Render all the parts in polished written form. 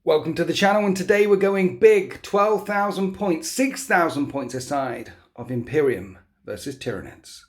Welcome to the channel, and today we're going big. 12,000 points, 6,000 points aside of Imperium versus Tyranids.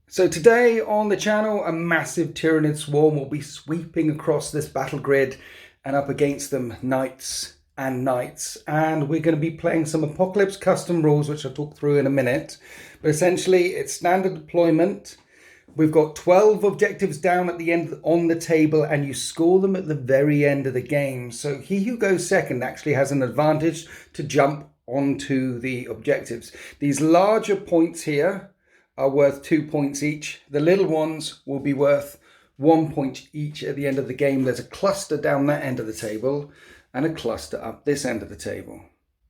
So today on the channel, a massive Tyranid swarm will be sweeping across this battle grid and up against them knights and knights. And we're going to be playing some Apocalypse custom rules, which I'll talk through in a minute. But essentially, it's standard deployment. We've got 12 objectives down at the end on the table, and you score them at the very end of the game. So he who goes second actually has an advantage to jump onto the objectives. These larger points here are worth 2 points each. The little ones will be worth 1 point each at the end of the game. There's a cluster down that end of the table and a cluster up this end of the table.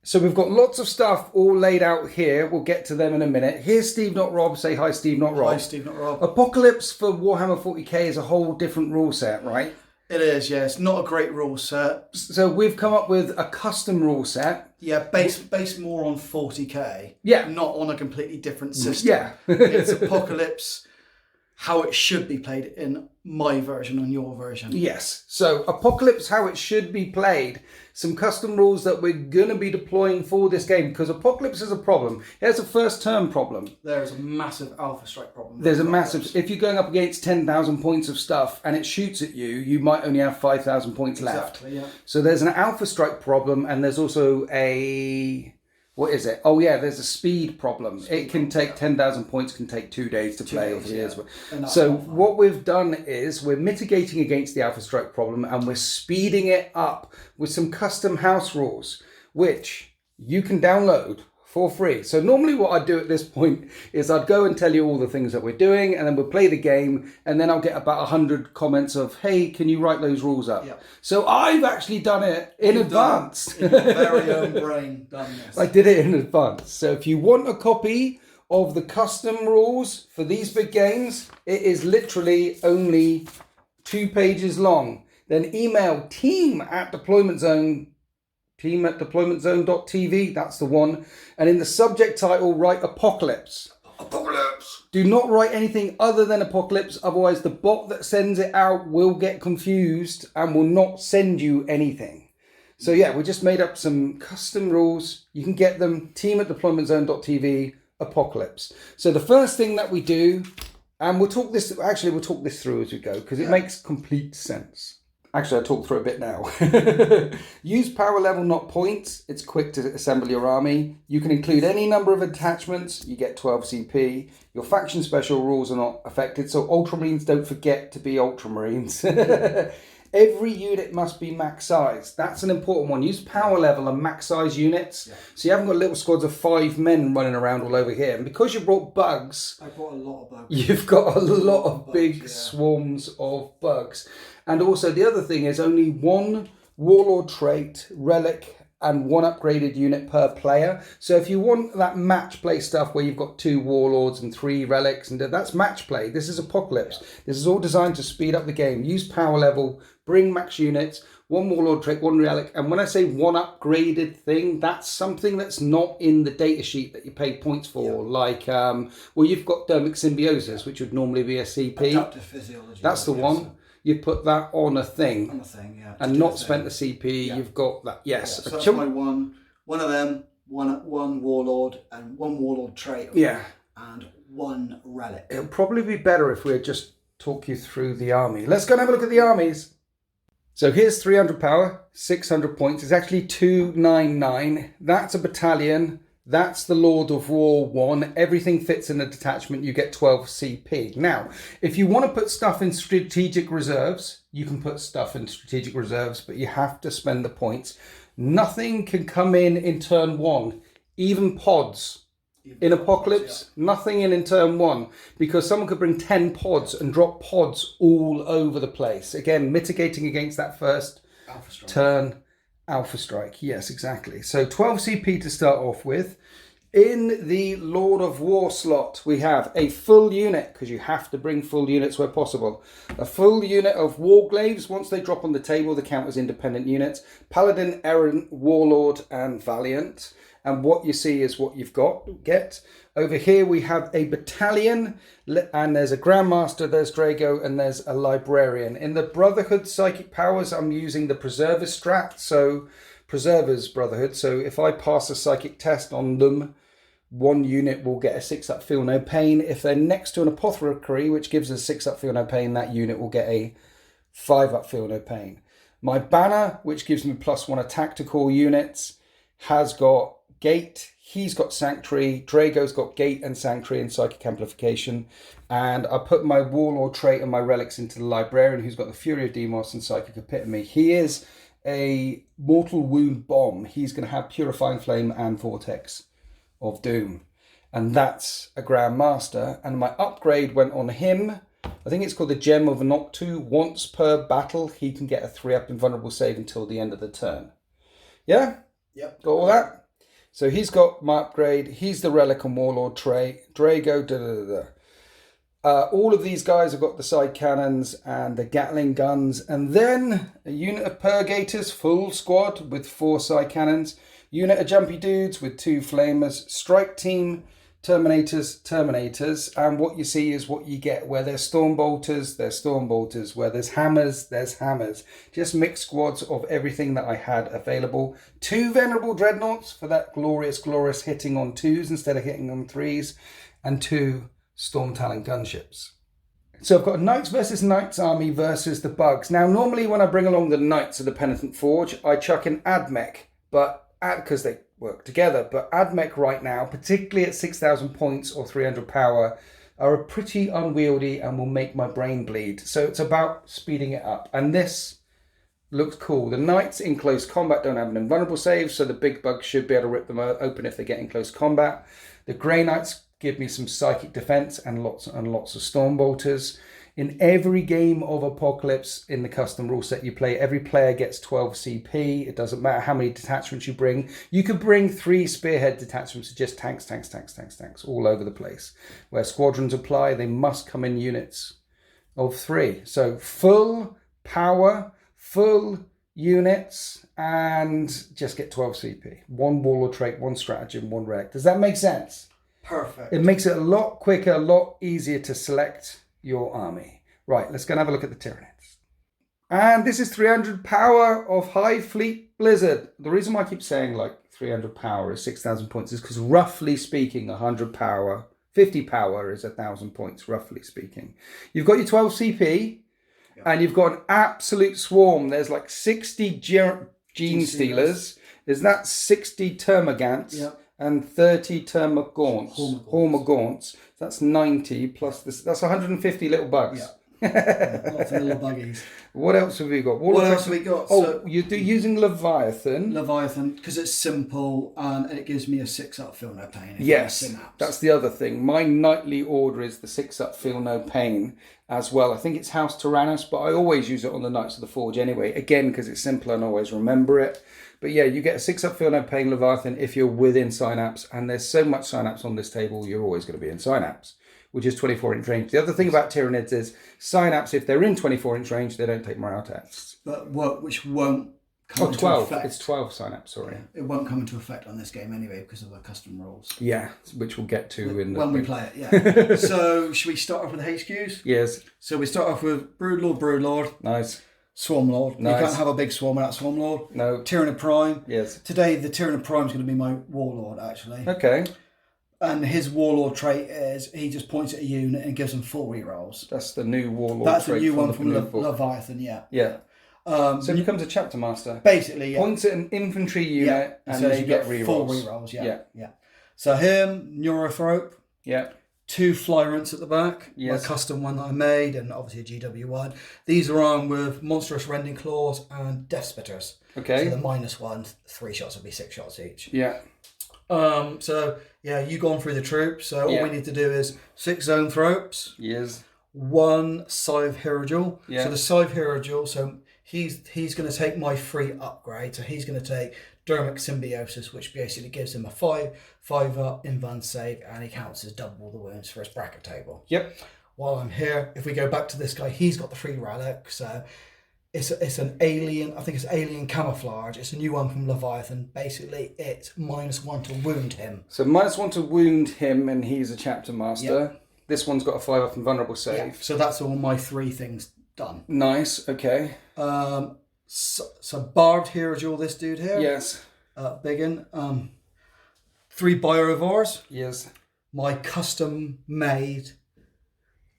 So we've got lots of stuff all laid out here. We'll get to them in a minute. Here's Steve Not Rob. Say hi, Steve Not Rob. Hi, Steve Not Rob. Apocalypse for Warhammer 40k is a whole different rule set, right? It is, yeah. It's not a great rule set. So we've come up with a custom rule set. Yeah, based more on 40k. Yeah. Not on a completely different system. Yeah. It's Apocalypse, how it should be played in my version and your version. Yes. So Apocalypse, how it should be played. Some custom rules that we're going to be deploying for this game, because Apocalypse is a problem. It has a first turn problem. There is a massive Alpha Strike problem. There's a massive... If you're going up against 10,000 points of stuff and it shoots at you, you might only have 5,000 points left. Exactly, yeah. So there's an Alpha Strike problem, and there's also a... What is it? Oh yeah, there's a speed problem. It can take 10,000 points, can take 2 days to play over here. So what we've done is we're mitigating against the Alpha Strike problem, and we're speeding it up with some custom house rules, which you can download for free. So normally what I'd do at this point is I'd go and tell you all the things that we're doing, and then we'll play the game, and then I'll get about 100 comments of, hey, can you write those rules up? Yep. So I've actually done it in advance. In your very own brain done this. I did it in advance. So if you want a copy of the custom rules for these big games, it is literally only 2 pages long. Then email team@deploymentzone.tv, that's the one. And in the subject title, write Apocalypse. Apocalypse. Do not write anything other than Apocalypse, otherwise the bot that sends it out will get confused and will not send you anything. So yeah, we just made up some custom rules. You can get them, team@deploymentzone.tv, Apocalypse. So the first thing that we do, and we'll talk this through as we go, because it makes complete sense. Actually, I'll talk through a bit now. Use power level, not points. It's quick to assemble your army. You can include any number of attachments. You get 12 CP. Your faction special rules are not affected. So Ultramarines, don't forget to be Ultramarines. Every unit must be max size. That's an important one. Use power level and max size units. Yeah. So you haven't got little squads of 5 men running around all over here. And because you brought bugs... I brought a lot of bugs. You've got a lot of big swarms of bugs. And also the other thing is only 1 warlord trait, relic, and 1 upgraded unit per player. So if you want that match play stuff where you've got 2 warlords and 3 relics, and that's match play. This is Apocalypse. Yeah. This is all designed to speed up the game. Use power level, bring max units, 1 warlord trait, 1 relic. And when I say 1 upgraded thing, that's something that's not in the data sheet that you pay points for. Yeah. Like, well, you've got dermic symbiosis, which would normally be a CP. Adaptive physiology. That's the one. So you put that on a thing. On a thing, yeah. And not spent the CP. Yeah. You've got that. Yes. Yeah, so that's my one of them, one warlord and 1 warlord trait. Yeah. And 1 relic. It'll probably be better if we just talk you through the army. Let's go and have a look at the armies. So here's 300 power, 600 points. It's actually 299. That's a battalion. That's the Lord of War 1. Everything fits in a detachment. You get 12 CP. Now, if you want to put stuff in strategic reserves, you can put stuff in strategic reserves, but you have to spend the points. Nothing can come in turn 1. Even pods. In Apocalypse, nothing in turn 1, because someone could bring 10 pods and drop pods all over the place. Again, mitigating against that first turn Alpha Strike. Yes, exactly. So 12 CP to start off with. In the Lord of War slot, we have a full unit, because you have to bring full units where possible. A full unit of Warglaves. Once they drop on the table, they count as independent units. Paladin, Errant, Warlord, and Valiant. And what you see is what you've get. Over here we have a battalion, and there's a Grandmaster, there's Drago, and there's a Librarian. In the Brotherhood Psychic Powers, I'm using the Preserver strat, so Preserver's Brotherhood. So if I pass a Psychic test on them, one unit will get a 6-up Feel No Pain. If they're next to an Apothecary, which gives us 6-up Feel No Pain, that unit will get a 5-up Feel No Pain. My Banner, which gives me +1 attack to core units, has got Gate, he's got Sanctuary, Drago's got Gate and Sanctuary and Psychic Amplification, and I put my Warlord trait and my relics into the Librarian, who's got the Fury of Demos and Psychic Epitome. He is a Mortal Wound Bomb. He's going to have Purifying Flame and Vortex of Doom, and that's a Grandmaster. And my upgrade went on him. I think it's called the Gem of Noctu. Once per battle, he can get a 3-up Invulnerable save until the end of the turn. Yeah? Yep. Got all that? So he's got my upgrade. He's the Relic and Warlord trait. Drago, all of these guys have got the side cannons and the Gatling guns. And then a unit of Purgators, full squad with 4 side cannons. Unit of Jumpy Dudes with 2 Flamers. Strike Team, Terminators. And what you see is what you get. Where there's Stormbolters, there's Stormbolters. Where there's Hammers, there's Hammers. Just mixed squads of everything that I had available. 2 Venerable Dreadnoughts for that glorious hitting on 2s instead of hitting on 3s. And 2 Storm Talon gunships. So I've got a Knights versus Knights army versus the Bugs. Now normally when I bring along the Knights of the Penitent Forge, I chuck in Admech. But because they work together, but Admech right now, particularly at 6,000 points or 300 power, are pretty unwieldy and will make my brain bleed. So it's about speeding it up. And this looks cool. The Knights in close combat don't have an invulnerable save, so the big bugs should be able to rip them open if they get in close combat. The Grey Knights give me some psychic defense and lots of Stormbolters. In every game of Apocalypse in the custom rule set you play, every player gets 12 CP. It doesn't matter how many detachments you bring. You could bring 3 spearhead detachments, just tanks, all over the place. Where squadrons apply, they must come in units of 3. So full power, full units, and just get 12 CP. 1 Warlord trait, 1 stratagem, 1 rec. Does that make sense? Perfect. It makes it a lot quicker, a lot easier to select your army. Right, let's go and have a look at the Tyranids. And this is 300 power of Hive Fleet Blizzard. The reason why I keep saying like 300 power is 6,000 points is because roughly speaking, 100 power, 50 power is 1,000 points, roughly speaking. You've got your 12 CP, and you've got an absolute swarm. There's like 60 Gene Stealers. There's that 60 Termagants. And 30 Hormagaunts. That's 90 plus this. That's 150 little bugs. Lots of little buggies. What else have we got? What else have we got? Oh, so, you're using Leviathan. Because it's simple and it gives me a 6-up Feel No Pain. Yes, that's the other thing. My nightly order is the 6-up Feel No Pain as well. I think it's House Tyrannus, but I always use it on the Knights of the Forge anyway. Again, because it's simple and I always remember it. But yeah, you get a 6-up Feel No Pain Leviathan if you're within Synapse. And there's so much Synapse on this table, you're always going to be in Synapse, which is 24-inch range. The other thing about Tyranids is Synapse, if they're in 24-inch range, they don't take morale tests. But which won't come into 12. effect. It's 12 Synapse, sorry. It won't come into effect on this game anyway because of the custom rules. Yeah, which we'll get to when we play it, yeah. So should we start off with the HQs? Yes. So we start off with Broodlord. Nice. Swarmlord. Nice. You can't have a big swarm without Swarmlord. No. Tyranid Prime. Yes. Today, the Tyranid Prime is going to be my Warlord, actually. Okay. And his Warlord trait is he just points at a unit and gives them 4 rerolls. That's the new Warlord That's trait. the new one from Leviathan, yeah. Yeah. So it becomes a Chapter Master. Basically, yeah. Points at an infantry unit and so you get rerolls. 4 rerolls, yeah. So him, Neurothrope. Yeah. 2 Flyrants at the back, yes. My custom one that I made, and obviously a GW1. These are armed with Monstrous Rending Claws and Death Spitters. Okay. So the -1, 3 shots would be 6 shots each. Yeah. So, yeah, you've gone through the troops, so all we need to do is 6 Zone Thropes. Yes. 1 Scythe Hierophant. Yeah. So the Scythe Hierophant, so he's going to take my free upgrade, so he's going to take Dermic Symbiosis, which basically gives him a 5/5 invuln save, and he counts as double the wounds for his bracket table. Yep. While I'm here, if we go back to this guy, he's got the 3 relics. So it's an alien, I think it's alien camouflage. It's a new one from Leviathan. Basically, it's -1 to wound him. So -1 to wound him, and he's a chapter master. Yep. This one's got a 5 invulnerable save. Yeah. So that's all my 3 things done. Nice, okay. So barbed Hierophant, this dude here. Yes. Biggin. 3 Biovars. Yes. My custom made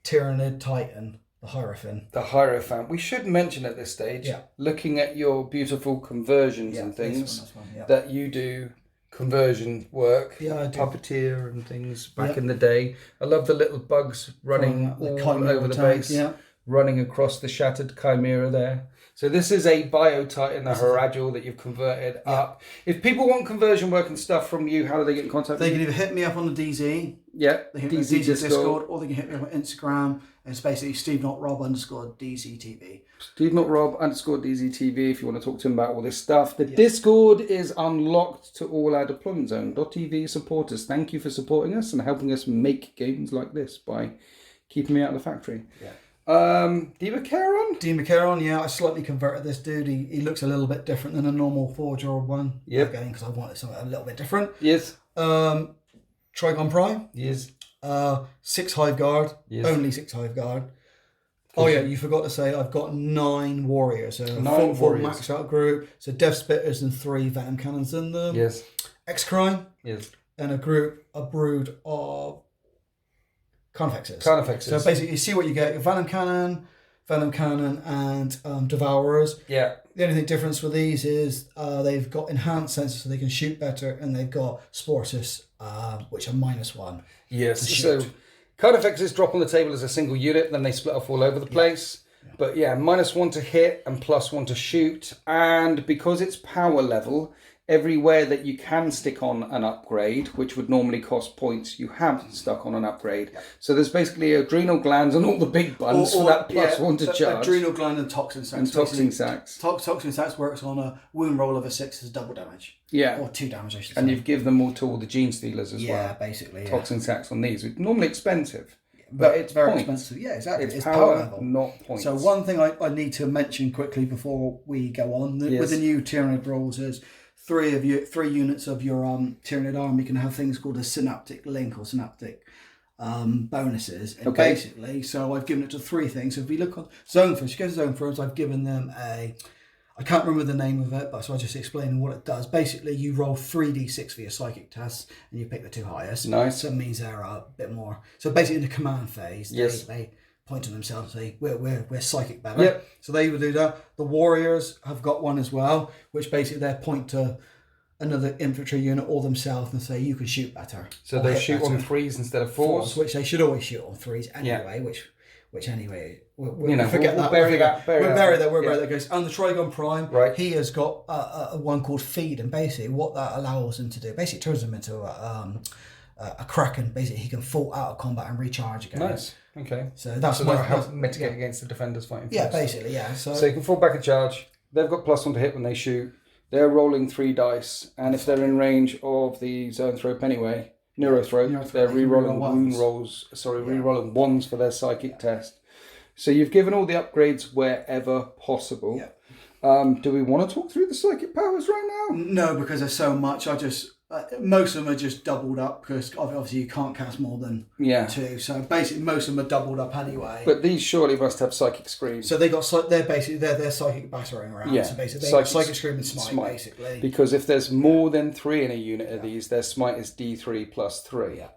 Tyranid Titan, the Hierophant. The Hierophant. We should mention at this stage, looking at your beautiful conversions and things, that you do conversion work, puppeteer and things back in the day. I love the little bugs running all over the base, running across the shattered chimera there. So this is a Bio Titan, the Harajal that you've converted up. If people want conversion work and stuff from you, how do they get in contact with you? They can either hit me up on the DZ, yeah, they hit me DZ Discord, or they can hit me on Instagram. It's basically Steve.Rob_DZTV. Steve.Rob_DZTV if you want to talk to him about all this stuff. The Discord is unlocked to all our deployment zone.tv supporters. Thank you for supporting us and helping us make games like this by keeping me out of the factory. Yeah. Democaron, I slightly converted this dude. He looks a little bit different than a normal Forger one. Yep. Again, because I wanted something a little bit different. Yes. Trigon Prime. Yes. 6 Hive Guard. Yes. Only 6 Hive Guard. Oh yeah, you forgot to say I've got 9 warriors. So 9 full warriors. maxed out group. So Death Spitters and 3 Venom Cannons in them. Yes. X-Crime. Yes. And a brood of Carnifexes. Carnifexes. So basically, you see what you get: your Venom Cannon, and Devourers. Yeah. The only difference with these is they've got enhanced sensors, so they can shoot better, and they've got Sportus, which are -1. Yes. So Carnifexes drop on the table as a single unit, then they split off all over the place. Yeah. But yeah, -1 to hit and +1 to shoot, and because it's power level, everywhere that you can stick on an upgrade, which would normally cost points, you have stuck on an upgrade. Yeah. So there's basically adrenal glands and all the big buns for that +1 to charge. Adrenal gland and toxin sacks. And toxin sacks. Toxin sacks works on a wound roll of a 6 as double damage. Yeah. Or 2 damage, I should say. And you've given them all to all the gene stealers as well. Yeah, basically. Yeah. Toxin sacks on these, which are normally expensive. But it's very points. expensive. Yeah, exactly. It's power level, not points. So one thing I need to mention quickly before we go on, with the new Tyranid rules is 3 units of your Tyranid army can have things called a synaptic link or synaptic bonuses. And basically, so I've given it to 3 things. So if we look on Zone First, you go to Zone First, I've given them I can't remember the name of it, but so I just explain what it does. Basically, you roll 3d6 for your psychic tests, and you pick the 2 highest. Nice. So it means they're a bit more. So basically, in the command phase, they point to themselves and say, we're psychic better. Yep. So they would do that. The warriors have got one as well, which basically they point to another infantry unit or themselves and say, you can shoot better. So they shoot on 3s instead of 4s? Which they should always shoot on 3s anyway, which anyway, we'll forget that. We'll bury that. Bury that, guys. And the Trigon Prime, he has got a one called Feed, and basically what that allows him to do, basically turns him into a Kraken. Basically, he can fall out of combat and recharge again. Nice. Okay. So that'll help mitigate against the defenders fighting. Yeah, basically, yeah. So you can fall back and charge. They've got +1 to hit when they shoot. They're rolling 3 dice, and if they're in range of the Zone Thrope anyway, Neurothrope, they're re-rolling wound rolls. Re-rolling 1s for their psychic test. So you've given all the upgrades wherever possible. Yeah. Do we want to talk through the psychic powers right now? No, because there's so much. Most of them are just doubled up because obviously you can't cast more than 2. So basically, most of them are doubled up anyway. But these surely must have psychic scream. So they're psychic battering around. Yeah. So basically, they got psychic scream and smite basically. Because if there's more than 3 in a unit of these, their smite is D3 + 3. Yeah.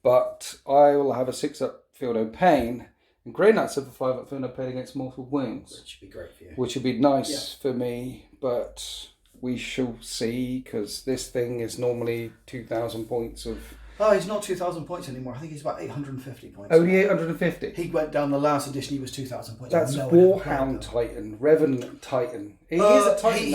But I will have a 6-up Field of Pain. And Grey Knights have a 5-up Field of Pain against mortal wounds. Which would be great for you. Which would be nice for me, but we shall see, because this thing is normally 2,000 points of... Oh, he's not 2,000 points anymore. I think he's about 850 points. Oh, 850? He went down the last edition, he was 2,000 points. That's Warhound Titan, Revenant Titan. He is a Titan.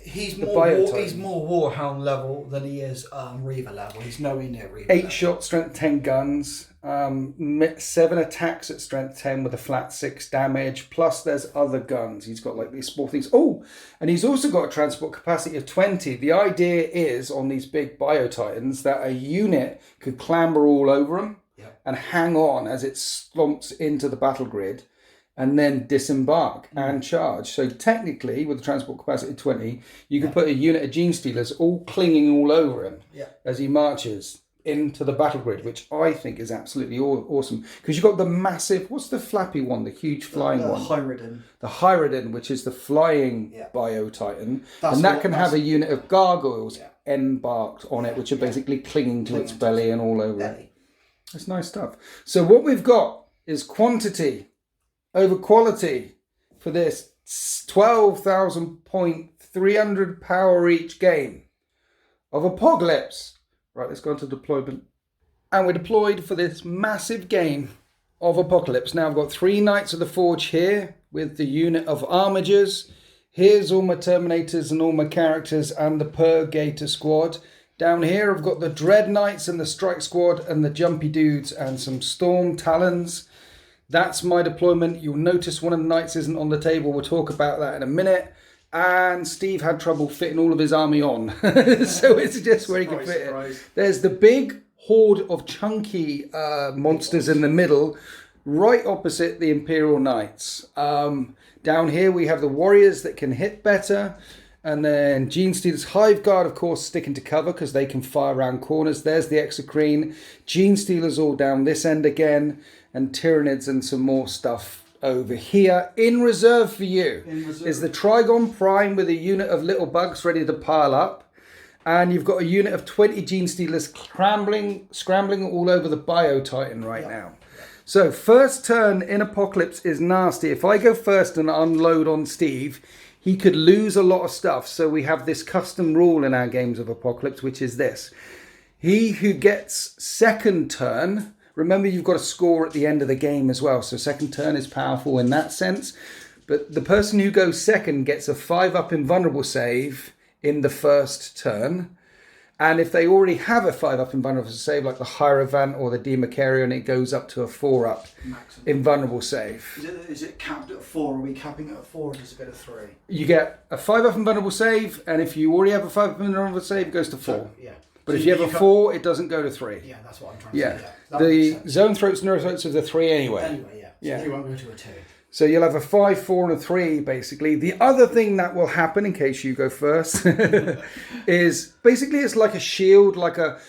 He's more Warhound level than he is Reaver level. He's nowhere near Reaver 8 shot, strength 10 guns. 7 attacks at strength 10 with a flat 6 damage. Plus there's other guns. He's got like these small things. Oh, and he's also got a transport capacity of 20. The idea is on these big Bio-Titans that a unit could clamber all over them and hang on as it slumps into the battle grid and then disembark and charge. So technically, with the transport capacity of 20, you could put a unit of Gene Stealers all clinging all over him as he marches into the battle grid, which I think is absolutely awesome. Because you've got the massive, what's the flappy one, the huge flying one? The Hierophant, which is the flying Bio-Titan. And that can have a unit of gargoyles embarked on it, which are basically clinging to its belly and all over it. That's nice stuff. So what we've got is quantity over quality for this 12,000 point, 300 power each game of Apocalypse. Right, let's go on to deployment. And we're deployed for this massive game of Apocalypse. Now I've got 3 Knights of the Forge here with the unit of Armigers. Here's all my Terminators and all my characters and the Purgator squad. Down here I've got the Dreadknights and the Strike squad and the Jumpy Dudes and some Storm Talons. That's my deployment. You'll notice one of the Knights isn't on the table. We'll talk about that in a minute. And Steve had trouble fitting all of his army on. So it's just where he can fit it. There's the big horde of chunky monsters in the middle, right opposite the Imperial Knights. Down here we have the warriors that can hit better. And then Gene Stealers, Hive Guard, of course, sticking to cover because they can fire around corners. There's the Exocrine. Gene Stealers all down this end again. And Tyranids and some more stuff over here. In reserve for you is the Trigon Prime with a unit of little bugs ready to pile up. And you've got a unit of 20 Gene Stealers scrambling all over the Bio-Titan right now. So first turn in Apocalypse is nasty. If I go first and unload on Steve, he could lose a lot of stuff. So we have this custom rule in our games of Apocalypse, which is this. He who gets second turn, remember you've got a score at the end of the game as well. So second turn is powerful in that sense. But the person who goes second gets a 5-up invulnerable save in the first turn. And if they already have a 5-up invulnerable save, like the Hierophant or the Demacarion, it goes up to a 4-up invulnerable save. Is it capped at 4? Are we capping it at 4 or does it go to 3? You get a 5-up invulnerable save, and if you already have a 5-up invulnerable save, it goes to 4. So, but if you have a 4, it doesn't go to 3. Yeah, that's what I'm trying to say. The Zone Throats, Neurothroats are the 3 anyway. So they won't go to a 2. So you'll have a 5, 4 and a 3 basically. The other thing that will happen, in case you go first, is basically it's like a shield,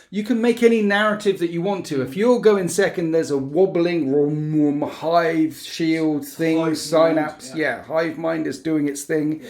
you can make any narrative that you want to. If you're going second, there's a wobbling hive shield thing, synapse. Hive mind is doing its thing.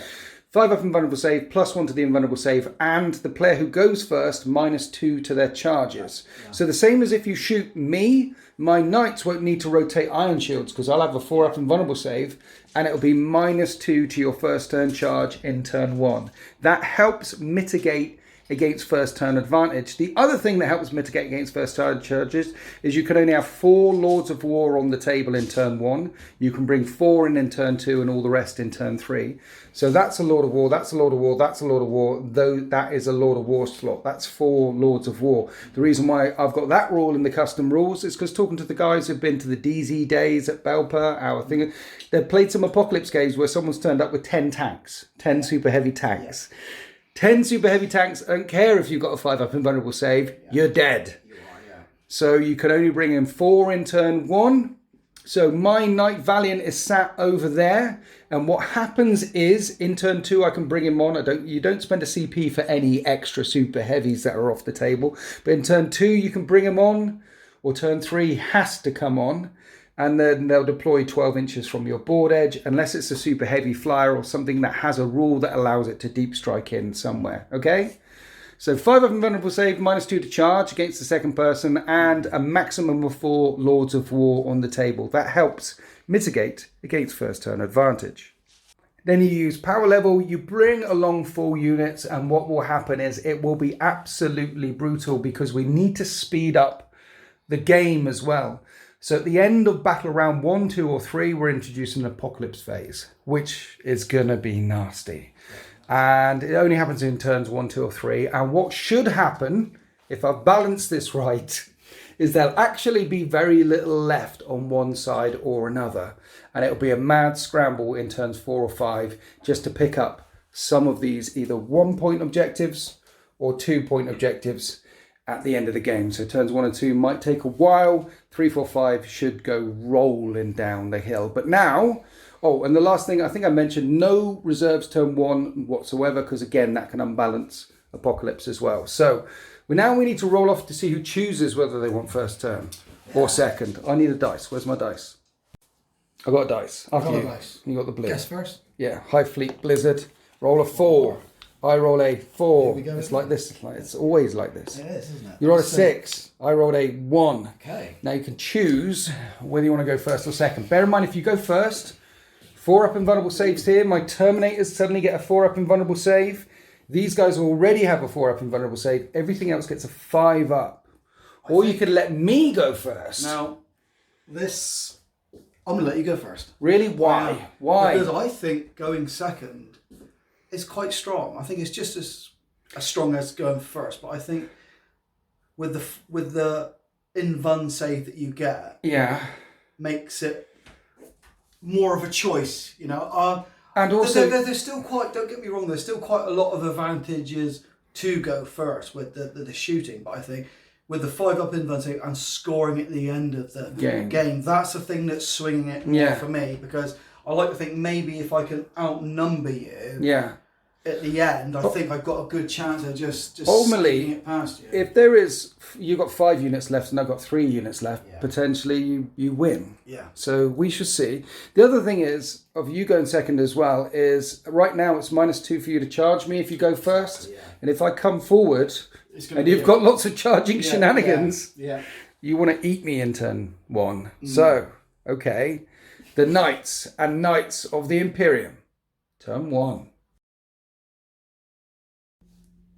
5-up invulnerable save, +1 to the invulnerable save, and the player who goes first, -2 to their charges. So the same as if you shoot me, my Knights won't need to rotate Iron Shields because I'll have a 4-up invulnerable save, and it'll be -2 to your first turn charge in turn 1. That helps mitigate against first turn advantage. The other thing that helps mitigate against first turn charges is you can only have 4 Lords of War on the table in turn 1. You can bring 4 in turn 2 and all the rest in turn 3. So that's a Lord of War, that's a Lord of War, that's a Lord of War, though that is a Lord of War slot. That's 4 Lords of War. The reason why I've got that rule in the custom rules is because talking to the guys who've been to the DZ days at Belper, our thing, they've played some Apocalypse games where someone's turned up with 10 tanks, 10 super heavy tanks. 10 super heavy tanks, I don't care if you've got a 5-up invulnerable save, you're dead. So you can only bring in 4 in turn 1. So my Knight Valiant is sat over there. And what happens is, in turn 2, I can bring him on. You don't spend a CP for any extra super heavies that are off the table. But in turn 2, you can bring him on. Or turn 3 has to come on. And then they'll deploy 12 inches from your board edge, unless it's a super heavy flyer or something that has a rule that allows it to deep strike in somewhere, okay? So 5-up invulnerable save, -2 to charge against the second person, and a maximum of 4 Lords of War on the table. That helps mitigate against first turn advantage. Then you use power level, you bring along full units, and what will happen is it will be absolutely brutal because we need to speed up the game as well. So at the end of battle round 1, 2 or 3, we're introducing an Apocalypse phase, which is going to be nasty. And it only happens in turns 1, 2 or 3. And what should happen, if I've balanced this right, is there'll actually be very little left on one side or another. And it'll be a mad scramble in turns 4 or 5 just to pick up some of these either 1-point objectives or 2-point objectives at the end of the game. So turns 1 and 2 might take a while. 3, 4, 5 should go rolling down the hill. But now, oh, and the last thing I think I mentioned, no reserves turn 1 whatsoever, because again, that can unbalance Apocalypse as well. So we need to roll off to see who chooses whether they want first turn or second. I need a dice. Where's my dice? I got a dice. After you. You got the blue. Guess first. Yeah, Hive Fleet Blizzard. Roll a 4. I roll a 4. Here we go. It's like this. It's always like this. It is, isn't it? You roll a 6. I rolled a 1. Okay. Now you can choose whether you want to go first or second. Bear in mind, if you go first, 4-up invulnerable saves here. My Terminators suddenly get a 4-up invulnerable save. These guys already have a 4-up invulnerable save. Everything else gets a 5-up. Or you could let me go first. Now, this... I'm going to let you go first. Really? Why? Why? Because I think going second is quite strong. I think it's just as strong as going first. But I think with the invuln save that you get, makes it more of a choice. You know, and also there's still quite. Don't get me wrong. There's still quite a lot of advantages to go first with the shooting. But I think with the 5-up invuln save and scoring at the end of the game, that's the thing that's swinging it more for me, because I like to think maybe if I can outnumber you at the end, I think I've got a good chance of just ultimately it past you. If there is, you've got 5 units left and I've got 3 units left, potentially you win. Yeah. So we should see. The other thing is, of you going second as well, is right now it's -2 for you to charge me if you go first. Yeah. And if I come forward and you've got lots of charging shenanigans, you want to eat me in turn 1. So, okay. The Knights and Knights of the Imperium. Turn 1.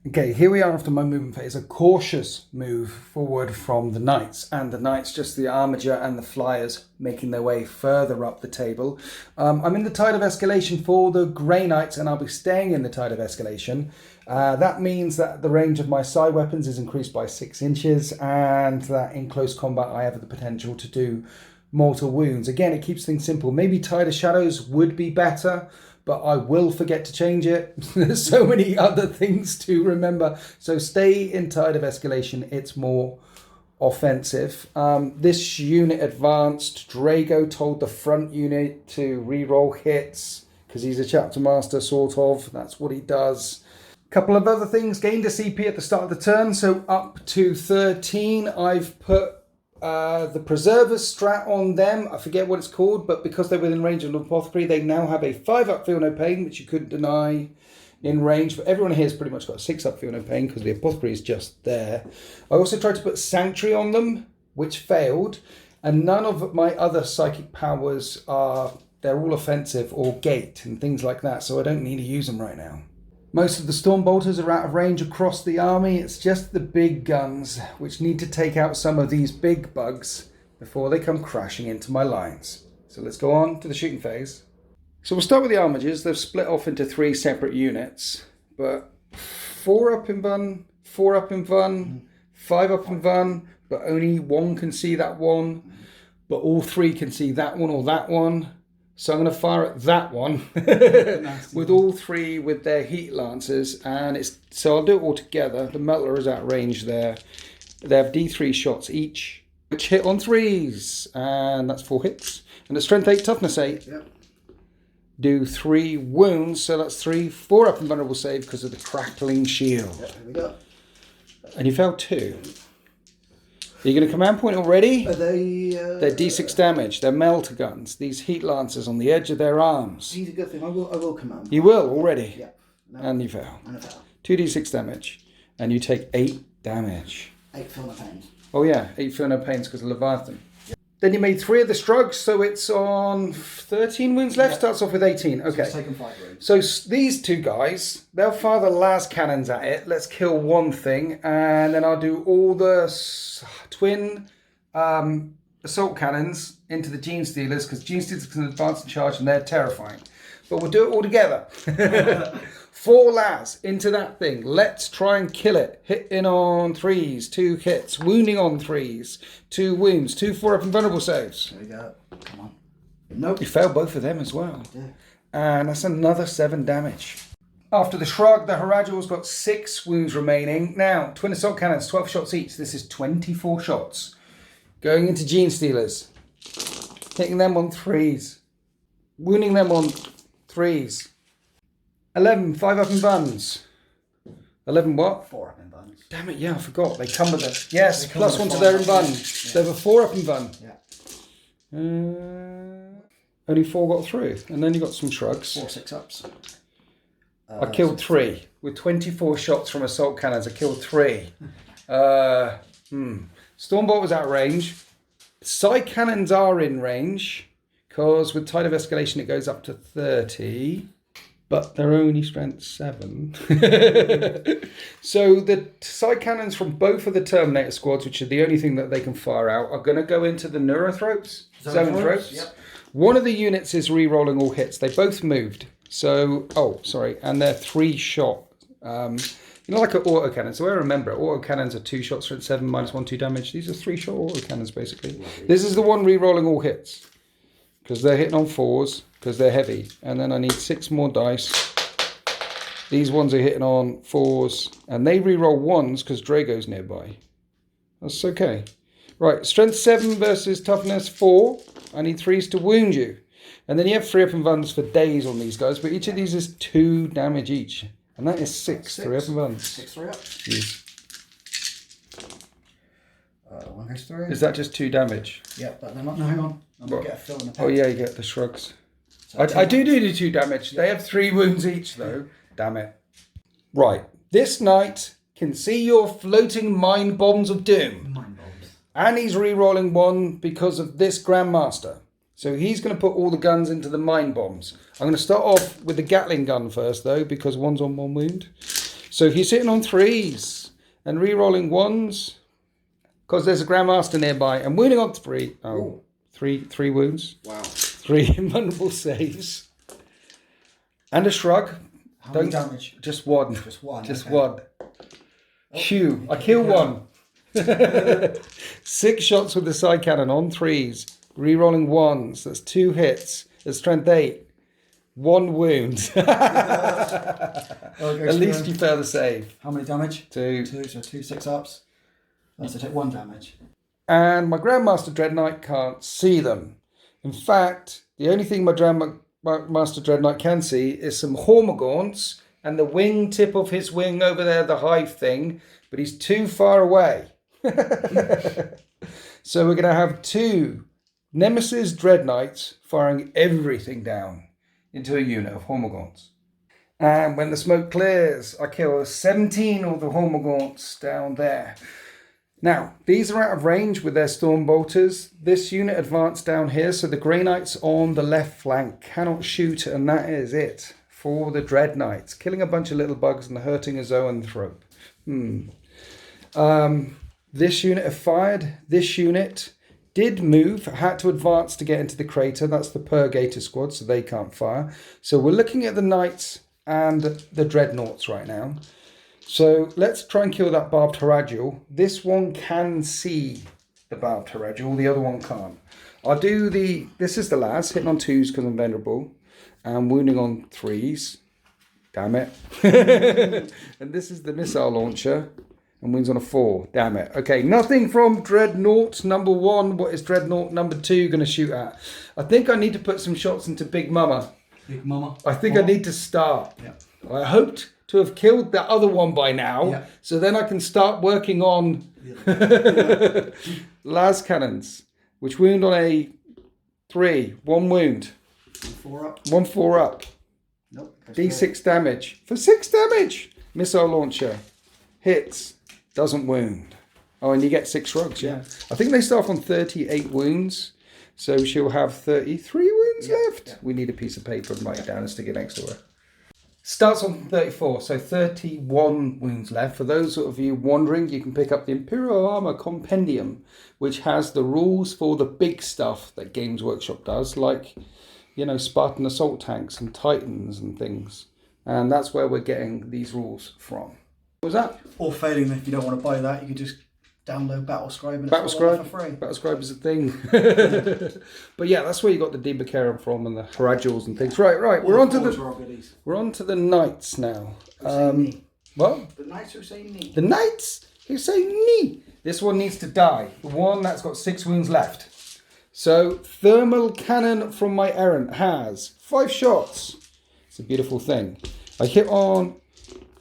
Okay, here we are after my movement phase. A cautious move forward from the Knights. And the Knights, just the Armiger and the Flyers, making their way further up the table. I'm in the Tide of Escalation for the Grey Knights, and I'll be staying in the Tide of Escalation. That means that the range of my side weapons is increased by 6 inches, and that in close combat I have the potential to do mortal wounds. Again, it keeps things simple. Maybe Tide of Shadows would be better, but I will forget to change it. There's so many other things to remember. So stay in Tide of Escalation. It's more offensive. This unit advanced. Drago told the front unit to re-roll hits because he's a chapter master, sort of. That's what he does. Couple of other things. Gained a CP at the start of the turn, so up to 13. I've put the Preserver's strat on them. I forget what it's called, but because they're within range of an Apothecary, they now have a 5-up Feel No Pain, which you couldn't deny in range. But everyone here has pretty much got a 6-up Feel No Pain because the Apothecary is just there. I also tried to put Sanctuary on them, which failed. And none of my other psychic powers they're all offensive or gate and things like that, so I don't need to use them right now. Most of the Stormbolters are out of range across the army. It's just the big guns which need to take out some of these big bugs before they come crashing into my lines. So let's go on to the shooting phase. So we'll start with the Armigers. They've split off into 3 separate units, but 4-up invuln, 4-up invuln, 5-up invuln, but only 1 can see that one, but all 3 can see that one or that one. So I'm going to fire at that one with all 3 with their heat lancers, and so I'll do it all together. The Melter is out of range there. They have D3 shots each, which hit on 3s, and that's 4 hits. And a Strength 8, Toughness 8. Yep. Do 3 wounds, so that's 3 4-up invulnerable save because of the crackling shield. Yep, here we go. And you failed 2. Are you going to command point already? Are they... They're D6 damage. They're melter guns. These heat lancers on the edge of their arms. He's a good thing. I will command. You will already? Yeah. No. And you fail. And I fail. 2d6 damage. And you take 8 damage. 8 Feel No Pains. Oh yeah, 8 Feel No Pains because of Leviathan. Yep. Then you made 3 of the Strugs, so it's on 13 wounds left. Yep. Starts off with 18. Okay. So it's taken 5 wounds. So these 2 guys, they'll fire the las cannons at it. Let's kill one thing, and then I'll do all the twin assault cannons into the Gene Stealers, because Gene Stealers can advance and charge and they're terrifying. but we'll do it all together. 4 las into that thing. Let's try and kill it. Hitting on 3s, 2 hits. Wounding on 3s, 2 wounds, 2 4-up invulnerable saves. There we go. Come on. Nope. You failed both of them as well. Yeah. And that's another 7 damage. After the shrug, the Haradul's got 6 wounds remaining. Now, twin assault cannons, 12 shots each. This is 24 shots. Going into Gene Stealers. Hitting them on 3s. Wounding them on 3s. 11, 5-up in buns. 11 what? 4-up in buns. Damn it, yeah, I forgot. They come with it. Yes, plus 1 to 5 their in bun. Yeah. So they have a 4-up in bun. Yeah. Only 4 got through. And then you got some shrugs. 4 6-ups. I killed 3. With 24 shots from assault cannons, I killed 3. Stormbolt was out of range. Side cannons are in range. Because with Tide of Escalation, it goes up to 30. But they're only strength 7. So the side cannons from both of the Terminator squads, which are the only thing that they can fire out, are going to go into the Neurothropes. Zoanthropes. Yep. One of the units is re-rolling all hits. They both moved. So, and they're 3-shot. Like an autocannon. So I remember, autocannons are 2 shots for 7 -1, 2 damage. These are 3-shot autocannons, basically. Right. This is the one re-rolling all hits. Because they're hitting on 4s, because they're heavy. And then I need 6 more dice. These ones are hitting on 4s. And they re-roll 1s because Drago's nearby. That's okay. Right, strength 7 versus toughness 4. I need 3s to wound you. And then you have 3-up and buns for days on these guys. But each of these is 2 damage each. And that is 6 3-up and buns. 6 3-up. Yes. 1 goes through. Is that just 2 damage? Yeah, but they're not. No, hang on. I'm going to get a fill in the pack. Oh, yeah, you get the shrugs. So I do 2 damage. Yeah. They have 3 wounds each, though. Damn it. Right. This knight can see your floating mind bombs of doom. Mind bombs. And he's re-rolling 1 because of this Grandmaster. So he's going to put all the guns into the mind bombs. I'm going to start off with the Gatling gun first, though, because 1's on 1 wound. So he's sitting on 3s and re-rolling 1s because there's a Grandmaster nearby and wounding on 3. Oh, 3 wounds. Wow. 3 invulnerable saves. And a shrug. How many damage? Just 1. Just 1. Just okay. 1. Phew. I killed 1. 6 shots with the side cannon on 3s. Rerolling 1s. That's 2 hits. That's strength 8. 1 wound. At least you fail the save. How many damage? 2. 2, so 2 6-ups. That's to take 1 damage. And my Grandmaster Dreadnought can't see them. In fact, the only thing my Grandmaster Dreadnought can see is some Hormagaunts and the wing tip of his wing over there, the hive thing, but he's too far away. So we're going to have 2 Nemesis Dreadnoughts firing everything down into a unit of Hormagaunts. And when the smoke clears, I kill 17 of the Hormagaunts down there. Now, these are out of range with their storm bolters. This unit advanced down here, so the Grey Knights on the left flank cannot shoot, and that is it for the Dreadnoughts. Killing a bunch of little bugs and hurting a Zoanthrope. This unit have fired. This unit did move, had to advance to get into the crater. That's the Purgator squad, so they can't fire. So we're looking at the Knights and the Dreadnoughts right now. So let's try and kill that barbed Haradul. This one can see the barbed Haradul, the other one can't. I'll do this is the last, hitting on 2s because I'm vulnerable, and wounding on 3s. Damn it. And this is the missile launcher, and wins on a 4. Damn it. Okay, nothing from Dreadnought number 1. What is Dreadnought number 2 going to shoot at? I think I need to put some shots into Big Mama. Big Mama. I think I need to start. Yeah. I hoped to have killed the other one by now, so then I can start working on las cannons, which wound on a 3, 1 wound, 4 up. 1 4 up. Nope. D6 damage for 6 damage. Missile launcher hits, doesn't wound. Oh, and you get 6 shrugs. Yeah. I think they start on 38 wounds, so she'll have 33 wounds left. Yeah. We need a piece of paper and write it down and stick it next to her. Starts on 34, so 31 wounds left. For those of you wondering, you can pick up the Imperial Armor Compendium, which has the rules for the big stuff that Games Workshop does, like you know, Spartan assault tanks and Titans and things. And that's where we're getting these rules from. What was that? Or failing, if you don't want to buy that, you can just download Battlescribe and Battlescribe it's for free. Battlescribe is a thing. But yeah, that's where you got the Debacarum from and the Tyranids and things. Right. We're on to the knights now. What? The knights who say knee. The knights who say knee. This one needs to die. The one that's got 6 wounds left. So thermal cannon from my errant has 5 shots. It's a beautiful thing. I hit on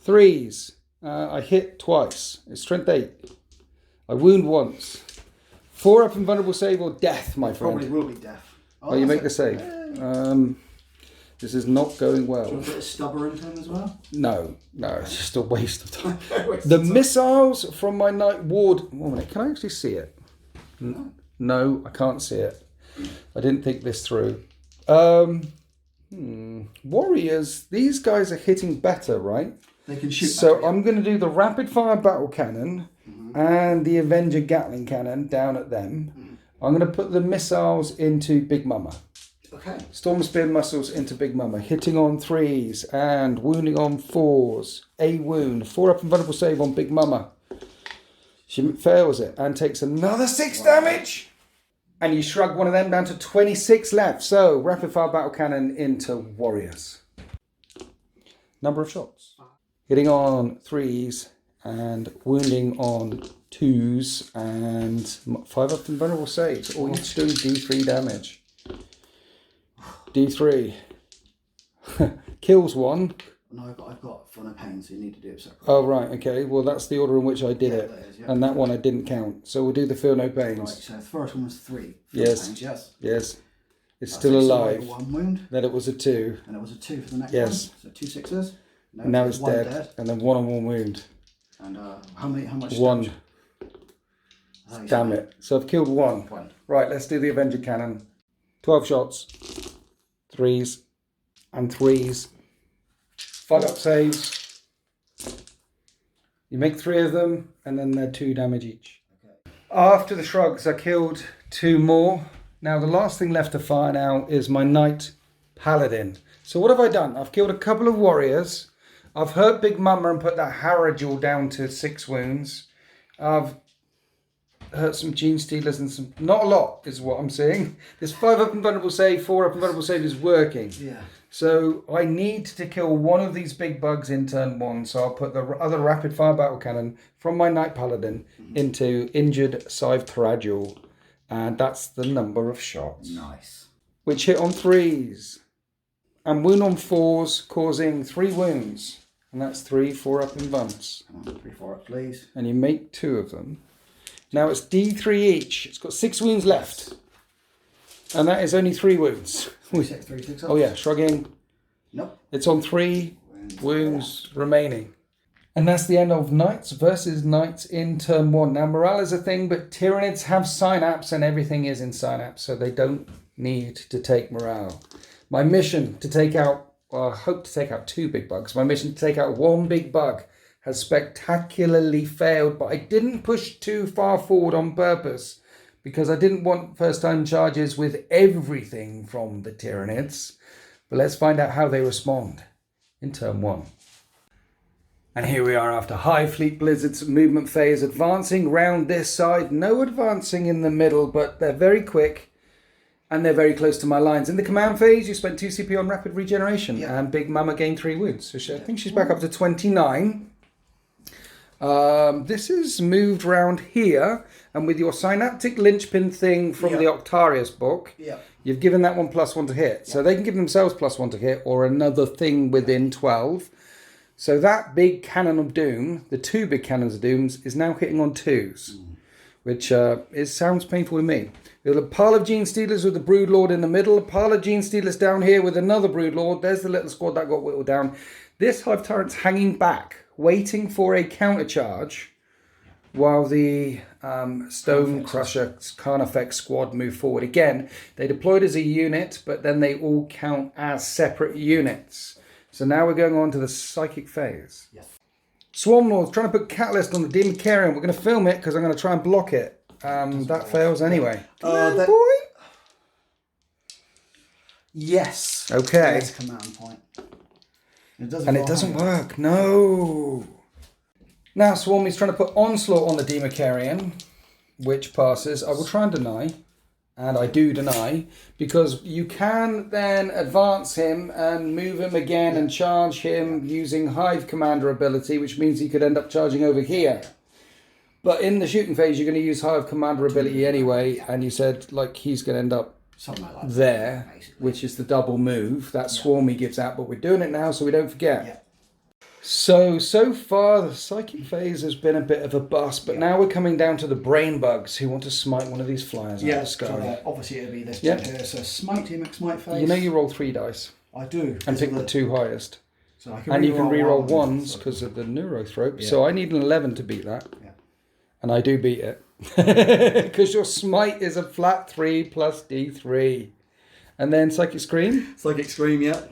3s. I hit twice. It's strength 8. I wound once. 4 up invulnerable save or death, my friend. Probably will be death. Oh, you make the save. This is not going well. Do you want a bit of stubber into him as well? No, it's just a waste of time. The missiles from my Knight Ward. 1 minute, can I actually see it? No, I can't see it. I didn't think this through. Warriors, these guys are hitting better, right? They can shoot. So I'm going to do the rapid fire battle cannon and the Avenger Gatling cannon down at them. I'm going to put the missiles into Big Mama. Okay. Storm Spear muscles into Big Mama, hitting on 3s and wounding on 4s. A wound, 4 up invulnerable save on Big Mama. She fails it and takes another 6 damage. And you shrug one of them down to 26 left. So rapid fire battle cannon into warriors. Number of shots. Hitting on 3s and wounding on 2s and 5 up invulnerable saves. All you're doing D3 damage. D3 kills 1. No, I've got Fun of Pain, so you need to do it separately. Oh right, okay. Well, that's the order in which I did it, that is, and that one I didn't count. So we'll do the Feel No Pains. Right. So the first one was 3. Yes. Pains, yes. Yes. It's That's still alive. 1 wound. Then it was a 2. And it was a 2 for the next Yes. one. So 2 6s. No, And now it's 1 dead. And then 1 on 1 wound. And how much? 1. damage? Oh, Damn it. So I've killed 1. 1. Right, let's do the Avenger Cannon. 12 shots. 3s. And 3s. 5 up saves. You make 3 of them, and then they're 2 damage each. Okay. After the shrugs, I killed 2 more. Now the last thing left to fire now is my Knight Paladin. So what have I done? I've killed a couple of warriors. I've hurt Big Mama and put that Harajul down to 6 wounds. I've hurt some Gene Stealers and some... Not a lot is what I'm seeing. This 5 up invulnerable save, 4 up invulnerable save is working. Yeah. So I need to kill one of these big bugs in turn 1. So I'll put the other rapid fire battle cannon from my Knight Paladin into injured Scythe Tarajul. And that's the number of shots. Nice. Which hit on 3s. And wound on 4s, causing 3 wounds. And that's 3 4 up invulns. Come on, 3 4 up, please. And you make 2 of them. Now it's D3 each. It's got 6 wounds left. And that is only 3 wounds. 3 6 up. Oh yeah, shrugging. Nope. It's on 3 wounds remaining. And that's the end of Knights versus Knights in turn 1. Now morale is a thing, but Tyranids have synapse and everything is in synapse, so they don't need to take morale. My mission to take out, well, I hope to take out 2 big bugs. My mission to take out 1 big bug has spectacularly failed, but I didn't push too far forward on purpose because I didn't want first time charges with everything from the Tyranids. But let's find out how they respond in turn 1. And here we are after Hive Fleet Blizzard's movement phase, advancing round this side. No advancing in the middle, but they're very quick and they're very close to my lines. In the command phase, you spent 2 CP on rapid regeneration and Big Mama gained 3 wounds. So I think she's back up to 29. This is moved round here, and with your synaptic linchpin thing from the Octarius book, you've given that one +1 to hit. So they can give themselves +1 to hit or another thing within 12. So that big cannon of doom, the 2 big cannons of dooms, is now hitting on 2s, which sounds painful to me. There's a pile of Gene Stealers with the Broodlord in the middle, a pile of Gene Stealers down here with another Broodlord. There's the little squad that got whittled down. This Hive Tyrant's hanging back, waiting for a countercharge while the Stone Crusher Carnifex squad move forward. Again, they deployed as a unit, but then they all count as separate units. So now we're going on to the Psychic phase. Yes. Swarmlord's trying to put Catalyst on the Debacarum. We're going to film it because I'm going to try and block it. That fails anyway. Come on, boy! Yes. Okay. That's a command point. It doesn't work. No. Now Swarmy's trying to put Onslaught on the Democarian, which passes. I will try and deny. And I do deny, because you can then advance him and move him again and charge him using Hive Commander ability, which means he could end up charging over here. But in the shooting phase, you're going to use Hive Commander ability anyway, and you said like he's going to end up there, which is the double move. That Swarmy gives out, but we're doing it now so we don't forget. Yeah. So far the psychic phase has been a bit of a bust, but now we're coming down to the brain bugs who want to smite one of these flyers out of the sky. Obviously it'll be this here. So smite him, smite phase. You know you roll 3 dice. I do. And pick the 2 highest. So you can re-roll ones because of the neurothrope. Yeah. So I need an 11 to beat that. Yeah. And I do beat it. Because your smite is a flat 3 plus D3. And then Psychic Scream. Psychic Scream, yeah.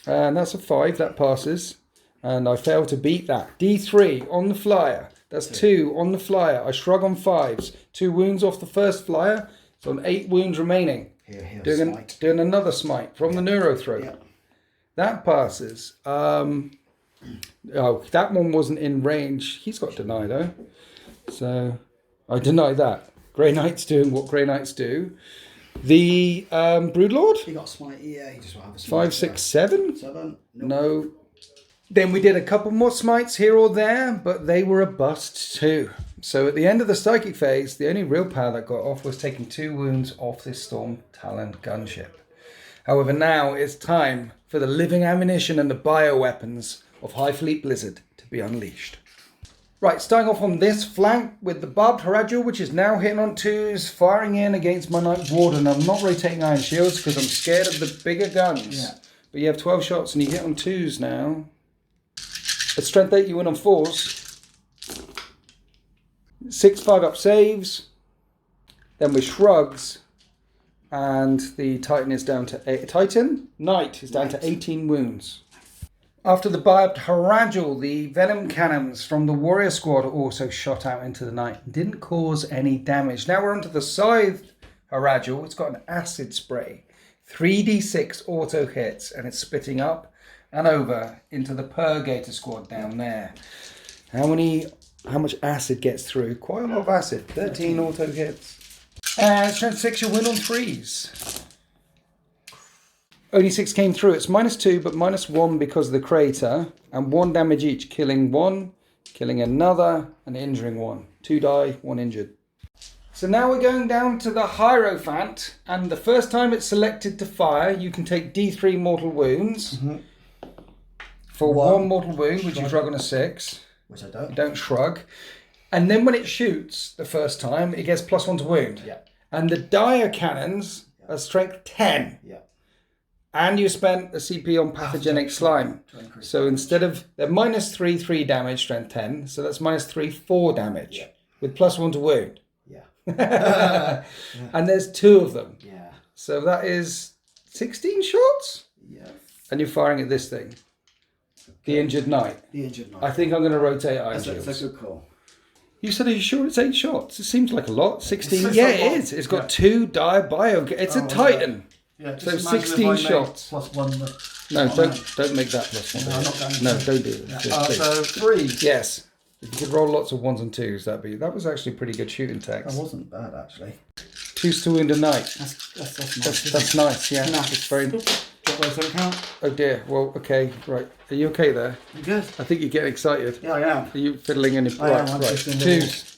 And that's a 5, that passes. And I fail to beat that. D3 on the flyer. That's 2 on the flyer. I shrug on 5s. 2 wounds off the first flyer. So on 8 wounds remaining. Doing another smite from the neurothrope. Yeah. That passes. Oh, that one wasn't in range. He's got deny though. So I deny that. Grey Knight's doing what Grey Knights do. The Broodlord? He got smite, yeah. He just won't have a smite. 5, 6, 7? 7? Nope. No. Then we did a couple more smites here or there, but they were a bust too. So at the end of the psychic phase, the only real power that got off was taking 2 wounds off this Storm Talon gunship. However, now it's time for the living ammunition and the bioweapons of Hive Fleet Blizzard to be unleashed. Right, starting off on this flank with the Barbed Haradjul, which is now hitting on 2s, firing in against my Night Warden. I'm not rotating Iron Shields because I'm scared of the bigger guns. Yeah. But you have 12 shots and you hit on 2s now. At strength 8, you win on 4s. 6 5-up saves. Then with shrugs. And the Titan is down to 8. Knight is down to 18 wounds. After the Barbed Haradjul, the Venom Cannons from the Warrior Squad also shot out into the night. Didn't cause any damage. Now we're onto the Scythed Haradjul. It's got an acid spray. 3d6 auto hits. And it's spitting up and over into the Purgator Squad down there. How much acid gets through? Quite a lot of acid. 13 auto hits. And strength 6, you win on 3s. Only 6 came through. It's -2, but -1 because of the crater. And 1 damage each, killing 1, killing another, and injuring 1. 2 die, 1 injured. So now we're going down to the Hierophant. And the first time it's selected to fire, you can take D3 mortal wounds. Mm-hmm. For 1 mortal wound, which you shrug on a 6. Which I don't. You don't shrug. And then when it shoots the first time, it gets +1 to wound. Yeah. And the Dire Cannons are strength 10. Yeah. And you spent a CP on Pathogenic Slime. So instead of, they're -3 damage, strength 10. So that's -3 4 damage. With +1 to wound. Yeah. And there's 2 of them. Yeah. So that is 16 shots? Yeah. And you're firing at this thing. The Injured Knight. The Injured Knight. I think I'm going to rotate Iron Shields. That's a good call. You said, are you sure it's 8 shots? It seems like a lot. 16. Yeah, it is. It's got 2 dire bio. It's a Titan. Yeah, so 16 shots. +1. No, don't make that +1. No, I'm not going to. No, don't do it. Yeah. So 3. Yes. If you could roll lots of 1s and 2s, that was actually pretty good shooting text. That wasn't bad, actually. 2s to wound a knight. That's nice. That's nice, yeah. Nice. It's very... Those don't count. Oh dear. Well, okay, right. Are you okay there? I'm good. I think you're getting excited. Yeah, I am. Are you fiddling in your... I am. Right. 2s.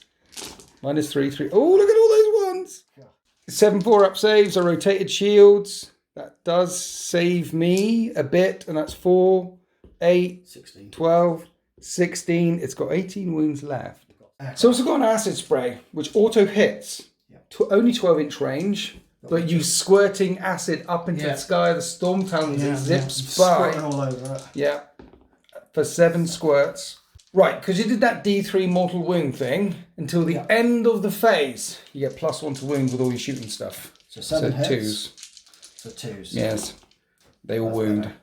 -3, 3. Oh, look at all those ones. Yeah. 7 4-up saves are rotated shields. That does save me a bit, and that's 4, 8, 16. 12, 16. It's got 18 wounds left. It's also got an acid spray, which auto hits. Yeah. Only 12-inch range. But you squirting acid up into the sky, the Storm Talons, it zips by. Squirting all over it. Yeah. For 7 squirts. Right, because you did that D3 mortal wound thing until the end of the phase. You get +1 to wound with all your shooting stuff. So 7 hits. 2s. So 2s. Yes. They all wound. Better.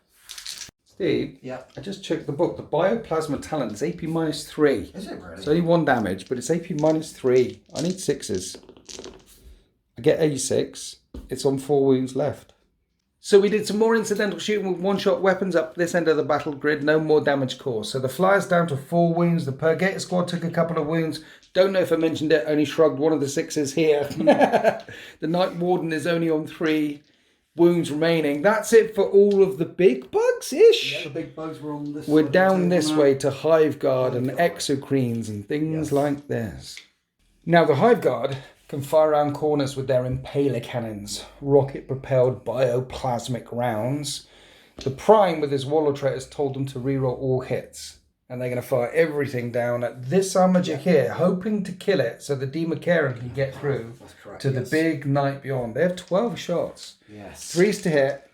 Steve, I just checked the book. The Bioplasma Talent is AP -3. Is it really? It's only 1 damage, but it's AP -3. I need 6s. I get A6. It's on 4 wounds left. So we did some more incidental shooting with one-shot weapons up this end of the battle grid. No more damage caused. So the Flyer's down to 4 wounds. The Purgator squad took a couple of wounds. Don't know if I mentioned it. Only shrugged one of the 6s here. The Night Warden is only on 3 wounds remaining. That's it for all of the big bugs-ish. Yeah, the big bugs were on this We're side down this now. way to Hive Guard and Exocrines and things like this. Now the Hive Guard can fire around corners with their impaler cannons, rocket-propelled bioplasmic rounds. The Prime with his Wallow has told them to reroll all hits, and they're going to fire everything down at this armature here, hoping to kill it so the Democarian can get through to the big Night Beyond. They have 12 shots. Yes. 3s to hit,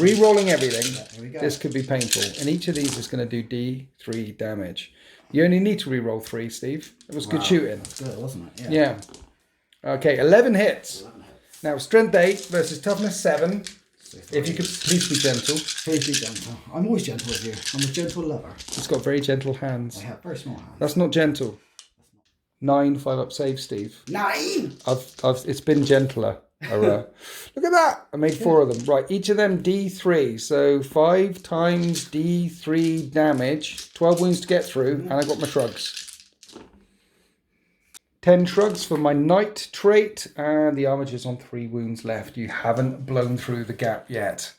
re-rolling everything. Yeah, here we go. This could be painful. And each of these is going to do D3 damage. You only need to re-roll 3, Steve. It was good shooting. That's good, wasn't it? Yeah. Okay, 11 hits. Now, strength 8 versus toughness 7. If you could please be gentle. Please be gentle. I'm always gentle with you. I'm a gentle lover. It's got very gentle hands. I have very small hands. That's not gentle. 9 5-up save, Steve. 9! It's been gentler. Look at that. I made 4 of them. Right, each of them D3. So 5 times D3 damage. 12 wounds to get through. And I got my shrugs. 10 shrugs for my Knight trait. And the armature's on 3 wounds left. You haven't blown through the gap yet.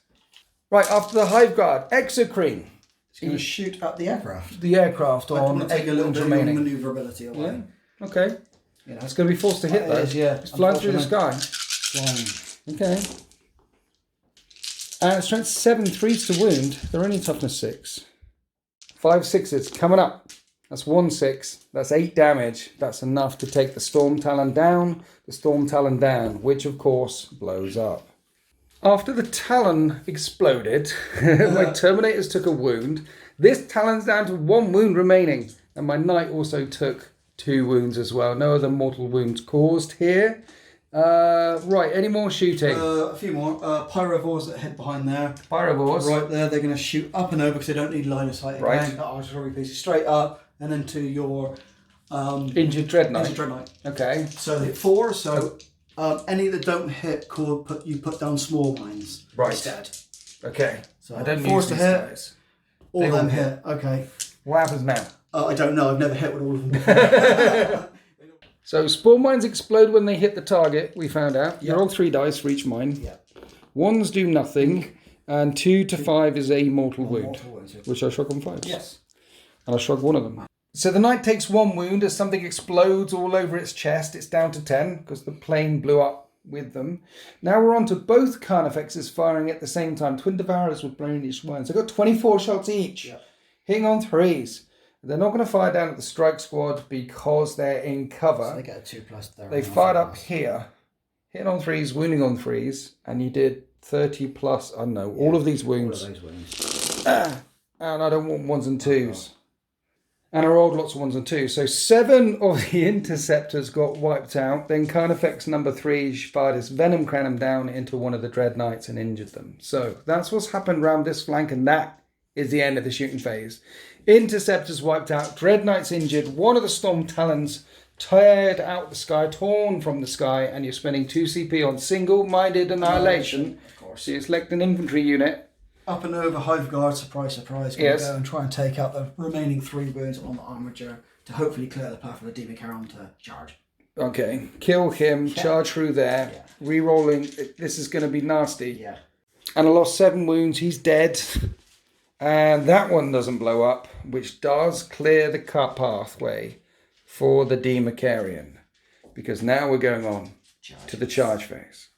Right, after the Hive Guard, Exocrine. It's going to shoot at the aircraft. The aircraft on take 8 a little wounds bit remaining. of maneuverability away. Yeah, okay. You know, It's going to be forced to hit though. It is, yeah. It's flying through the sky. Flying. Okay. And strength 7, 3s to wound. They're only toughness 6. 5 6s coming up. That's 1 6. That's 8 damage. That's enough to take the Storm Talon down. The Storm Talon down, which of course blows up. After the Talon exploded, my Terminators took a wound. This Talon's down to 1 wound remaining. And my Knight also took 2 wounds as well. No other mortal wounds caused here. Right, any more shooting? A few more. Pyrovores that head behind there. Pyrovores. Right there, they're going to shoot up and over because they don't need line of sight. Right. Again. Artillery pieces straight up and then to your Injured Dreadnought. Injured Dreadnought. Okay. So they hit 4. So any that don't hit, you put down small mines instead. Okay. So I don't 4 use to these hit. guys. All They of them all hit. Okay. What happens now? I don't know. I've never hit with all of them before. So spawn mines explode when they hit the target, we found out. You roll 3 dice for each mine. Yeah. 1s do nothing, and 2 to 5 is a mortal wound, Mortal wounds, yeah. which I shrug on 5s. Yes. And I shrug one of them. So the Knight takes 1 wound as something explodes all over its chest. It's down to 10 because the plane blew up with them. Now we're on to both Carnifexes firing at the same time. Twin Devourers were blown each one. So they've got 24 shots each, hitting on 3s. They're not going to fire down at the strike squad because they're in cover. So they get a 2+ there. They fired up here, hitting on 3s, wounding on 3s, and you did 30 plus, I don't know, all of these wounds. All of those wounds. And I don't want 1s and 2s. And I rolled lots of 1s and 2s. So 7 of the interceptors got wiped out. Then Carnifex number 3 fired his Venom Cannon down into one of the Dreadknights and injured them. So that's what's happened around this flank, and that is the end of the shooting phase. Interceptors wiped out, Dreadknights injured, one of the Storm Talons teared out the sky, torn from the sky, and you're spending 2 CP on single-minded annihilation. Of course. So you select an infantry unit. Up and over Hive Guard, surprise, surprise. Gonna go and try and take out the remaining 3 wounds on the armature to hopefully clear the path for the Demon Caron to charge. Okay, kill him, charge through there, re-rolling. This is going to be nasty. Yeah. And I lost 7 wounds, he's dead. And that one doesn't blow up, which does clear the cut pathway for the Democarian. Because now we're going on to the charge phase.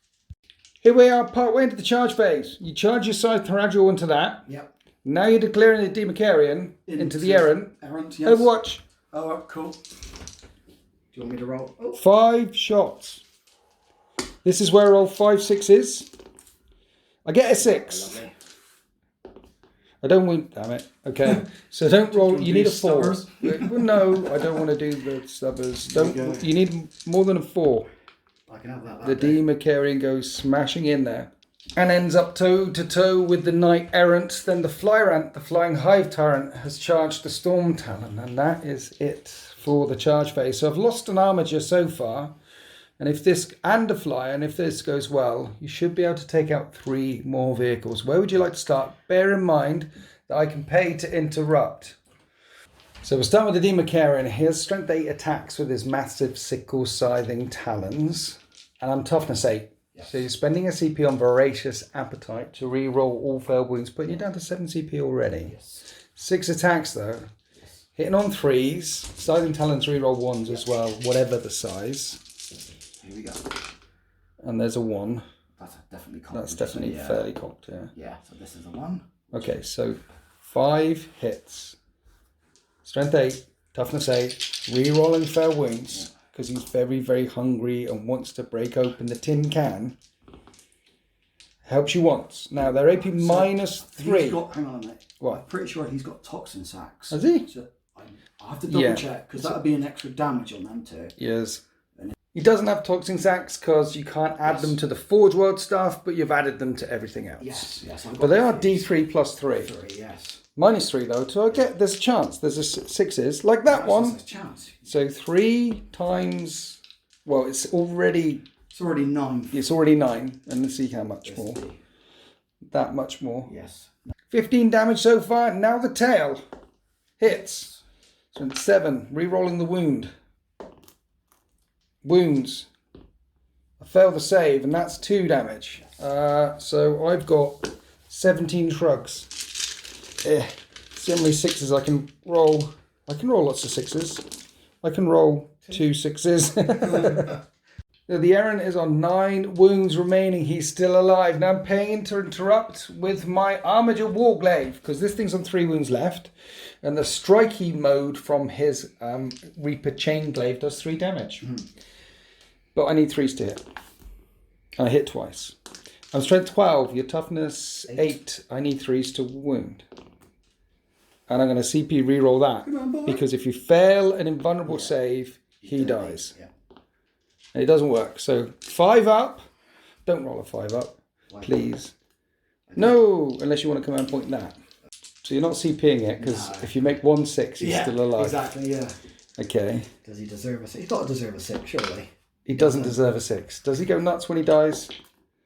Here we are, partway into the charge phase. You charge your side Tyranids into that. Yep. Now you're declaring the Democarian into the Errant. Errant, yes. Overwatch. Oh, cool. Do you want me to roll? Oh. 5 shots. This is where I roll 5 6s. I get a 6. Lovely. I don't want, damn it. Okay, so don't roll. You need a 4. Stubbers? No, I don't want to do the stubbers. Don't. You need more than a 4. I can have that. The Democarian goes smashing in there and ends up toe to toe with the Knight Errant. Then the Flyrant, the Flying Hive Tyrant, has charged the Storm Talon, and that is it for the charge phase. So I've lost an armature so far. And if this and a flyer, and if this goes well, you should be able to take out 3 more vehicles. Where would you like to start? Bear in mind that I can pay to interrupt. So we'll start with the Democarian. Here's strength 8 attacks with his massive sickle scything talons. And I'm toughness 8. Yes. So you're spending a CP on voracious appetite to re-roll all failed wounds, putting you down to 7 CP already. Yes. 6 attacks though. Yes. Hitting on 3s. Scything talons re-roll 1s as well, whatever the size. Here we go. And there's a 1. That's definitely cocked. That's definitely fairly cocked, yeah. Yeah, so this is a 1. Okay, so 5 hits. Strength 8, toughness 8, re-rolling fair wounds, because he's very, very hungry and wants to break open the tin can. Helps you once. Now, they're AP minus 3. He's got, hang on a minute. What? I'm pretty sure he's got toxin sacks. Has he? So I have to double check, because that would be an extra damage on them too. Yes. He doesn't have toxin sacks because you can't add them to the Forge World stuff, but you've added them to everything else. Yes. But they are D3 plus 3. 3, yes. Minus 3 though, so I get there's a chance. There's a 6s like that one. There's a chance. So 3 times. Well, it's already 9. It's already 9, and let's see how much more. That much more. Yes. 15 damage so far. Now the tail hits. So it's 7. Re-rolling the wound. Wounds. I fail the save, and that's 2 damage. So I've got 17 shrugs. So many 6s I can roll. I can roll lots of 6s. I can roll 2 6s. The errant is on 9 wounds remaining. He's still alive. Now I'm paying to interrupt with my Armiger Warglaive, because this thing's on 3 wounds left. And the strikey mode from his Reaper Chain Glaive does 3 damage. But I need 3s to hit. And I hit twice. I'm strength 12, your toughness 8. I need 3s to wound. And I'm going to CP reroll that. Because if you fail an invulnerable save, he dies. And it doesn't work. So 5 up. Don't roll a 5 up, please. No, unless you want to command point that. So you're not CPing it, because if you make 1 6, he's still alive. Exactly, yeah. Okay. Does he deserve a 6? He's got to deserve a 6, surely. He doesn't deserve a 6. Does he go nuts when he dies?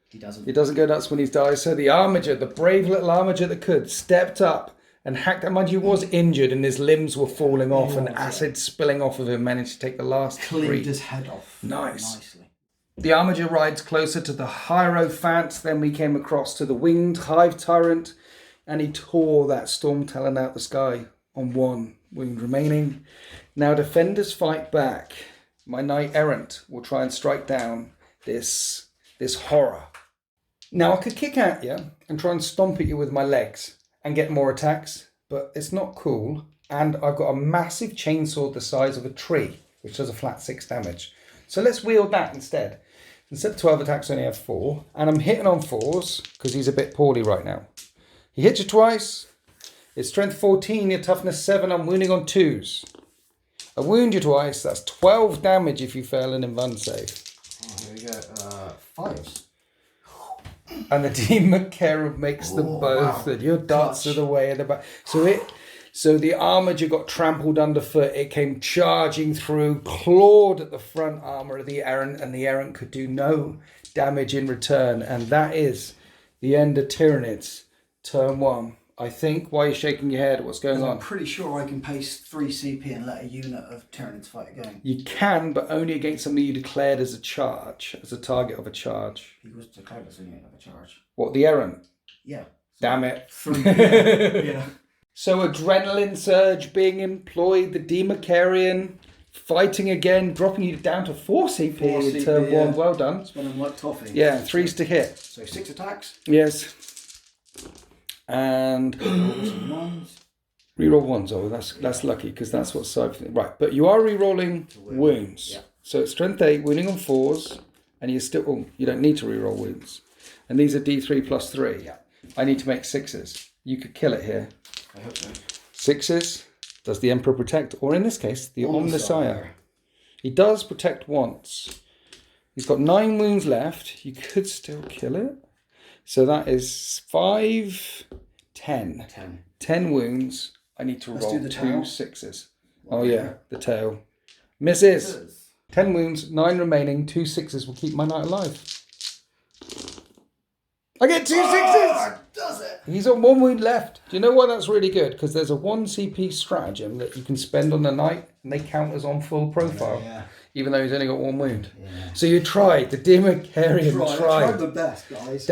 He doesn't. He doesn't go nuts when he dies. So the Armiger, the brave little Armiger that could, stepped up and hacked. And mind you, he was injured and his limbs were falling off and acid spilling off of him. Managed to take the last 3. Cleaned his head off. Nicely. The Armiger rides closer to the Hierophant. Then we came across to the winged Hive Tyrant. And he tore that Storm Talon out the sky on 1 wound remaining. Now defenders fight back. My Knight Errant will try and strike down this horror. Now I could kick at you and try and stomp at you with my legs and get more attacks, but it's not cool. And I've got a massive chainsaw the size of a tree, which does a flat 6 damage. So let's wield that instead. Instead of 12 attacks, I only have 4. And I'm hitting on 4s because he's a bit poorly right now. He hits you twice. It's strength 14, your toughness 7. I'm wounding on 2s. I wound you twice. That's 12 damage if you fail an invuln save. Oh, here we go. 5s. And the Demon Carer makes them both. And your darts are the way of the back. So the Armiger got trampled underfoot. It came charging through, clawed at the front armour of the Errant, and the Errant could do no damage in return. And that is the end of Tyranids. Turn 1. I think. Why are you shaking your head? What's going on? I'm pretty sure I can paste 3 CP and let a unit of Tyranids fight again. You can, but only against something you declared as a charge, as a target of a charge. He was declared as a unit of a charge. What, the Errant? Yeah. Damn it. 3. Yeah. So adrenaline surge being employed, the Democarian fighting again, dropping you down to 4 CP in turn 1. Well done. Spinning like toffee. Yeah, 3s to hit. So 6 attacks. Yes. And reroll 1s. Oh, that's lucky because that's what side. Right, but you are rerolling wounds. Yeah. So it's strength 8, wounding on 4s, and you still. Oh, you don't need to reroll wounds. And these are D3 plus 3. Yeah. I need to make 6s. You could kill it here. I hope so. 6s. Does the Emperor protect, or in this case, the Omnissiah? He does protect once. He's got 9 wounds left. You could still kill it. So that is 5, 10. 10 wounds. I need to roll 2 6s. Oh yeah, the tail. Misses. 10 wounds, 9 remaining, 2 6s will keep my knight alive. I get 2 6s! Does it? He's on 1 wound left. Do you know why that's really good? Because there's a 1 CP stratagem that you can spend on the knight, and they count as on full profile. Yeah. Even though he's only got 1 wound. Yeah. So you tried. The Dimicarian I tried the best, guys.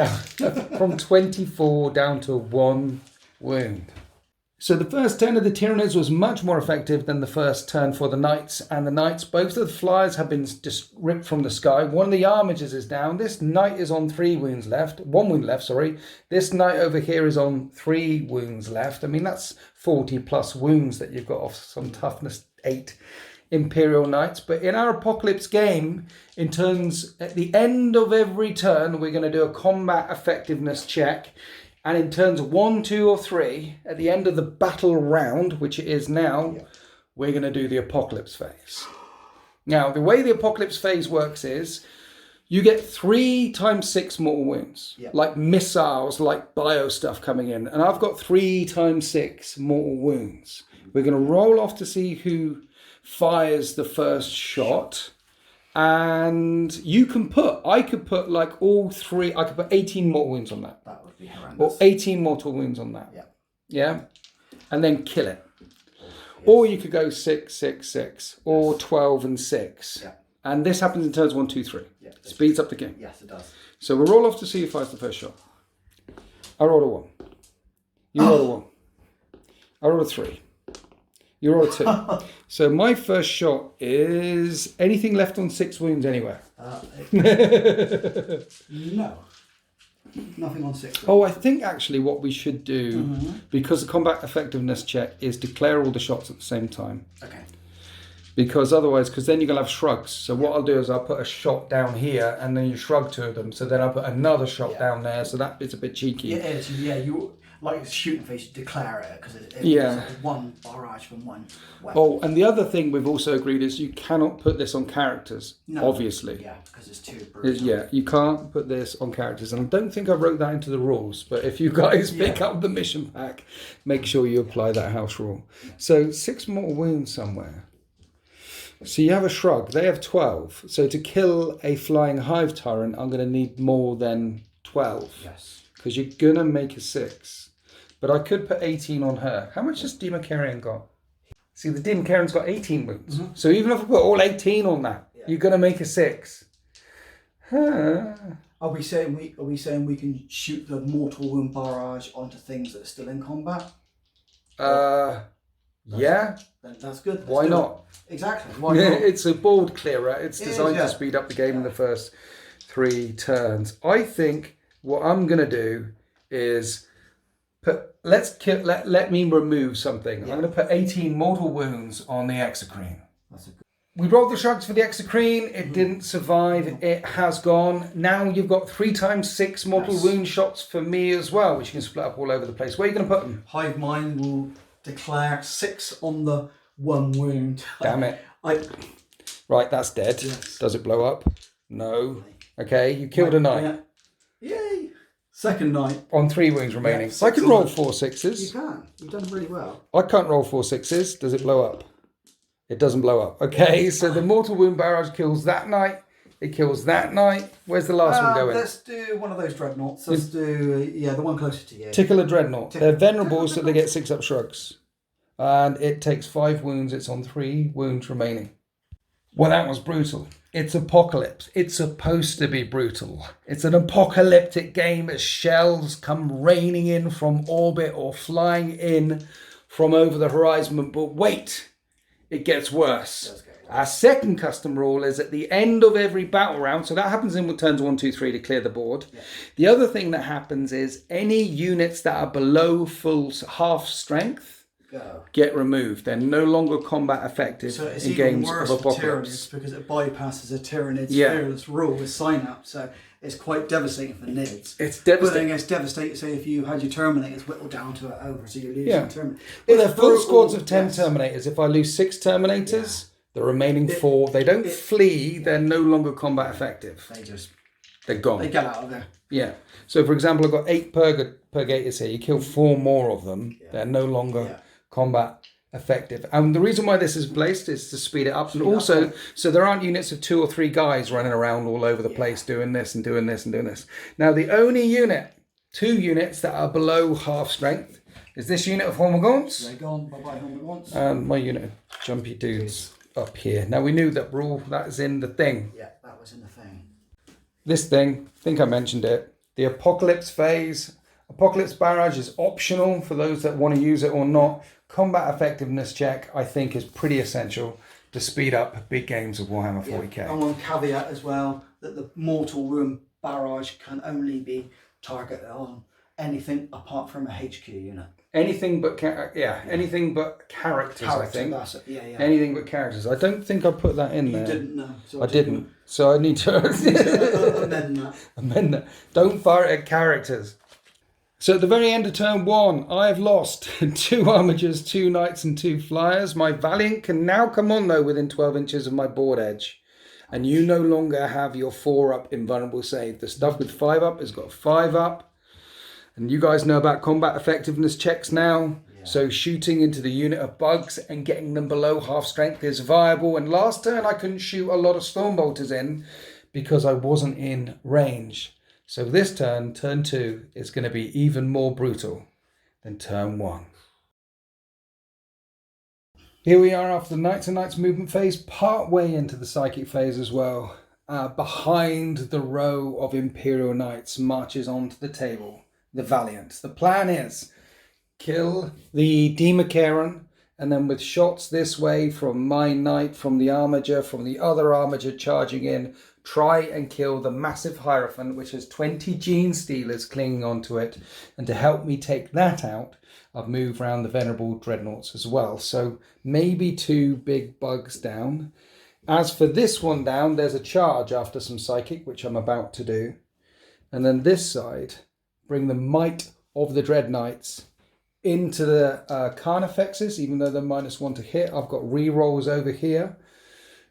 From 24 down to 1 wound. So the first turn of the Tyranids was much more effective than the first turn for the Knights. And the Knights, both of the flyers have been just ripped from the sky. One of the armigers is down. This Knight is on 1 wound left, sorry. This Knight over here is on 3 wounds left. I mean, that's 40 plus wounds that you've got off some toughness 8 Imperial Knights. But in our Apocalypse game, at the end of every turn, we're going to do a combat effectiveness check. And in turns 1, 2, or 3, at the end of the battle round, which it is now, we're going to do the Apocalypse phase. Now, the way the Apocalypse phase works is you get 3 times 6 mortal wounds, like missiles, like bio stuff coming in. And I've got 3 times 6 mortal wounds. We're going to roll off to see who fires the first shot. And I could put like all 3, I could put 18 mortal wounds on that. That would be horrendous. Or 18 mortal wounds on that. Yeah. Yeah? And then kill it. Or you could go 6, 6, 6, or 12 and 6. Yeah. And this happens in turns 1, 2, 3. Yeah, Speeds up the game. Yes, it does. So we'll roll off to see who fires the first shot. I rolled a 1. You rolled a 1. I rolled a 3. You rolled a 2. So my first shot is anything left on 6 wounds anywhere. No. Nothing on 6. Oh, I think actually what we should do, because the combat effectiveness check is declare all the shots at the same time. Okay. Because then you're going to have shrugs. So what I'll do is I'll put a shot down here and then you shrug 2 of them. So then I'll put another shot down there. So that bit's a bit cheeky. Yeah, it is. Yeah, you like shooting phase, you declare it because it's one barrage from one weapon. Oh, and the other thing we've also agreed is you cannot put this on characters, obviously. Yeah, because it's too brutal. You can't put this on characters. And I don't think I wrote that into the rules, but if you guys pick up the mission pack, make sure you apply that house rule. So 6 mortal wounds somewhere. So you have a shrug. They have 12. So to kill a flying hive tyrant, I'm going to need more than 12. Yes. Because you're going to make a 6. But I could put 18 on her. How much has Dimicarian got? See, the Dimicarian's got 18 wounds. So even if I put all 18 on that, you're going to make a 6. Are we saying we can shoot the mortal wound barrage onto things that are still in combat? Yeah. Then that's good. Why not? Exactly. Why not? It's a board clearer. It's designed to speed up the game in the first 3 turns. I think what I'm going to do is let me remove something. I'm going to put 18 mortal wounds on the Exocrine. We rolled the shrugs for the Exocrine. It didn't survive. It has gone. Now you've got 3 times 6 mortal wound shots for me as well, which you can split up all over the place. Where are you going to put them? Hive Mind will declare 6 on the 1 wound. Damn it. Right, that's dead. Yes. Does it blow up? No. Okay, you killed a knight. Yay! Second knight. On 3 wounds remaining. Yeah, I can roll 4 6s. You can. You've done really well. I can't roll 4 6s. Does it blow up? It doesn't blow up. Okay, so the mortal wound barrage kills that knight. It kills that knight. Where's the last one going? Let's do one of those dreadnoughts. Let's do, the one closer to you. Tickle a dreadnought. They're venerable, so they get 6 up shrugs. And it takes 5 wounds. It's on 3 wounds remaining. Well, that was brutal. It's Apocalypse. It's supposed to be brutal. It's an apocalyptic game as shells come raining in from orbit or flying in from over the horizon. But wait, it gets worse. Our second custom rule is at the end of every battle round, so that happens in turns 1, 2, 3 to clear the board. Yeah. The other thing that happens is any units that are below full half strength get removed. They're no longer combat effective in games of Apocalypse. Because it bypasses a Tyranid's fearless rule with sign up, so it's quite devastating for Nids. It's devastating. But it's devastating, say, if you had your Terminators whittled down to it over, so you lose your Terminators. Well, they're full squads of 10 Terminators. If I lose 6 Terminators, the remaining 4, they don't flee, they're no longer combat effective. They're gone. They get out of there. Yeah. So, for example, I've got 8 Purgators here. You kill 4 more of them. Yeah. They're no longer combat effective. And the reason why this is placed is to speed it up, and also so there aren't units of 2 or 3 guys running around all over the place doing this and doing this and doing this. Now the only unit, 2 units that are below half strength is this unit of Hormagaunts. They're gone. Bye-bye, Hormagaunts. And my unit of jumpy dudes up here. Now we knew that rule, that is in the thing. Yeah, that was in the thing. This thing, I think I mentioned it, the Apocalypse phase. Apocalypse Barrage is optional for those that want to use it or not. Combat effectiveness check, I think, is pretty essential to speed up big games of Warhammer 40k. Yeah. And one caveat as well, that the Mortal Wound Barrage can only be targeted on anything apart from a HQ unit. Anything but anything but characters, I think. That's it. Yeah, yeah. Anything but characters. I don't think I put that in there. You didn't know. So I didn't. So I need to amend that. Amend that. Don't fire at characters. So at the very end of turn 1, I have lost 2 Armigers, 2 Knights and 2 Flyers. My Valiant can now come on though within 12 inches of my board edge. And you no longer have your 4-up invulnerable save. The stuff with 5-up has got 5-up. And you guys know about combat effectiveness checks now. Yeah. So shooting into the unit of bugs and getting them below half strength is viable. And last turn I couldn't shoot a lot of Stormbolters in because I wasn't in range. So this turn, turn 2, is going to be even more brutal than turn 1. Here we are after the Knights and Knights movement phase, part way into the Psychic phase as well. Behind the row of Imperial Knights marches onto the table the Valiant. The plan is kill the Democaren, and then with shots this way from my Knight, from the Armiger, from the other Armiger charging in, try and kill the massive Hierophant, which has 20 Gene Stealers clinging onto it. And to help me take that out, I've moved around the Venerable Dreadnoughts as well. So maybe 2 big bugs down. As for this one down, there's a charge after some Psychic, which I'm about to do. And then this side, bring the might of the Dread Knights into the Carnifexes, even though they're -1 to hit. I've got re-rolls over here.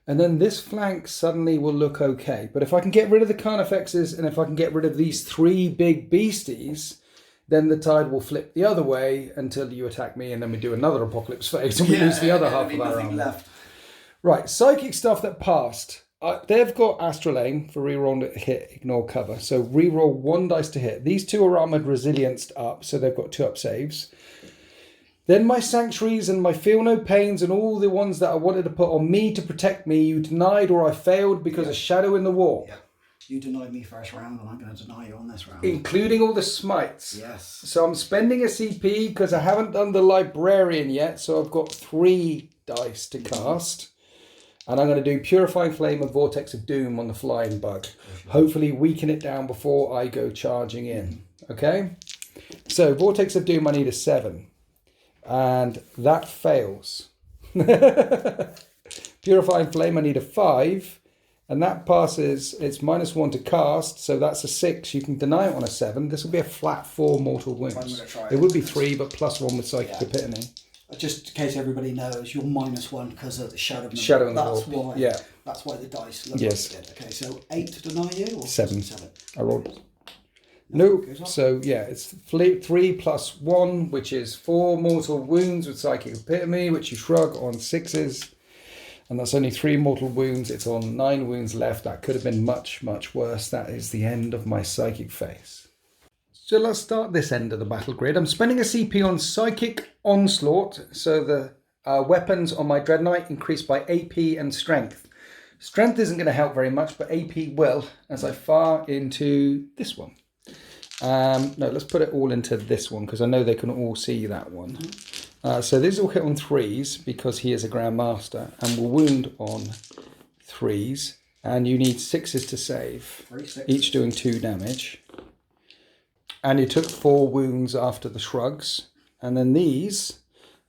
And then this flank suddenly will look okay. But if I can get rid of the Carnifexes and if I can get rid of these 3 big beasties, then the tide will flip the other way until you attack me, and then we do another Apocalypse phase and we lose the other half of our armor. Left. Right, Psychic stuff that passed. They've got Astral Aim for reroll to hit, ignore cover. So reroll 1 dice to hit. These 2 are armored resilience up, so they've got 2-up saves. Then my Sanctuaries and my Feel No Pains and all the ones that I wanted to put on me to protect me, you denied or I failed because of Shadow in the Wall. Yeah. You denied me first round and I'm going to deny you on this round. Including all the smites. Yes. So I'm spending a CP because I haven't done the Librarian yet, so I've got 3 dice to cast. And I'm going to do Purifying Flame and Vortex of Doom on the Flying Bug. Hopefully weaken it down before I go charging in. Okay? So Vortex of Doom I need a 7. And that fails. Purifying Flame I need a 5. And that passes, it's -1 to cast, so that's a 6. You can deny it on a 7. This will be a flat 4 mortal wounds. It would be 3, but +1 with Psychic Epitome. Just in case everybody knows, you're -1 because of the Shadow in the Wall. That's why. Yeah. That's why the dice look yes. like it did. Okay, so 8 to deny you? Or 7. I rolled. No, so yeah, it's 3 + 1, which is 4 mortal wounds with Psychic Epitome, which you shrug on 6s. And that's only 3 mortal wounds. It's on 9 wounds left. That could have been much, much worse. That is the end of my Psychic phase. So let's start this end of the battle grid. I'm spending a CP on Psychic Onslaught. So the weapons on my Dreadnought increase by AP and Strength. Strength isn't going to help very much, but AP will as I fire into this one. No, let's put it all into this one because I know they can all see that one. So these will hit on 3s because he is a Grand Master and will wound on 3s. And you need 6s to save, each doing 2 damage. And you took 4 wounds after the shrugs. And then these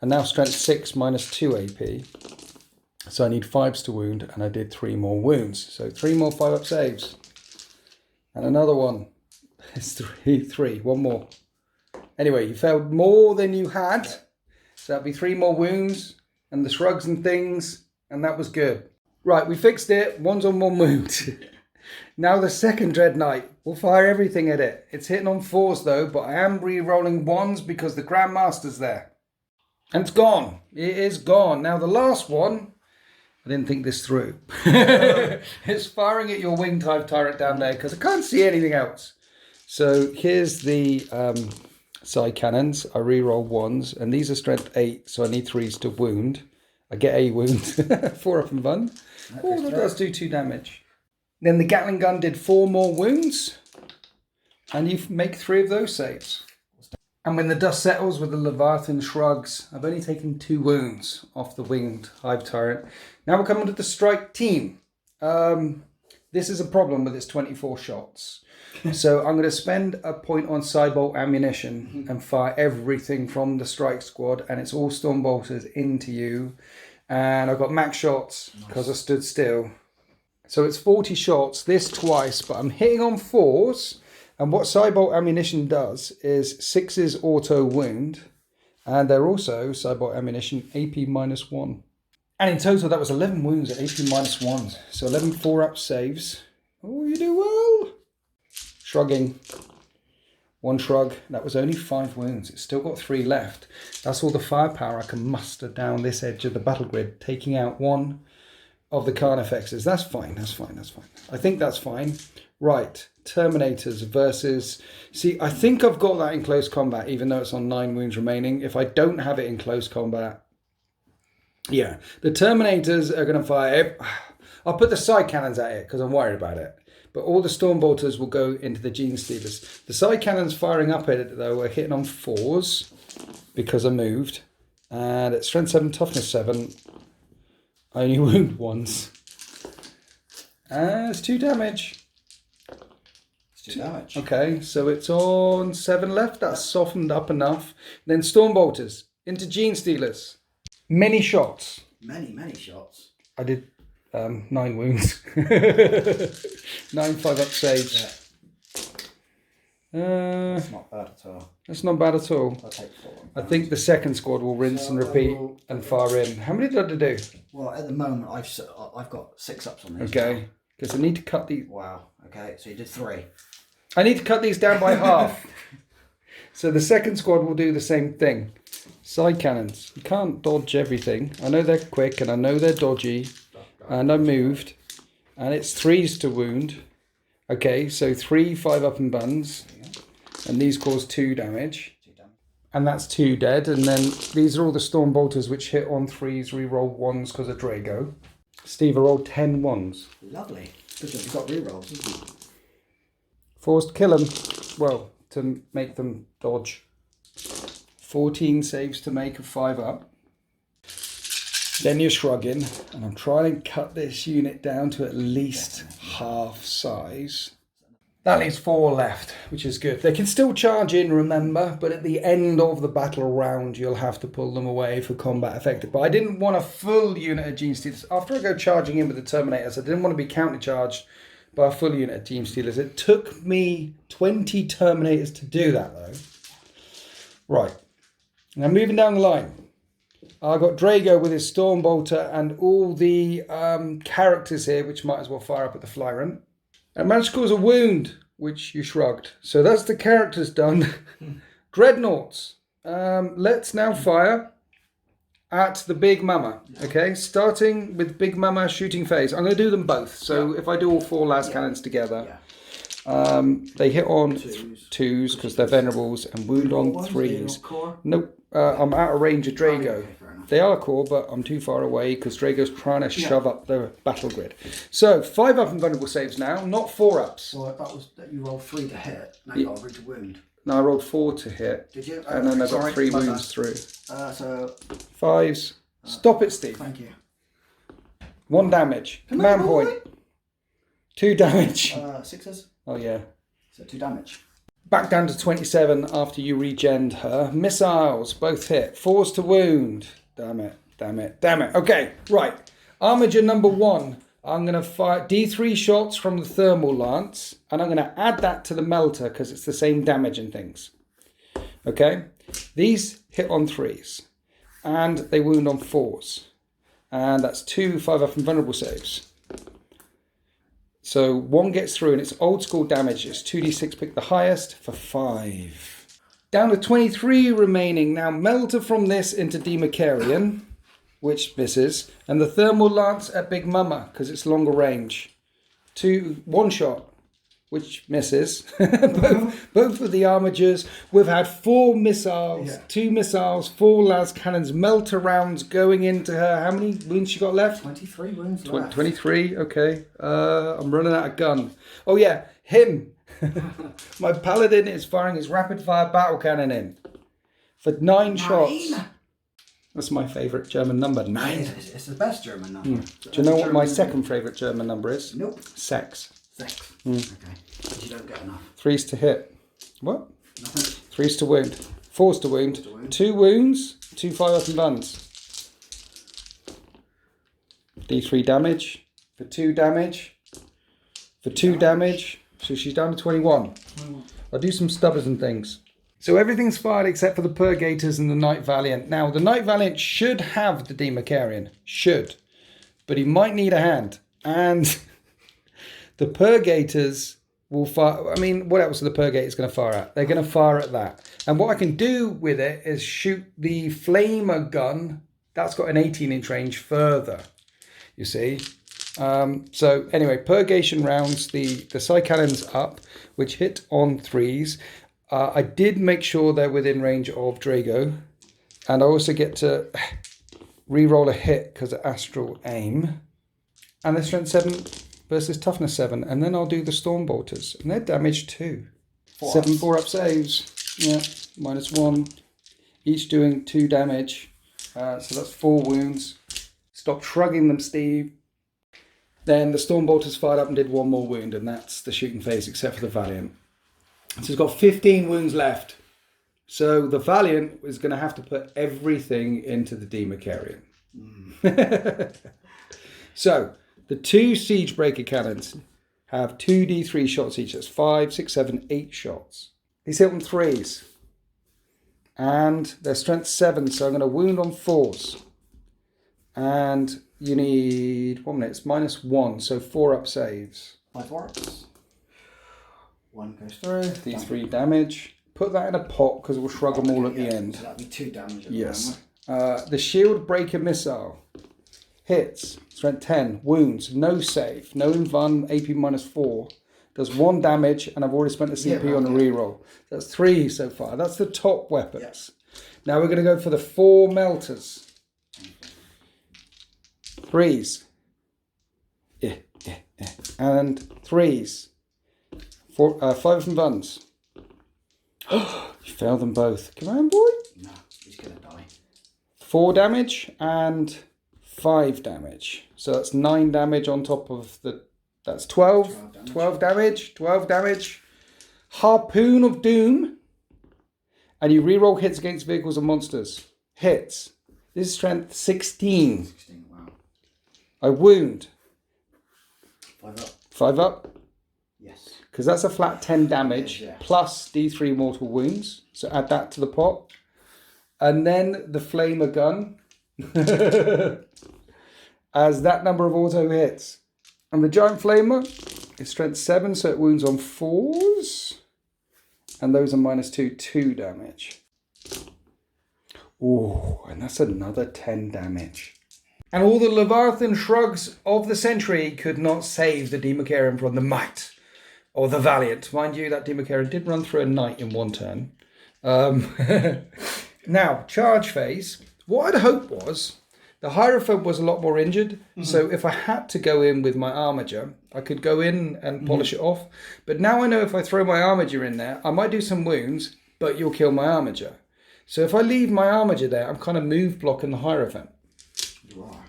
are now strength 6 -2 AP. So I need 5s to wound, and I did 3 more wounds. So 3 more 5-up saves. And another one. It's 3. 1 more. Anyway, you failed more than you had. So that'd be 3 more wounds, and the shrugs and things, and that was good. Right, we fixed it. 1's on 1 wound. Now the second Dreadnought, we'll fire everything at it. It's hitting on 4s though, but I am re-rolling 1s because the Grand Master's there. And it's gone. It is gone. Now the last one, I didn't think this through. It's firing at your winged Hive Tyrant down there because I can't see anything else. So here's the side cannons. I re-roll 1s, and these are strength 8, so I need 3s to wound. I get a wound, 4 up and run. Oh, that does do 2 damage. Then the Gatling gun did 4 more wounds, and you make 3 of those saves. And when the dust settles with the Leviathan shrugs, I've only taken 2 wounds off the winged Hive Tyrant. Now we're coming to the strike team. This is a problem with its 24 shots. So I'm going to spend a point on Cybolt ammunition and fire everything from the strike squad, and it's all Stormbolters into you. And I've got max shots because I stood still. So it's 40 shots, this twice, but I'm hitting on 4s. And what Cybolt ammunition does is 6s auto wound, and they're also Cybolt ammunition AP -1. And in total, that was 11 wounds at AP -1. So 11 4-up saves. Oh, you do well. Shrugging. 1 shrug. That was only 5 wounds. It's still got 3 left. That's all the firepower I can muster down this edge of the battle grid, taking out 1 of the Carnifexes. That's fine. That's fine. That's fine. I think that's fine. Right. Terminators versus... See, I think I've got that in close combat, even though it's on 9 wounds remaining. If I don't have it in close combat... Yeah. The Terminators are going to fire... I'll put the side cannons at it because I'm worried about it. But all the Stormbolters will go into the Gene Stealers. The side cannons firing up at it, though, are hitting on 4s because I moved. And at Strength 7, Toughness 7, I only wound 1s. And it's 2 damage. It's 2 damage. Okay, so it's on 7 left. That's softened up enough. Then Stormbolters into Gene Stealers. Many shots. Many shots. I did 9 wounds. 9 5-up saves. Yeah. That's not bad at all. That's not bad at all. I'll take 4. I think the second squad will rinse and repeat and fire in. How many did I do? Well, at the moment, I've got 6 ups on these. Okay, because I need to cut these. Wow. Okay, so you did 3. I need to cut these down by half. So the second squad will do the same thing. Side cannons. You can't dodge everything. I know they're quick and I know they're dodgy. And I moved. And it's 3s to wound. Okay, so 3 5-up and buns. And these cause 2 damage. And that's 2 dead. And then these are all the Stormbolters which hit on 3s, re-roll 1s because of Drago. Steve, I rolled 10 1s. Lovely. Because you've got re-rolls, isn't it? Forced to kill them. Well, to make them dodge. 14 saves to make a 5-up. Then you're shrugging, and I'm trying to cut this unit down to at least half size. That leaves 4 left, which is good. They can still charge in, remember, but at the end of the battle round, you'll have to pull them away for combat effective. But I didn't want a full unit of Gene Stealers. After I go charging in with the Terminators, I didn't want to be countercharged by a full unit of Gene Stealers. It took me 20 Terminators to do that, though. Right. Now, moving down the line. I got Drago with his Stormbolter and all the characters here, which might as well fire up at the Flyrant. And managed to cause a wound, which you shrugged. So that's the characters done. Dreadnoughts. Let's now fire at the Big Mama. Okay, starting with Big Mama shooting phase. I'm going to do them both. So if I do all 4 las cannons together, they hit on 2s because they're venerables and wound on 3s. Nope, I'm out of range of Drago. They are core, but I'm too far away because Drago's trying to shove up the battle grid. So 5-up and vulnerable saves now, not 4-ups. So that was that you rolled 3 to hit. Now you got a root to wound. No, I rolled 4 to hit. Did you? And then I got 3 wounds through. So 5s. Stop it, Steve. Thank you. 1 damage. Command point. 2 damage. 6s. Oh yeah. So 2 damage. Back down to 27 after you regened her. Missiles, both hit. 4s to wound. Damn it, damn it, damn it. Okay, right. Armiger number 1. I'm going to fire D3 shots from the Thermal Lance. And I'm going to add that to the Melter because it's the same damage and things. Okay. These hit on 3s. And they wound on 4s. And that's 2 5-up and vulnerable saves. So 1 gets through and it's old school damage. It's 2d6, pick the highest for 5. Down to 23 remaining. Now, Melter from this into Demarcarian, which misses. And the Thermal Lance at Big Mama, because it's longer range. 1 shot, which misses. both of the armatures. We've had 4 missiles, 2 missiles, 4 las cannons, Melter rounds going into her. How many wounds she got left? 23 wounds left. 23, okay. I'm running out of gun. Oh yeah, him. My paladin is firing his rapid fire battle cannon in for 9 shots. That's my favourite German number, 9. It's the best German number. Do you know what my second favourite German number is? Nope. Sex. Okay. Because you don't get enough. 3's to hit. What? Nothing. 3's to wound. 4's to wound. 2 wounds. 2 5-weapon buns. D3 damage. For 2 damage. For 2 damage. So she's down to 21. I'll do some stubbers and things. So everything's fired except for the Purgators and the Knight Valiant. Now, the Knight Valiant should have the Demarcarian. Should. But he might need a hand. And the Purgators will fire... I mean, what else are the Purgators going to fire at? They're going to fire at that. And what I can do with it is shoot the Flamer gun. That's got an 18-inch range further. You see? So anyway, Purgation rounds, the Psy Cannons up, which hit on 3s. I did make sure they're within range of Drago. And I also get to re-roll a hit because of Astral Aim. And they're Strength 7 versus Toughness 7. And then I'll do the Stormbolters. And they're damage 2. 7 4-up saves. Yeah, -1. Each doing 2 damage. So that's 4 wounds. Stop shrugging them, Steve. Then the Stormbolters fired up and did 1 more wound. And that's the shooting phase except for the Valiant. So he's got 15 wounds left. So the Valiant is going to have to put everything into the Demarcarian. So the 2 Siegebreaker cannons have 2d3 shots each. That's 5, 6, 7, 8 shots. These hit on 3s. And they're strength 7, so I'm going to wound on 4s. And you need 1 minute. It's -1, so 4-up saves. 5 4-ups. 1 goes through. D3 damage. Put that in a pot because we'll shrug them all at the end. So that'll be 2 damage at Yes. The Shield Breaker Missile. Hits. Strength 10. Wounds. No save. No invuln. AP -4. Does 1 damage and I've already spent the CP on a reroll. That's 3 so far. That's the top weapons. Now we're going to go for the 4 Melters. 3s. And 3s. 5 and buns. You failed them both. Come on, boy. No, he's going to die. 4 damage and 5 damage. So that's 9 damage on top of the... That's 12. 12 damage. 12 damage. Harpoon of Doom. And you reroll hits against vehicles and monsters. Hits. This is strength 16. 16, wow. I wound. 5 up. 5 up. Yes. Because that's a flat 10 damage plus D3 mortal wounds. So add that to the pot. And then the Flamer gun. As that number of auto hits. And the Giant Flamer is strength 7, so it wounds on 4s. And those are -2 damage. Oh, and that's another 10 damage. And all the Leviathan shrugs of the century could not save the Demarcarian from the might or the Valiant. Mind you, that Demarcarian did run through a knight in 1 turn. Now, charge phase. What I'd hoped was the Hierophant was a lot more injured. So if I had to go in with my Armiger, I could go in and polish it off. But now I know if I throw my Armiger in there, I might do some wounds, but you'll kill my Armiger. So if I leave my Armiger there, I'm kind of move blocking the Hierophant. You are.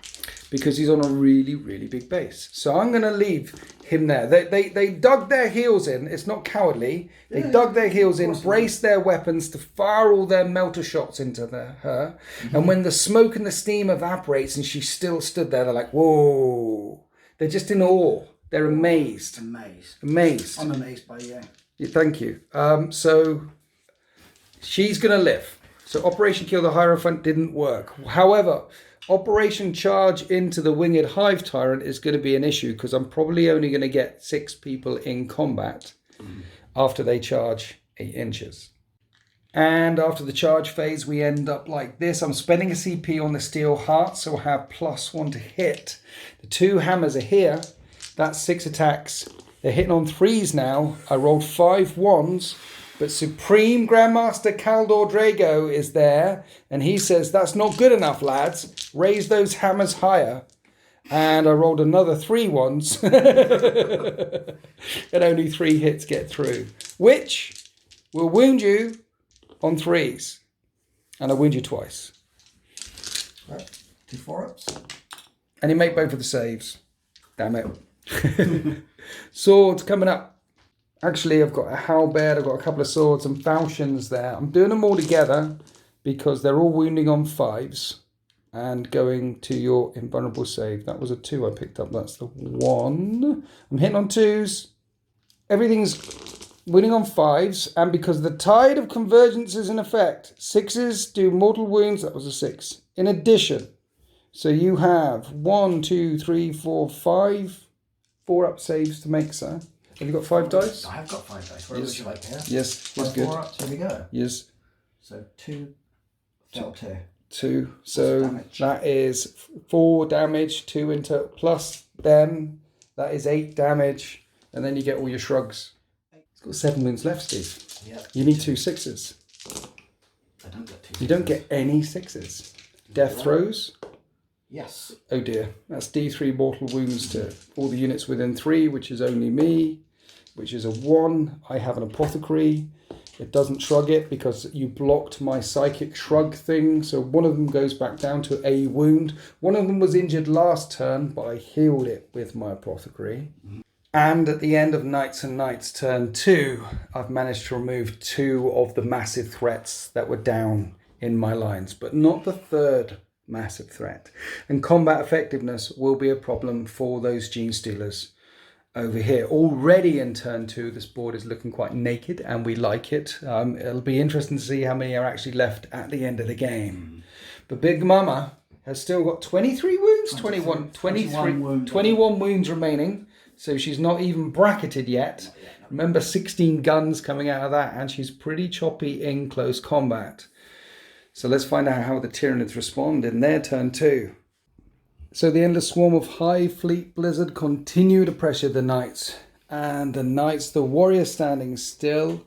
Because he's on a really, really big base. So I'm going to leave him there. They dug their heels in. It's not cowardly. They dug their heels in, braced their weapons to fire all their melter shots into her. And when the smoke and the steam evaporates and she still stood there, they're like, whoa. They're just in awe. They're amazed. Amazed. I'm amazed by you. Yeah, thank you. So she's going to live. So Operation Kill the Hierophant didn't work. However, Operation Charge into the Winged Hive Tyrant is going to be an issue because I'm probably only going to get 6 people in combat after they charge 8 inches. And after the charge phase, we end up like this. I'm spending a CP on the steel heart, so I have +1 to hit. The 2 hammers are here. That's 6 attacks. They're hitting on 3s now. I rolled 5 1s, but Supreme Grandmaster Kaldor Drago is there, and he says, that's not good enough, lads. Raise those hammers higher. And I rolled another 3 1s. And only 3 hits get through, which will wound you on 3s. And I wound you twice. Right. 2 4-ups. And you make both of the saves. Damn it. Swords coming up. Actually, I've got a halberd, I've got a couple of swords and falchions there. I'm doing them all together because they're all wounding on 5s and going to your invulnerable save. That was a 2 I picked up. That's the 1. I'm hitting on 2s. Everything's winning on 5s, and because the tide of convergence is in effect, 6s do mortal wounds. That was a 6. In addition, so you have 1, 2, 3, 4, 5 4-up saves to make, sir. Have you got 5 dice? I have got 5 dice. Where would you like here? Yes, that's good. 4-ups, here we go. Yes. So 2, felt 2. 2. So that is 4 damage, 2 into plus them. That is 8 damage, and then you get all your shrugs. It's got 7 wounds left, Steve. Yep. You need 2 6s. I don't get 2 You don't get any 6s. Death throws. Yes. Oh dear. That's D3 mortal wounds to all the units within 3, which is only me, which is a 1. I have an apothecary. It doesn't shrug it because you blocked my psychic shrug thing. So one of them goes back down to a wound. One of them was injured last turn, but I healed it with my apothecary. And at the end of Knights and Knights turn 2, I've managed to remove 2 of the massive threats that were down in my lines, but not the 3rd massive threat. And combat effectiveness will be a problem for those Gene Stealers over here. Already in turn 2, this board is looking quite naked, and we like it. It'll be interesting to see how many are actually left at the end of the game. But Big Mama has still got 23 wounds, 21 wounds remaining. So she's not even bracketed yet. Remember, 16 guns coming out of that, and she's pretty choppy in close combat. So let's find out how the Tyranids respond in their turn 2. So the endless swarm of Hive Fleet Blizzard continue to pressure the Knights. And the Knights, the warrior standing still.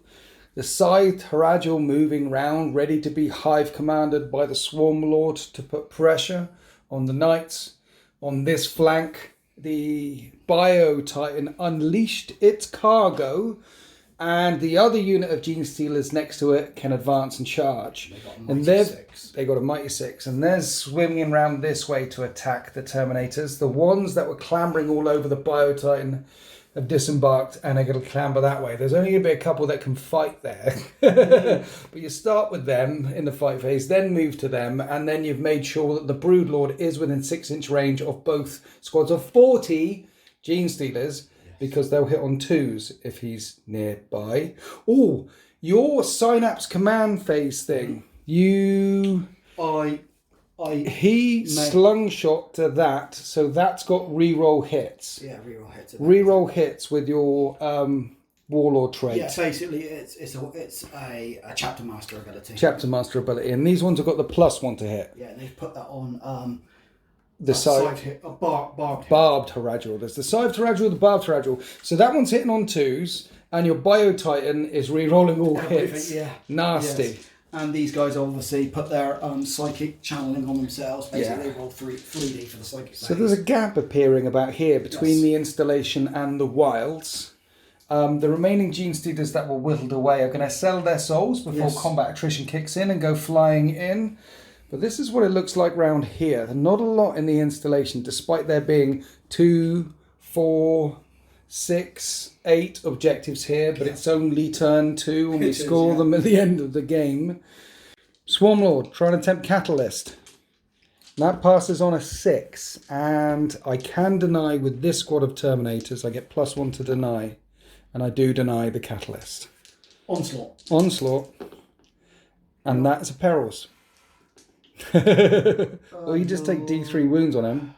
The Scythe Harajal moving round, ready to be Hive commanded by the Swarm Lord to put pressure on the Knights. On this flank, the Bio Titan unleashed its cargo, and the other unit of Gene Stealers next to it can advance and charge. They got a mighty 6, and they're swimming around this way to attack the Terminators. The ones that were clambering all over the Bio Titan have disembarked and are going to clamber that way. There's only going to be a couple that can fight there. But you start with them in the fight phase, then move to them, and then you've made sure that the Broodlord is within 6-inch range of both squads of 40 Gene Stealers, because they'll hit on 2s if he's nearby. Oh, your Synapse command phase thing. He slungshot to that, so that's got reroll hits. Yeah, reroll hits. Reroll hits with your Warlord trait. Yeah, basically it's a Chapter Master ability. Chapter Master ability, and these ones have got the +1 to hit. Yeah, and they've put that on the side hit, barbed Harajal. There's the Scythe Harajal, the barbed Harajal. So that one's hitting on 2s, and your Bio Titan is re-rolling all hits. Yeah. Nasty. Yes. And these guys obviously put their psychic channeling on themselves. Basically, they roll 3D for the psychic. So there's a gap appearing about here between the installation and the wilds. The remaining Gene Stealers that were whittled away are going to sell their souls before combat attrition kicks in and go flying in. But this is what it looks like round here. Not a lot in the installation, despite there being 2, 4, 6, 8 objectives here, but it's only turn 2 and we score them at the end of the game. Swarmlord, trying to tempt Catalyst. That passes on a 6, and I can deny with this squad of Terminators. I get +1 to deny, and I do deny the Catalyst. Onslaught. And that's a Perils. Or you just take D3 wounds on him.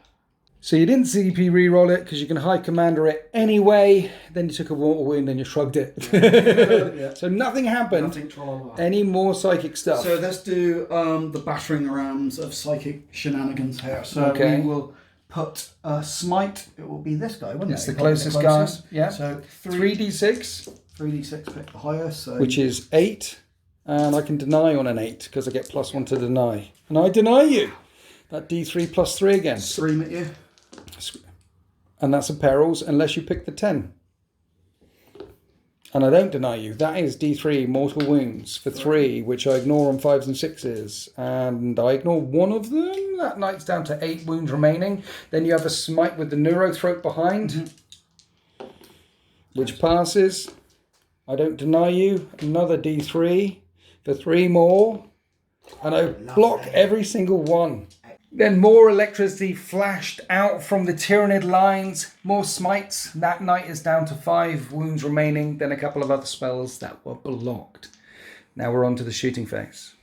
So you didn't CP reroll it because you can high commander it anyway. Then you took a mortal wound and you shrugged it. Yeah. So nothing happened. Any more psychic stuff? So let's do the battering rams of psychic shenanigans here. So we will put smite. It will be this guy, wouldn't it? It's the closest guy. Yeah. So 3d6. 3d6, pick the highest. So. Which is 8. And I can deny on an 8 because I get +1 to deny. And I deny you. That d3 +3 again. Scream at you. And that's a perils unless you pick the 10. And I don't deny you. That is d3 mortal wounds for 3, which I ignore on 5s and 6s. And I ignore one of them. That knight's down to 8 wounds remaining. Then you have a smite with the neurothroat behind, which passes. I don't deny you. Another d3 for 3 more. And I block every single one. Then more electricity flashed out from the Tyranid lines. More smites. That knight is down to 5 wounds remaining. Then a couple of other spells that were blocked. Now we're on to the shooting phase.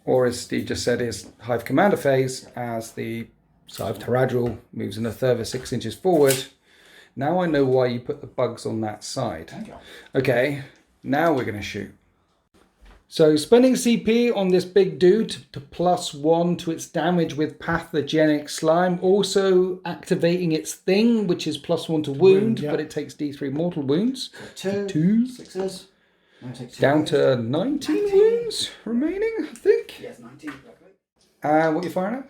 Or as Steve just said, is Hive Commander phase as the Hive Taradril moves in a further 6 inches forward. Now I know why you put the bugs on that side. Okay, now we're going to shoot. So spending CP on this big dude to +1 to its damage with pathogenic slime. Also activating its thing, which is +1 to wound, but it takes d3 mortal wounds. 2 6s. Down to 19 wounds remaining, I think. Yes, 19. What are you firing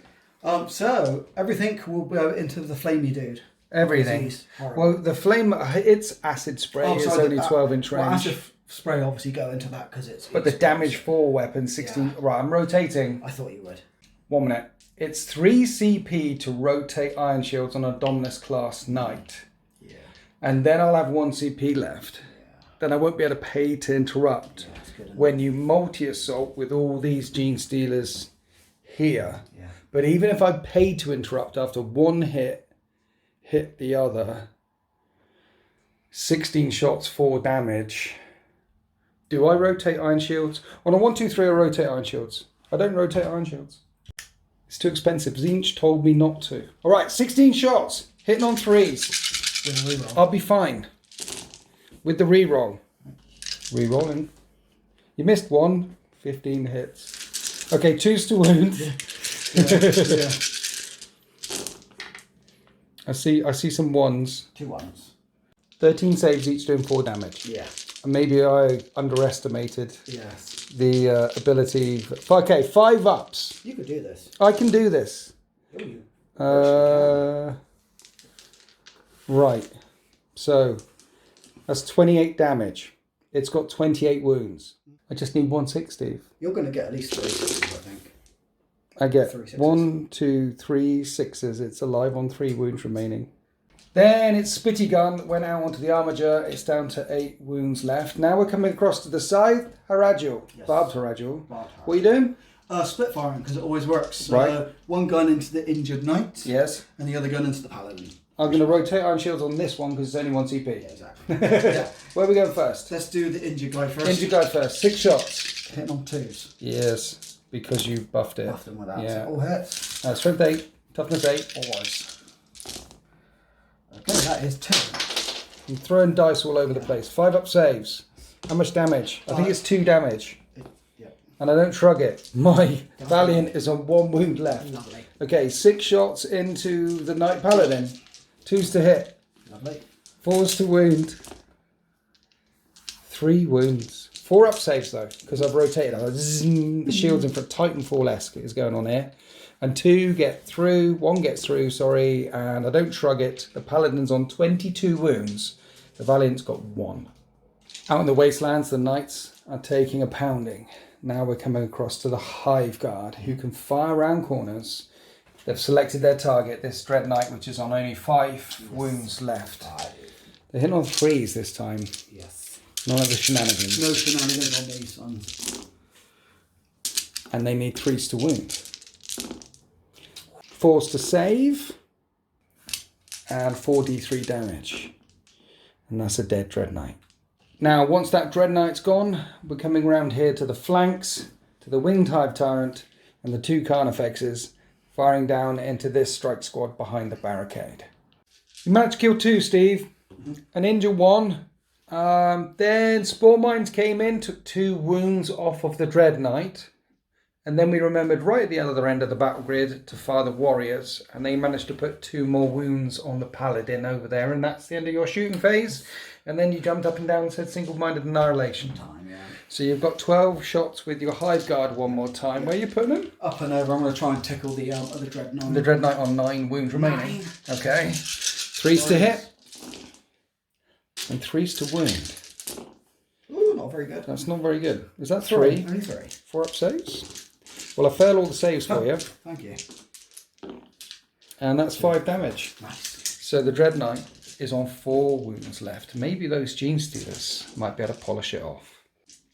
at? So everything will go into the flamey dude. Everything. Well, the flame, its acid spray is only 12-inch range. Acid spray obviously go into that because it's... But the damage for weapon 16... Yeah. Right, I'm rotating. I thought you would. 1 minute. It's 3 CP to rotate Iron Shields on a Dominus class knight. Yeah. And then I'll have 1 CP left. Yeah. Then I won't be able to pay to interrupt. Yeah, when you multi-assault with all these Gene Stealers here. Yeah. But even if I pay to interrupt after 1 hit the other, 16 shots, 4 damage... Do I rotate Iron Shields? On a 1, 2, 3, I rotate Iron Shields. I don't rotate Iron Shields. It's too expensive. Zinch told me not to. All right, 16 shots. Hitting on 3s. I'll be fine. With the reroll. Rerolling. You missed 1. 15 hits. Okay, 2s to wound. Yeah. I see some 1s. 2 1s. 13 saves, each doing 4 damage. Yeah. Maybe I underestimated the ability. Okay, 5 ups. You could do this. I can do this. Right. So that's 28 damage. It's got 28 wounds. I just need 1 6, Steve. You're going to get at least 3 6s, I think. I get 1, 2, 3 6s. It's alive on 3 wounds remaining. Then its Spitty Gun that went out onto the Armiger. It's down to 8 wounds left. Now we're coming across to the side. Haradjul. Yes. Barbed Haradjul. What are you doing? Split firing, because it always works. So, right. 1 gun into the injured knight. Yes. And the other gun into the paladin. I'm going to rotate Iron Shields on this one because it's only 1 CP. Yeah, exactly. Yeah. Where are we going first? Let's do the injured guy first. Injured guy first. 6 shots. Hitting on 2s. Yes, because you buffed it. Buffed him with that. Yeah. All hits. Strength 8. Toughness 8. Always. Okay, that is 2. I'm throwing dice all over the place. 5 up saves. How much damage? I think it's 2 damage. And I don't shrug it. My Valiant is on 1 wound left. Lovely. Okay, 6 shots into the Knight Paladin. 2s to hit. Lovely. 4s to wound. 3 wounds. 4 up saves though, because I've rotated. The shield's in for Titanfall-esque is going on here. And 2 get through, 1 gets through, sorry, and I don't shrug it. The Paladin's on 22 wounds. The Valiant's got 1. Out in the wastelands, the Knights are taking a pounding. Now we're coming across to the Hive Guard, who can fire around corners. They've selected their target, this Dreadnought, which is on only 5 wounds left. They're hitting on 3s this time. Yes. None of the shenanigans. No shenanigans on these ones. And they need 3s to wound. 4s to save. And 4d3 damage. And that's a dead Dreadnought. Now, once that Dreadnought's gone, we're coming around here to the flanks, to the Winged Hive Tyrant, and the 2 Carnifexes. firing down into this strike squad behind the barricade. You managed to kill 2, Steve, and injure 1. Then Spore Mines came in, took 2 wounds off of the Dreadnought. And then we remembered right at the other end of the battle grid to fire the warriors. And they managed to put 2 more wounds on the paladin over there. And that's the end of your shooting phase. And then you jumped up and down and said single-minded annihilation. So you've got 12 shots with your Hive Guard one more time. Where are you putting them? Up and over. I'm going to try and tickle the Dreadnought. The Dreadnought on 9 wounds remaining. 9. Okay. 3s to hit. And 3s to wound. Ooh, not very good. That's not very good. Is that 3? Only 3. 4 up saves? Well, I failed all the saves for you. Thank you. And that's 5 damage. Nice. So the Dreadnought is on 4 wounds left. Maybe those Gene Stealers might be able to polish it off.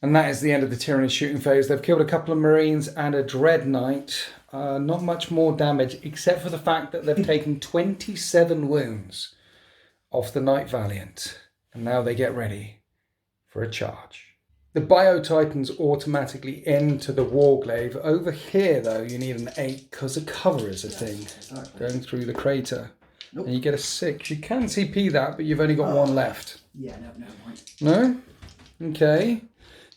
And that is the end of the Tyranids shooting phase. They've killed a couple of Marines and a Dreadnought. Not much more damage, except for the fact that they've taken 27 wounds off the Knight Valiant. And now they get ready for a charge. The Bio-Titans automatically enter the Warglaive. Over here, though, you need an 8 because a cover is a thing. Exactly. Going through the crater. Nope. And you get a 6. You can CP that, but you've only got 1 left. Yeah, no point. No? Okay.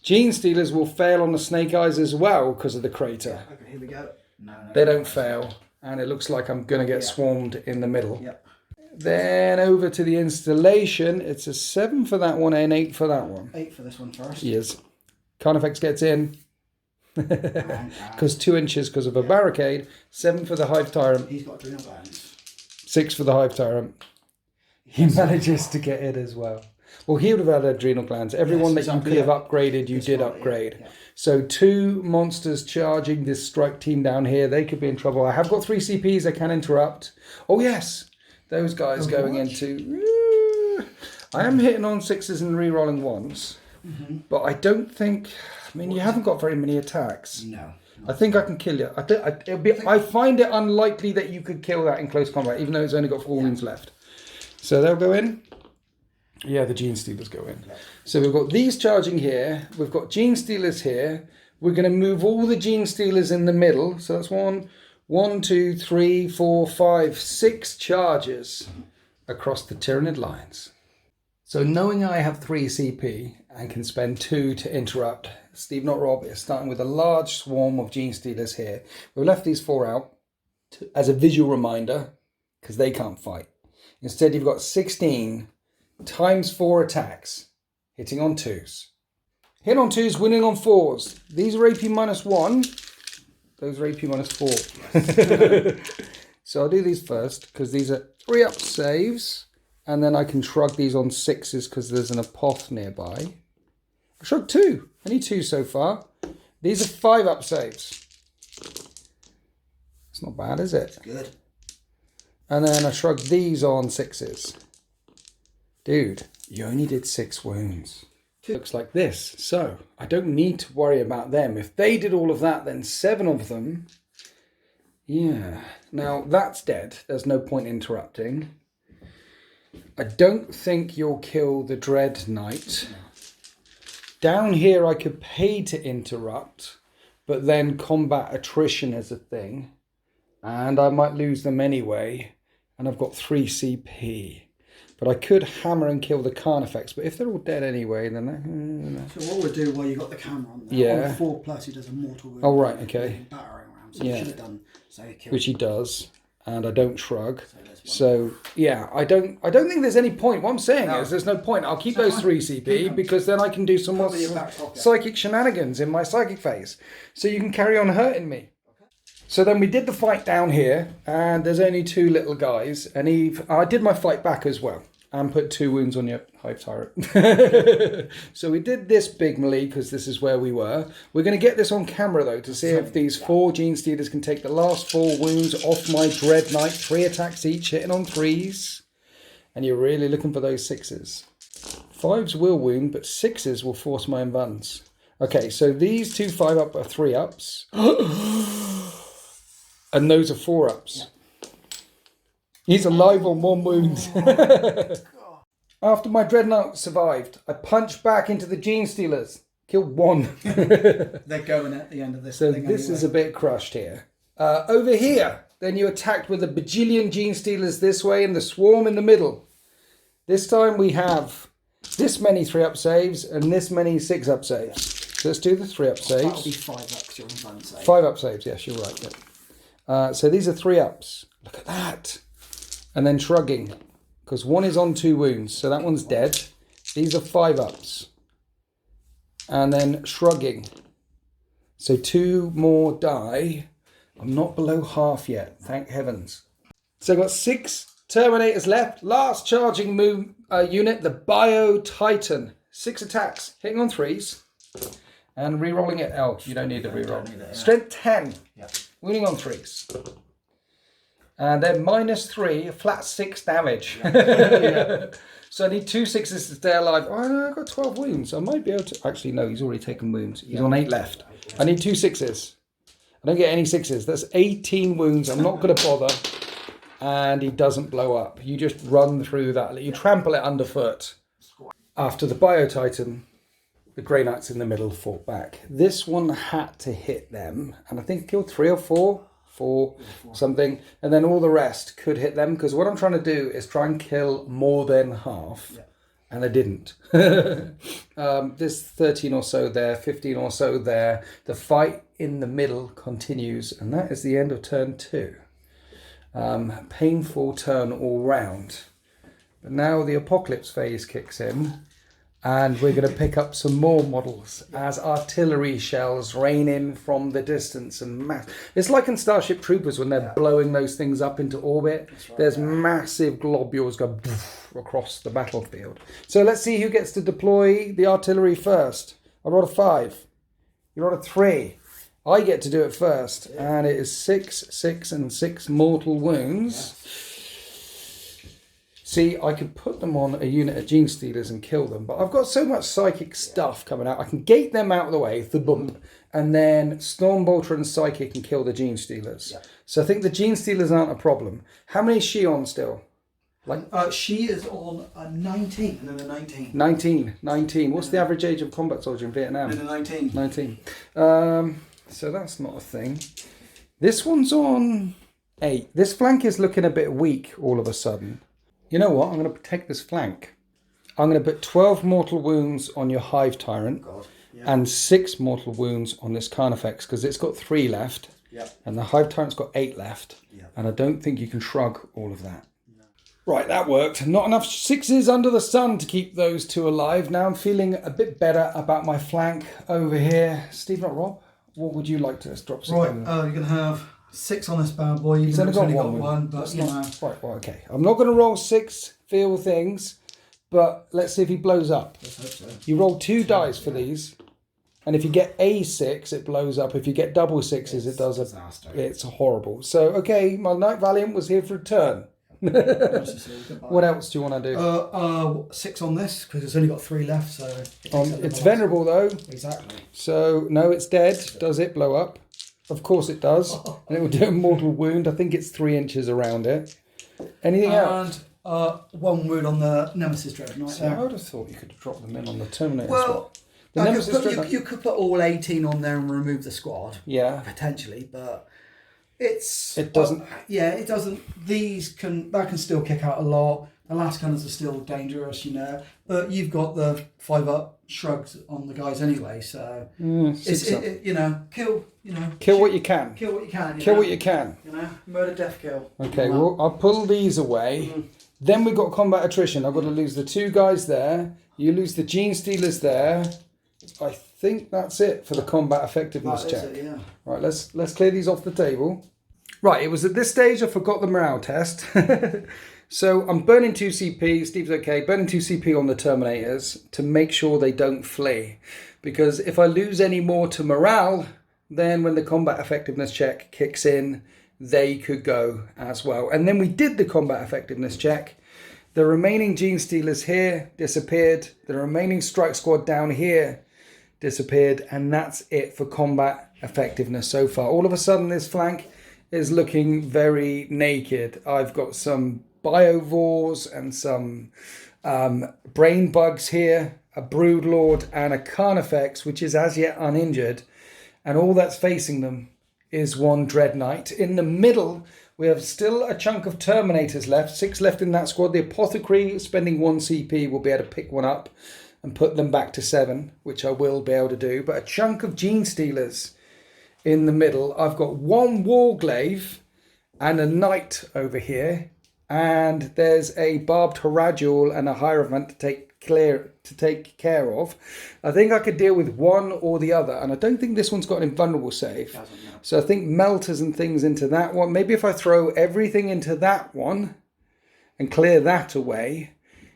Gene Stealers will fail on the Snake Eyes as well because of the crater. Yeah, okay, here we go. No. They don't fail. And it looks like I'm going to get swarmed in the middle. Yep. Then over to the installation. It's a 7 for that one and 8 for that one. 8 for this one first. Yes. Carnifex gets in. Because 2 inches because of a barricade. 7 for the Hive Tyrant. He's got adrenal glands. 6 for the Hive Tyrant. He manages to get it as well. Well, he would have had adrenal glands. Everyone that you could have upgraded, you did upgrade. Yeah. So 2 monsters charging this strike team down here. They could be in trouble. I have got 3 CPs. I can interrupt. Oh, yes. Those guys going into... I am hitting on 6s and re-rolling 1s. Mm-hmm. But I don't think... I mean, you haven't got very many attacks. No. I think I can kill you. I find it unlikely that you could kill that in close combat, even though it's only got 4 wounds left. So they'll go in. Yeah, the Gene Stealers go in. So we've got these charging here. We've got Gene Stealers here. We're going to move all the Gene Stealers in the middle. So that's 1, 2, 3, 4, 5, 6 charges across the Tyranid lines. So knowing I have 3 CP and can spend 2 to interrupt, Steve Not Rob is starting with a large swarm of Gene Stealers here. We've left these 4 out as a visual reminder because they can't fight. Instead, you've got 16 times 4 attacks, hitting on 2s. Hit on 2s, winning on 4s. These are AP -1. Those are AP -4. So I'll do these first because these are 3 up saves. And then I can shrug these on 6s because there's an apoth nearby. I shrugged 2. Only 2 so far. These are 5 up saves. It's not bad, is it? Good. And then I shrugged these on 6s. Dude, you only did 6 wounds. Looks like this. So I don't need to worry about them. If they did all of that, then 7 of them. Yeah. Now that's dead. There's no point interrupting. I don't think you'll kill the Dreadnought. Down here I could pay to interrupt, but then combat attrition is a thing. And I might lose them anyway. And I've got 3 CP. But I could hammer and kill the Carnifex. But if they're all dead anyway, then... So what we'll do while you got the camera on there, on 4+, he does a mortal wound. Oh, right, okay. Battering ram. So you should have done... So which he does. And I don't shrug. So yeah, I don't think there's any point. What I'm saying is there's no point. I'll keep those 3 CP because then I can do some more psychic shenanigans in my psychic phase. So you can carry on hurting me. So then we did the fight down here, and there's only 2 little guys, and I did my fight back as well, and put 2 wounds on your Hive Tyrant. So we did this big melee, because this is where we were. We're going to get this on camera, though, to see if these 4 Gene Stealers can take the last 4 wounds off my Dreadnought. 3 attacks each, hitting on 3s. And you're really looking for those 6s. 5s will wound, but 6s will force my unbuttons. Okay, so these 2 5-up are 3-ups. And those are 4-ups. He's alive on 1 wound. After my Dreadnought survived, I punched back into the Gene Stealers. Killed 1. They're going at the end of this. So this is a bit crushed here. Over here, then you attacked with a bajillion Gene Stealers this way and the swarm in the middle. This time we have this many 3-up saves and this many 6-up saves. So let's do the 3-up saves. That'll be 5-ups, you're on save. 5-up saves, yes, you're right. Yeah. So these are 3-ups. Look at that. And then shrugging, because one is on 2 wounds, so that one's dead. These are 5-ups. And then shrugging. So 2 more die. I'm not below half yet, thank heavens. So I've got 6 Terminators left. Last charging unit, the Bio Titan. 6 attacks, hitting on 3s. And re-rolling it. Oh, you don't need the re-roll. Strength 10. Yep. Wounding on 3s. And then -3, flat 6 damage. Yeah. So I need 2 6s to stay alive. Oh, no, I've got 12 wounds. I might be able to... Actually, no, he's already taken wounds. He's on 8 left. I need 2 6s. I don't get any 6s. That's 18 wounds. I'm not going to bother. And he doesn't blow up. You just run through that. You trample it underfoot. After the Bio Titan, the Grey Knights in the middle fought back. This one had to hit them. And I think killed 3 or 4. 4 something, and then all the rest could hit them, because what I'm trying to do is try and kill more than half, and I didn't. There's 13 or so there, 15 or so there. The fight in the middle continues, and that is the end of turn 2. Painful turn all round. But now the apocalypse phase kicks in, and we're going to pick up some more models as artillery shells rain in from the distance. And it's like in Starship Troopers when they're blowing those things up into orbit. Right, there's massive globules go across the battlefield. So let's see who gets to deploy the artillery first. I rolled a 5. You rolled a 3. I get to do it first. And it is 6, 6, and 6 mortal wounds. See, I could put them on a unit of Gene Stealers and kill them, but I've got so much psychic stuff coming out. I can gate them out of the way, the bump, and then Stormbolter and Psychic can kill the Gene Stealers. Yeah. So I think the Gene Stealers aren't a problem. How many is she on still? She is on 19. And then a 19. 19. What's the average age of combat soldier in Vietnam? And a 19. 19. So that's not a thing. This one's on 8. This flank is looking a bit weak all of a sudden. You know what? I'm going to protect this flank. I'm going to put 12 mortal wounds on your Hive Tyrant and 6 mortal wounds on this Carnifex, because it's got 3 left and the Hive Tyrant's got 8 left. And I don't think you can shrug all of that. No. Right, that worked. Not enough 6s under the sun to keep those 2 alive. Now I'm feeling a bit better about my flank over here. Steve, not Rob, what would you like to drop? Right, you're going to have 6 on this bad boy. You've only got one, but you know. Right, well, okay. I'm not going to roll 6 feel things, but let's see if he blows up. Let's hope so. You roll 2 dice for these, and if you get a 6, it blows up. If you get double 6s, it does a disaster. It's horrible. So, okay, my Knight Valiant was here for a turn. What else do you want to do? 6 on this, because it's only got 3 left. So it's venerable though. Exactly. So no, it's dead. Does it blow up? Of course it does. And it will do a mortal wound. I think it's 3 inches around it. Anything else? And 1 wound on the Nemesis Dreadnought. So I would have thought you could have dropped them in on the Terminator. Well, you could put all 18 on there and remove the squad. Yeah. Potentially, but it doesn't. It doesn't. That can still kick out a lot. The last gunners are still dangerous, you know. But you've got the 5-up shrugs on the guys anyway, so kill what you can. Kill what you can. Kill what you can. You know, murder, death, kill. Okay, well I'll pull these away. Then we've got combat attrition. I've got to lose the 2 guys there. You lose the Gene Stealers there. I think that's it for the combat effectiveness check. Right, let's clear these off the table. Right, it was at this stage I forgot the morale test. So I'm burning 2 CP, Steve's okay, burning 2 CP on the Terminators to make sure they don't flee. Because if I lose any more to morale, then when the combat effectiveness check kicks in, they could go as well. And then we did the combat effectiveness check. The remaining Gene Stealers here disappeared. The remaining strike squad down here disappeared. And that's it for combat effectiveness so far. All of a sudden this flank is looking very naked. I've got some Biovores and some brain bugs here, a Broodlord and a Carnifex, which is as yet uninjured, and all that's facing them is 1 Dreadnought. In the middle, We have still a chunk of Terminators left, 6 left in that squad. The Apothecary, spending 1 CP, will be able to pick one up and put them back to 7, which I will be able to do. But a chunk of Gene Stealers in the middle. I've got 1 Warglaive and a Knight over here. And there's a Barbed Haradul and a Hierophant to take care of. I think I could deal with one or the other, and I don't think this one's got an invulnerable save. So I think melters and things into that one. Maybe if I throw everything into that one and clear that away,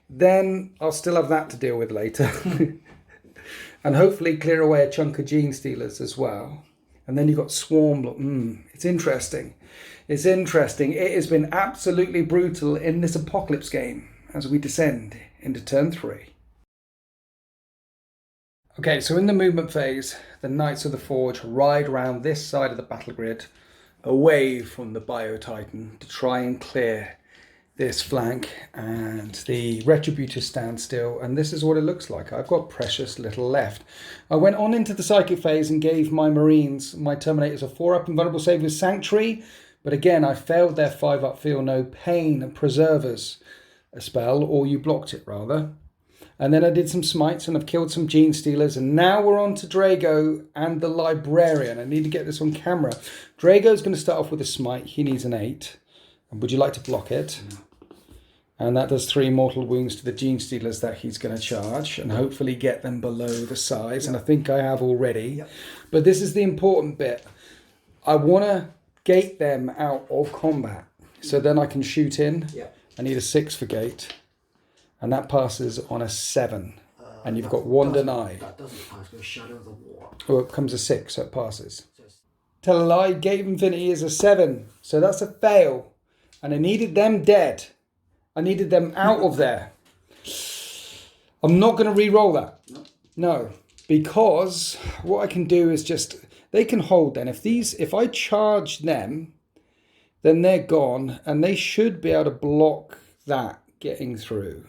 then I'll still have that to deal with later. And hopefully clear away a chunk of Gene Stealers as well. And then you've got Swarm. It's interesting. It's interesting. It has been absolutely brutal in this Apocalypse game as we descend into turn 3. Okay, so in the movement phase, the Knights of the Forge ride around this side of the battle grid away from the Bio-Titan to try and clear this flank, and the Retributors stand still, and this is what it looks like. I've got precious little left. I went on into the Psychic phase and gave my Marines, my Terminators, a 4-up invulnerable save with Sanctuary, but again, I failed their 5-up Feel No Pain and Preservers a spell, or you blocked it rather. And then I did some smites and I've killed some Gene Stealers, and now we're on to Drago and the Librarian. I need to get this on camera. Drago's going to start off with a smite. He needs an 8. And would you like to block it? No. And that does 3 mortal wounds to the Gene Stealers that he's going to charge and hopefully get them below the size. And I think I have already. But this is the important bit. I want to gate them out of combat so then I can shoot in. I need a 6 for gate. And that passes on a 7. And you've got 1 denied. That doesn't pass with Shadow of the War. Oh, it becomes a 6, so it passes. Tell a lie, Gate of Infinity is a 7. So that's a fail. And I needed them dead. I needed them out of there. I'm not going to re-roll that. No. Because what I can do is just... They can hold then. If I charge them, then they're gone. And they should be able to block that getting through.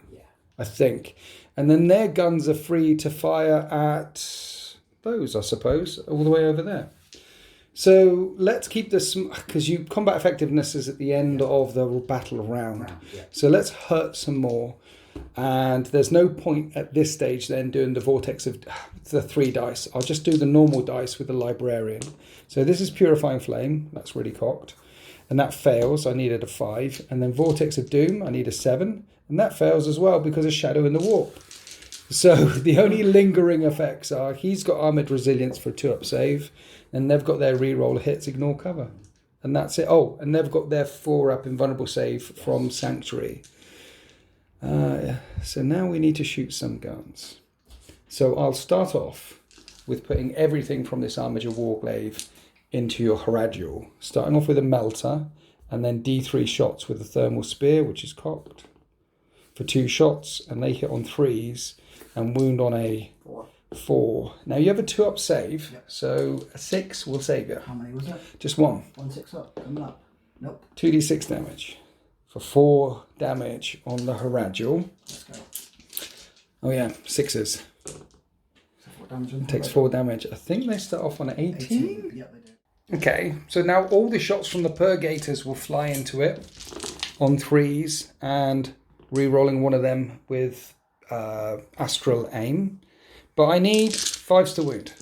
I think. And then their guns are free to fire at those, I suppose, all the way over there. So let's keep this, because combat effectiveness is at the end of the battle round. So let's hurt some more. And there's no point at this stage then doing the vortex of the 3 dice. I'll just do the normal dice with the Librarian. So this is Purifying Flame. That's really cocked. And that fails. I needed a 5. And then Vortex of Doom. I need a 7. And that fails as well because of Shadow in the Warp. So the only lingering effects are he's got Armoured Resilience for a 2-up save. And they've got their reroll hits, ignore cover. And that's it. Oh, and they've got their 4-up invulnerable save from Sanctuary. So now we need to shoot some guns. So I'll start off with putting everything from this Armiger Warglaive into your Haradul. Starting off with a Melter, and then D3 shots with a Thermal Spear, which is cocked, for 2 shots, and they hit on 3s and wound on a 4. Now you have a 2-up save, so a 6 will save you. How many was that? Just 1. 1 6 up, coming up. Nope. 2d6 damage for 4 damage on the Haradul. Let's go. Oh yeah, 6s. So 4 damage on It takes 4 damage. I think they start off on 18. Yeah, they do. Okay, so now all the shots from the Purgators will fly into it on 3s, and re-rolling one of them with Astral Aim. But I need 5s to wound.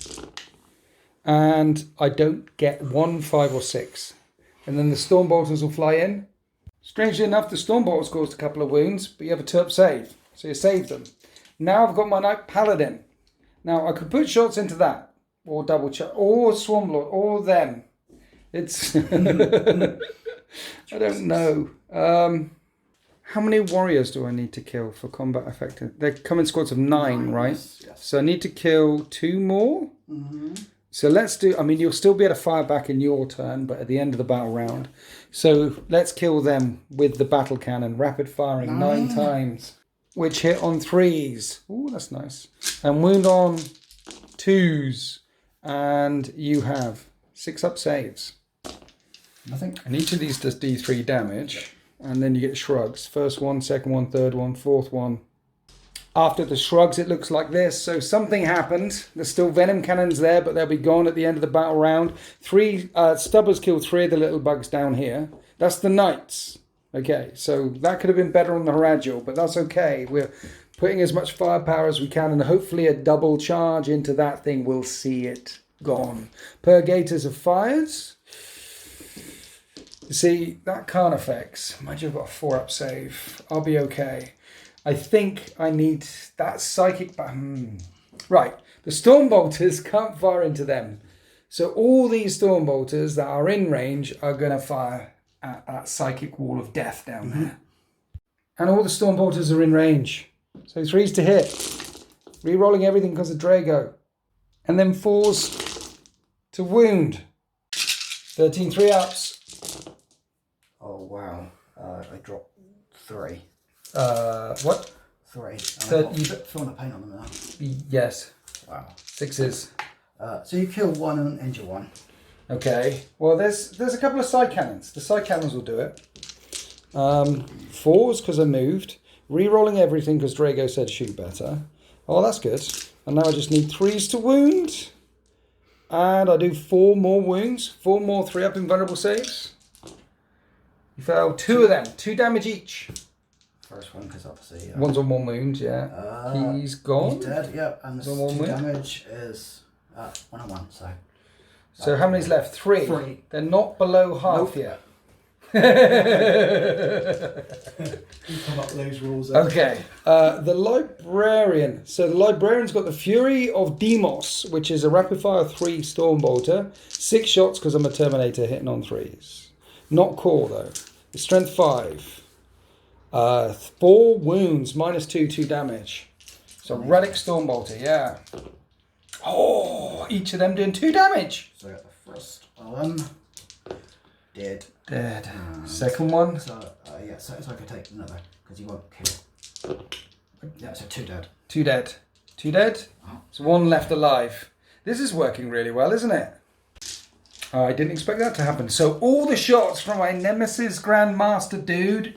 And I don't get 1, 5 or 6. And then the Stormbolters will fly in. Strangely enough, the Stormbolters caused a couple of wounds, but you have a 2-up save. So you save them. Now I've got my Knight Paladin. Now I could put shots into that. Or double check, or Swarmlord, or them. It's I don't know. How many warriors do I need to kill for combat effective? They come in squads of 9, right? Yes. So I need to kill 2 more. Mm-hmm. So let's do. I mean, you'll still be able to fire back in your turn, but at the end of the battle round. So let's kill them with the battle cannon, rapid firing 9 times, which hit on 3s. Oh, that's nice, and wound on 2s. And you have 6-up saves. Nothing. And each of these does D3 damage. And then you get shrugs. First one, second one, third one, fourth one. After the shrugs, it looks like this. So something happened. There's still venom cannons there, but they'll be gone at the end of the battle round. Stubbers killed 3 of the little bugs down here. That's the Knights. Okay, so that could have been better on the Haradjul, but that's okay. We're putting as much firepower as we can, and hopefully a double charge into that thing will see it gone. Purgators of Fires. You see, that Carnifex. Mind you, I've got a 4-up save. I'll be okay. I think I need that Psychic... Right, the Stormbolters can't fire into them. So all these Stormbolters that are in range are going to fire at that Psychic Wall of Death down there. And all the Stormbolters are in range. So 3s to hit. Re-rolling everything because of Drago. And then 4s to wound. 13 3-ups. Oh, wow. I dropped 3. What? 3. You feeling the pain on them now. Yes. Wow. 6s. So you kill 1 and injure 1. Okay. Well, there's a couple of side cannons. The side cannons will do it. 4s because I moved. Re-rolling everything because Drago said shoot better. Oh, that's good. And now I just need 3s to wound. And I do 4 more wounds. 4 more 3-up invulnerable saves. You fail 2 of them. 2 damage each. First one, because obviously... One's on 1 wound, yeah. He's gone. He's dead, yep. And the 2 damage is 1 on 1, so... So how many's left? 3? 3. They're not below half yet. You come up with those rules. Okay. The Librarian. So the Librarian's got the Fury of Demos, which is a rapid fire 3 Stormbolter. 6 shots because I'm a Terminator hitting on 3s. Not core though. The Strength 5. 4 wounds, -2, 2 damage. So Relic Stormbolter, yeah. Oh, each of them doing 2 damage. So I got the first one. Dead. Second one. So yeah, so I could take another because you won't kill. Yeah, so 2 dead. 2 dead. 2 dead. So 1 left alive. This is working really well, isn't it? I didn't expect that to happen. So all the shots from my Nemesis Grandmaster dude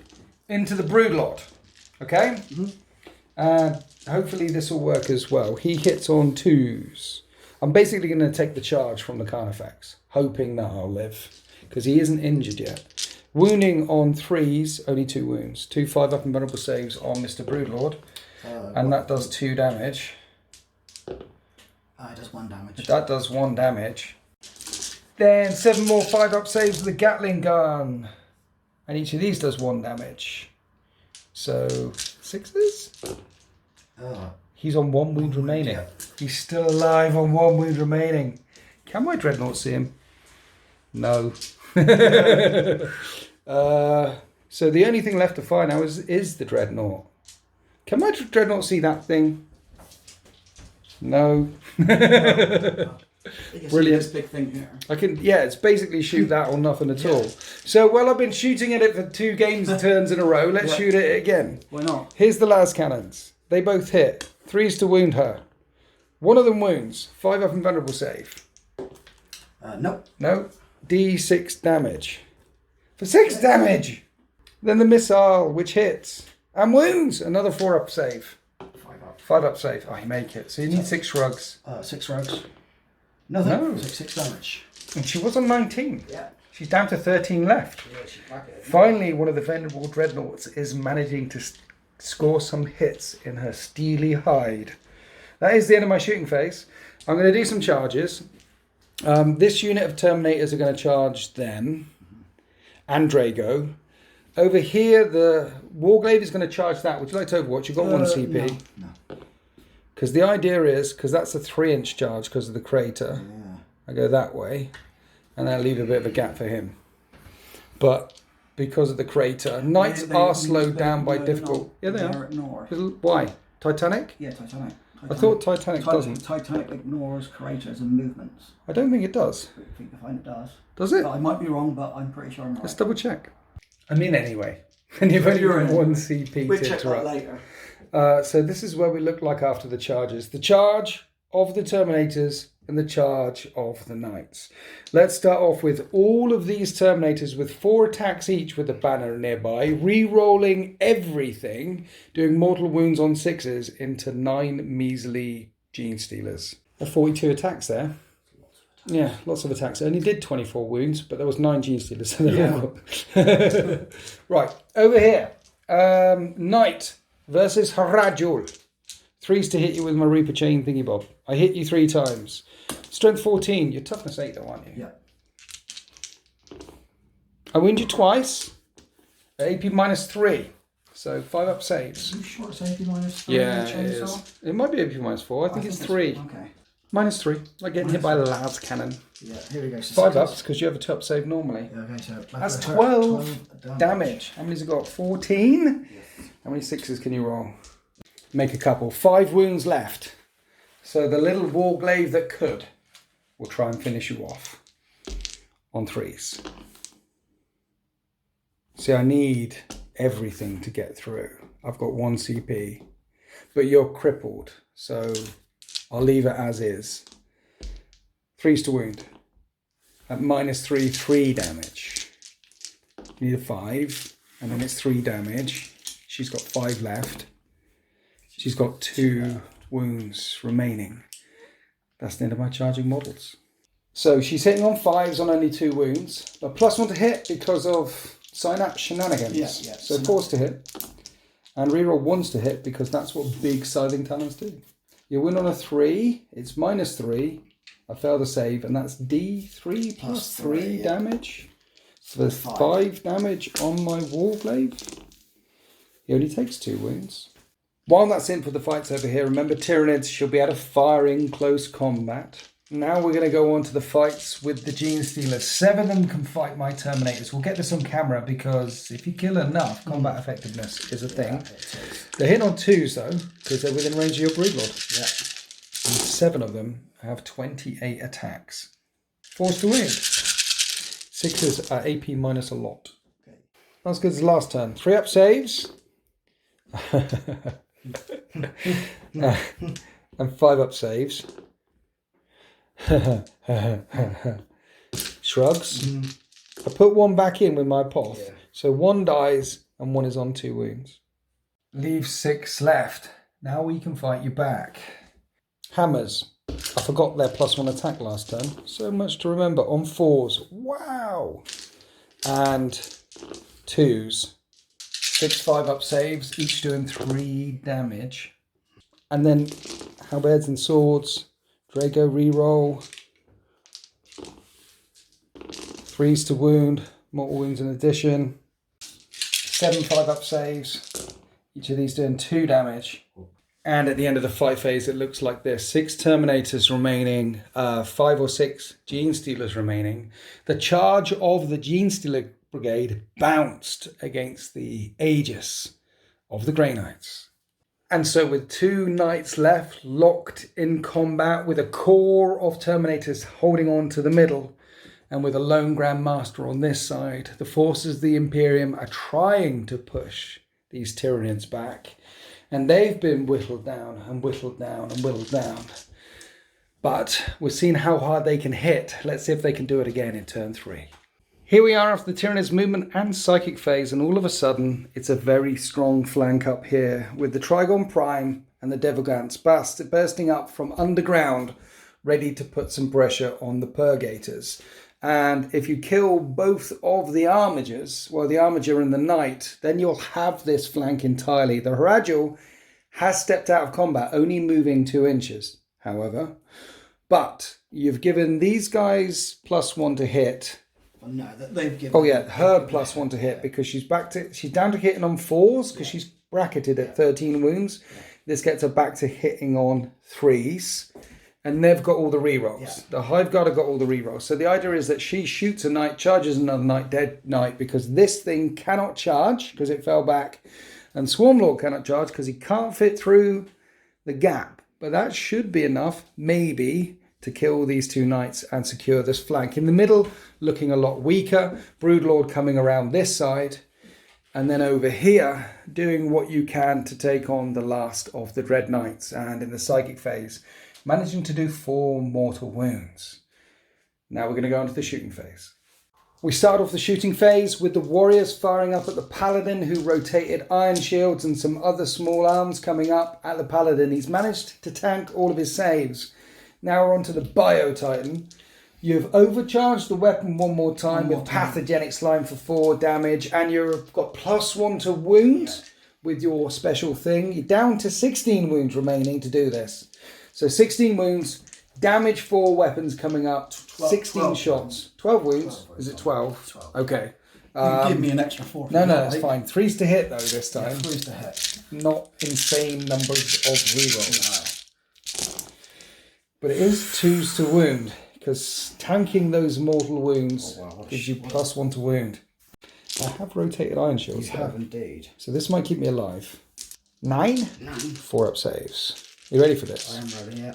into the Broodlord. Okay? Hopefully this will work as well. He hits on 2s. I'm basically going to take the charge from the Carnifex, hoping that I'll live. Because he isn't injured yet. Wounding on 3s, only 2 wounds. 2 5-up invulnerable saves on Mr. Broodlord. And that does 2 damage. It does 1 damage. That does 1 damage. Then 7 more 5-up saves with the Gatling gun. And each of these does 1 damage. So 6s? He's on 1 wound remaining. Yeah. He's still alive on 1 wound remaining. Can my Dreadnought see him? No. So the only thing left to fire now is the Dreadnought. Can my Dreadnought see that thing? No. Brilliant. This big thing here. I can, yeah, it's basically shoot that or nothing at all. So, well, I've been shooting at it for 2 turns in a row. Let's shoot it again. Why not? Here's the last cannons. They both hit. 3s to wound her. 1 of them wounds. 5-up invulnerable save. Nope. No. D6 damage. For 6 damage! Then the missile, which hits. And wounds! Another 4-up save. 5-up save. Oh, you make it. So you need 6 shrugs. 6 shrugs. No. 6 damage. And she was on 19. Yeah. She's down to 13 left. Yeah, she's back at it. Finally, one of the venerable Dreadnoughts is managing to score some hits in her steely hide. That is the end of my shooting phase. I'm going to do some charges. This unit of Terminators are going to charge them and Drago. Over here, the Warglaive is going to charge that. Would you like to Overwatch? You've got 1 CP. No. Because the idea is, because that's a 3-inch charge because of the crater, I go that way, and I leave a bit of a gap for him. But because of the crater, Knights are slowed down by difficult... Yeah, they are. Why? Titanic? Yeah, Titanic. I thought Titanic doesn't. Titanic ignores craters and movements. I don't think it does. I think you'll find it does. Does it? But I might be wrong, but I'm pretty sure I'm right. Let's double check. I mean, anyway. And you've only got 1 CP we'll to check interrupt. that later. So this is where we look like after the charges. The charge of the Terminators and the charge of the Knights. Let's start off with all of these Terminators with 4 attacks each with the banner nearby, re-rolling everything, doing mortal wounds on 6s into 9 measly Gene Stealers. 42 attacks there. Yeah, lots of attacks. It only did 24 wounds, but there was 9 Gene Stealers. So right, over here. Knight versus Harajul. 3s to hit you with my Reaper Chain thingy bob. I hit you 3 times. Strength 14. You're toughness 8 though, aren't you? Yeah. I wound you twice. AP -3. So 5 up saves. Are you sure it's AP -3? Yeah, it is. It might be AP -4. I think it's 3. Okay. -3. Like getting hit by a las cannon. Yeah, here we go. 5 ups because you have a 2 up save normally. Yeah, okay, so that's 12 damage. How many's it got? 14? Yes. How many 6s can you roll? Make a couple. 5 wounds left. So the little warglaive that could will try and finish you off on 3s. See, I need everything to get through. I've got 1 CP, but you're crippled, so I'll leave it as is. 3s to wound. At -3, 3 damage. You need a 5, and then it's 3 damage. She's got 5 left. She's got 2 wounds remaining. That's the end of my charging models. So she's hitting on 5s on only 2 wounds. But +1 to hit because of Synapse shenanigans. Yeah, so 4s to hit. And reroll 1s to hit because that's what big Scything Talons do. You win on a 3. It's -3. I failed a save, and that's D3 plus 3 damage. So there's 5 damage on my Warglaive. He only takes 2 wounds. While that's in for the fights over here, remember Tyranids should be able to fire in close combat. Now we're going to go on to the fights with the Gene Stealers. 7 of them can fight my Terminators. We'll get this on camera because if you kill enough, combat effectiveness is a thing. They're hitting on 2s though, because they're within range of your Broodlord. Yeah. And 7 of them have 28 attacks. 4s to win. 6s are AP minus a lot. Okay. That's good as the last turn. 3 up saves. And 5 up saves. Shrugs. I put 1 back in with my Poth. Yeah. So 1 dies and 1 is on 2 wounds. Leave 6 left. Now we can fight you back. Hammers. I forgot their +1 attack last turn. So much to remember. On 4s. Wow. And 2s. 6 5 up saves, each doing 3 damage. And then halberds and swords. Drago reroll. 3s to wound. Mortal wounds in addition. 7 5 up saves. Each of these doing 2 damage. And at the end of the fight phase, it looks like this. 6 Terminators remaining, 5 or 6 Gene Stealers remaining. The charge of the Gene Stealer Brigade bounced against the Aegis of the Grey Knights. And so with 2 Knights left, locked in combat, with a core of Terminators holding on to the middle, and with a lone Grand Master on this side, the forces of the Imperium are trying to push these Tyranids back. And they've been whittled down and whittled down and whittled down. But we've seen how hard they can hit. Let's see if they can do it again in turn 3. Here we are after the Tyranids movement and psychic phase, and all of a sudden it's a very strong flank up here with the Trigon Prime and the Devilgants bursting up from underground, ready to put some pressure on the Purgators. And if you kill both of the Armigers, well, the Armiger and the Knight, then you'll have this flank entirely. The Harajul has stepped out of combat, only moving 2 inches, however. But you've given these guys +1 to hit. Well, no, they've given. Oh yeah, her +1 to hit because she's down to hitting on 4s because she's bracketed at 13 wounds. This gets her back to hitting on 3s. And they've got all the rerolls. Yeah. The Hive Guard have got all the rerolls. So the idea is that she shoots a Knight, charges another Knight, dead Knight, because this thing cannot charge because it fell back. And Swarmlord cannot charge because he can't fit through the gap. But that should be enough, maybe, to kill these 2 Knights and secure this flank. In the middle, looking a lot weaker. Broodlord coming around this side. And then over here, doing what you can to take on the last of the Dread Knights. And in the psychic phase, managing to do 4 mortal wounds. Now we're going to go on to the shooting phase. We start off the shooting phase with the warriors firing up at the Paladin, who rotated iron shields and some other small arms coming up at the Paladin. He's managed to tank all of his saves. Now we're on to the Bio Titan. You've overcharged the weapon one more time with pathogenic slime for 4 damage, and you've got +1 to wound with your special thing. You're down to 16 wounds remaining to do this. So 16 wounds, damage 4 weapons coming up, 16 shots. 12 wounds? Is it 12? 12. Okay. Give me an extra 4. No, that's fine. 3's to hit though this time. Yeah, 3's to hit. Not insane numbers of rerolls. No. But it is 2's to wound, because tanking those mortal wounds gives you +1 to wound. I have rotated iron shields. You have indeed. So this might keep me alive. 9? 4 up saves. You ready for this? I am ready, yeah.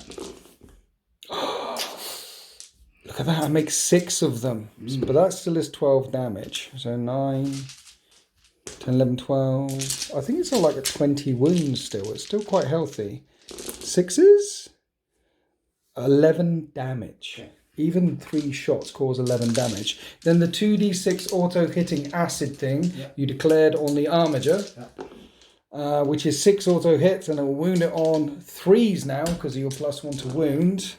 Look at that, I make 6 of them. But that still is 12 damage. So 9, 10, 11, 12. I think it's all like a 20 wounds still. It's still quite healthy. 6s? 11 damage. Okay. Even 3 shots cause 11 damage. Then the 2d6 auto-hitting acid thing you declared on the Armiger, which is 6 auto-hits, and it will wound it on 3s now, because of your +1 to wound.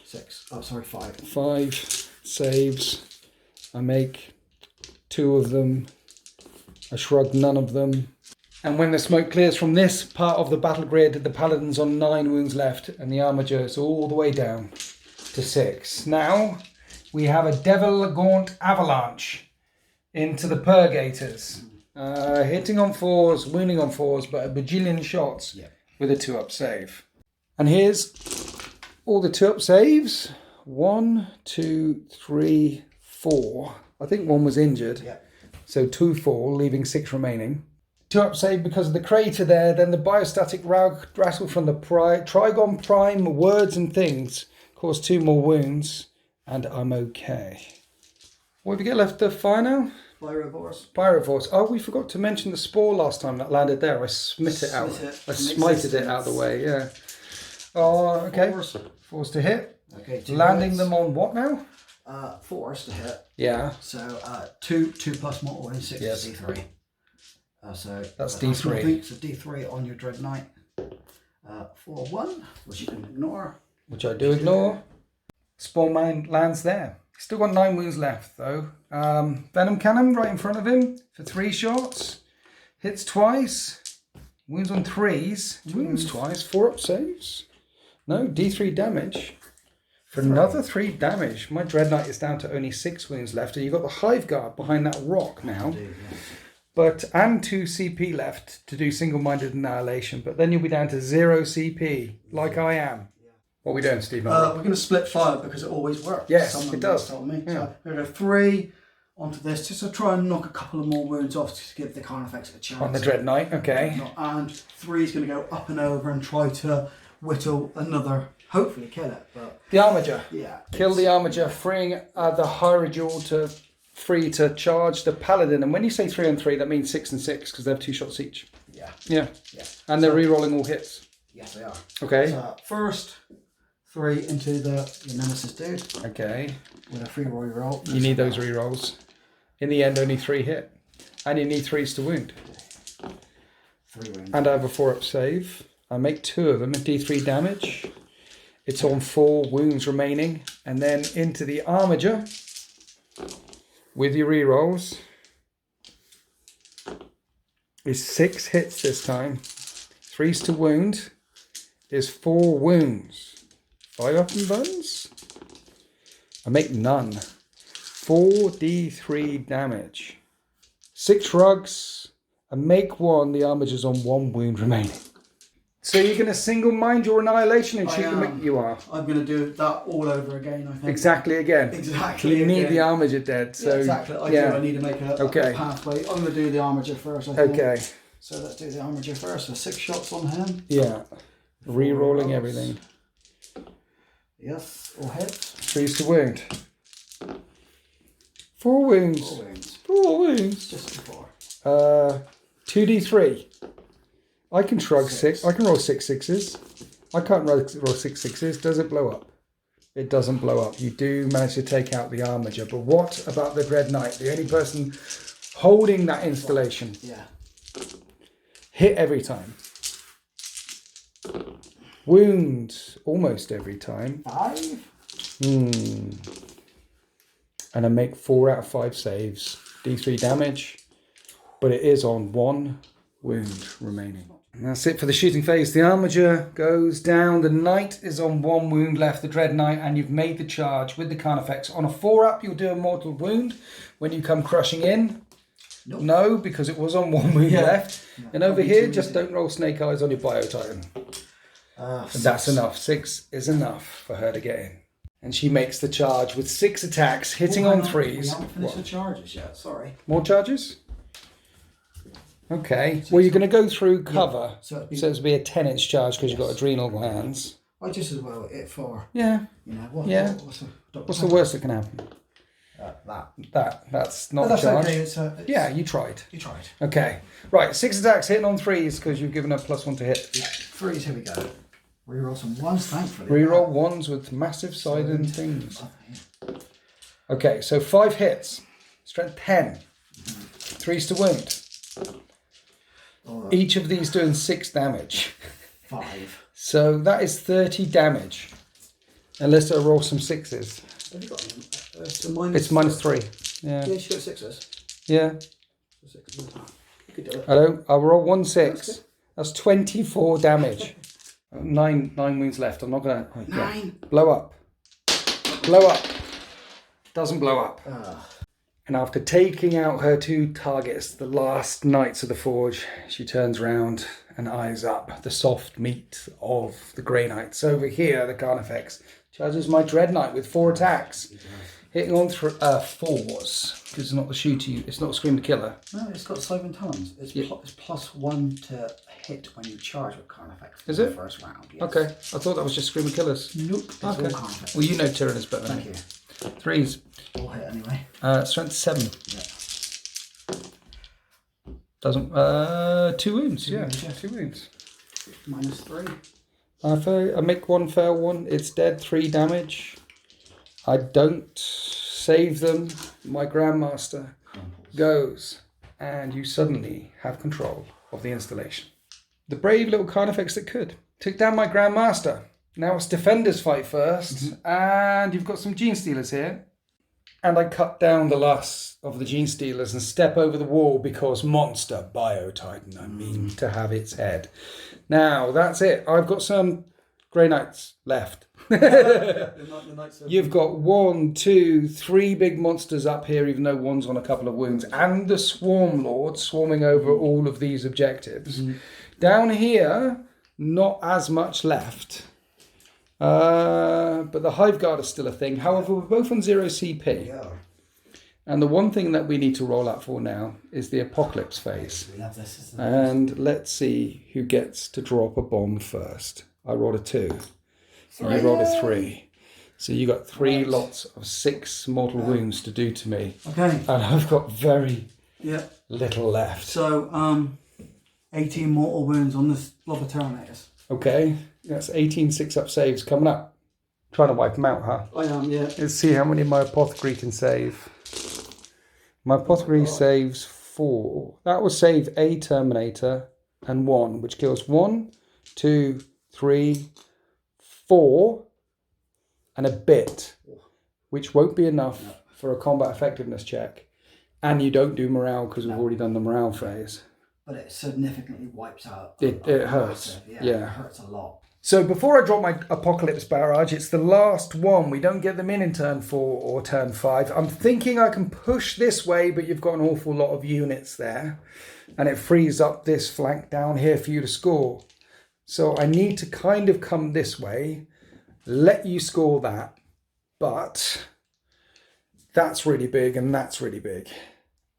6. Oh, sorry, 5. 5 saves. I make 2 of them. I shrug none of them. And when the smoke clears from this part of the battle grid, the Paladin's on 9 wounds left, and the Armiger is all the way down to 6. Now we have a Devil Gaunt Avalanche into the Purgators. Hitting on 4s, wounding on 4s, but a bajillion shots with a 2-up save. And here's all the 2-up saves. 1, 2, 3, 4. I think 1 was injured. Yeah. So 2 fall, leaving 6 remaining. 2-up save because of the crater there. Then the biostatic rattle from the Trigon Prime words and things cause 2 more wounds. And I'm okay. What have we got left to fire now? Pyrovorce. Oh, we forgot to mention the spore last time that landed there. I smit it out. I smited it out of the way, yeah. Oh, okay. 4's to hit. Okay. Landing hits. Them on what now? 4's to hit. Yeah. So 2 plus mortal and 6 is D3. So that's D3. So D3 on your Dreadnought. 4-1, which you can ignore. Which I do ignore. Spawn mine lands there. Still got 9 wounds left though. Venom Cannon right in front of him for 3 shots. Hits twice. Wounds on 3s. Wounds twice. 4-up saves. No, D3 damage. For another 3 damage. My Dreadnought is down to only 6 wounds left. And you've got the Hive Guard behind that rock now. And 2 CP left to do single-minded annihilation. But then you'll be down to 0 CP, like I am. What are we doing, Steve? We're going to split fire because it always works. Yes, it does. Told me. Yeah. So we're going to go 3 onto this, just to try and knock a couple of more wounds off to give the Carnifex a chance. On the Dreadnought, okay. And 3 is going to go up and over and try to whittle another, hopefully kill it. But the Armiger. Yeah. Kill the Armiger, freeing the Hierophant free to charge the Paladin. And when you say 3 on 3, that means 6 and 6 because they have 2 shots each. Yeah. Yeah. And they're re-rolling all hits. Yes, they are. Okay. So first 3 into your Nemesis dude. Okay. With a free roll. You need those re-rolls. In the end, only 3 hit. And you need 3s to wound. 3 wounds. And I have a 4-up save. I make 2 of them at D3 damage. It's on 4 wounds remaining. And then into the Armiger. With your re-rolls. Is 6 hits this time. 3s to wound. Is 4 wounds. 5 up and buns. I make none. 4d3 damage. 6 shrugs. I make 1. The Armiger's on 1 wound remaining. So you're going to single mind your annihilation and shoot them? You are. I'm going to do that all over again, I think. Exactly again. Exactly. You need the Armiger dead. So exactly. I do. I need to make a pathway. I'm going to do the Armiger first, I think. Okay. So let's do the Armiger first. So 6 shots on him. Yeah. Re-rolling everything. Yes, all hits. 3s to wound. 4 wounds. 4 wounds. 4 wounds. Just 4. 2d3. I can shrug 6. I can roll 6 6s. I can't roll 6 6s. Does it blow up? It doesn't blow up. You do manage to take out the Armiger. But what about the Dreadnought? The only person holding that installation. Yeah. Hit every time. Wound almost every time. 5? And I make 4 out of 5 saves. D3 damage. But it is on 1 wound remaining. And that's it for the shooting phase. The armiger goes down. The knight is on 1 wound left, the Dreadnought, and you've made the charge with the Carnifex. On a 4-up, you'll do a mortal wound when you come crushing in. Nope. No, because it was on 1 wound left. No, and over here, just don't roll snake eyes on your Bio-Titan. And that's enough. 6 is enough for her to get in. And she makes the charge with 6 attacks, hitting on 3s. We haven't finished the charges yet, sorry. More charges? Okay. Well, you're going to go through cover. Yeah. So it'll be a 10-inch charge because you've got adrenal glands. I just as well hit 4. Yeah. You know, what's the worst that can happen? That's not a charge. Okay. Yeah, you tried. Okay. Right, 6 attacks hitting on 3s because you've given her +1 to hit. Yeah. 3s, here we go. Reroll some 1s, thankfully. Reroll 1s with massive side and things. Okay, so 5 hits. Strength 10. 3s to wound. Right. Each of these doing 6 damage. 5. So that is 30 damage. Unless I roll some 6s. Have you got them? It's -3. Yeah. Yeah, she got 6s. Yeah. 6. You could do it. I'll roll 1 6. That's 24 damage. 9 wounds left. I'm not gonna. 9. Yeah. Blow up. Blow up. Doesn't blow up. And after taking out her 2 targets, the last Knights of the Forge, she turns round and eyes up the soft meat of the Grey Knights. Over here, the Carnifex charges my Dreadnought with 4 attacks, hitting on 4s because it's not the shooter. It's not a scream to killer. No, it's got Siphon Talons. It's +1 to hit when you charge with Carnifex. Is it? First round. Yes. Okay, I thought that was just scream killers. Nope. It's all Carnifex. Well, you know Tyranids better than me. Thank you. 3s. All hit anyway. Strength 7. Yeah. Doesn't. 2 wounds. Yeah, 2 wounds. -3. I make 1 fail 1. It's dead. 3 damage. I don't save them. My Grandmaster goes, and you suddenly have control of the installation. The brave little Carnifex that could took down my Grandmaster. Now it's defenders fight first, and you've got some Gene Stealers here. And I cut down the last of the Gene Stealers and step over the wall because monster Bio-Titan, I mean to have its head. Now, that's it. I've got some Grey Knights left. You've got 1, 2, 3 big monsters up here, even though one's on a couple of wounds, and the Swarm Lord swarming over all of these objectives. Down here, not as much left. But the Hive Guard is still a thing. However, we're both on 0 CP. Yeah. And the one thing that we need to roll out for now is the Apocalypse phase. We love this. And let's see who gets to drop a bomb first. I rolled a 2. And you rolled a 3. So you got 3 lots of 6 mortal wounds to do to me. Okay. And I've got very little left. So, 18 mortal wounds on this blob of Tyranators. Okay. That's 18 6-up saves coming up. Trying to wipe them out, huh? I am, yeah. Let's see how many my Apothecary can save. My Apothecary saves 4. That will save a Terminator and 1, which kills 1, 2, 3, 4, and a bit, which won't be enough for a combat effectiveness check. And you don't do morale because we've already done the morale phase. But it significantly wipes out. It hurts. Yeah. It hurts a lot. So before I drop my Apocalypse Barrage, it's the last one. We don't get them in turn 4 or turn 5. I'm thinking I can push this way, but you've got an awful lot of units there. And it frees up this flank down here for you to score. So I need to kind of come this way, let you score that. But that's really big and that's really big.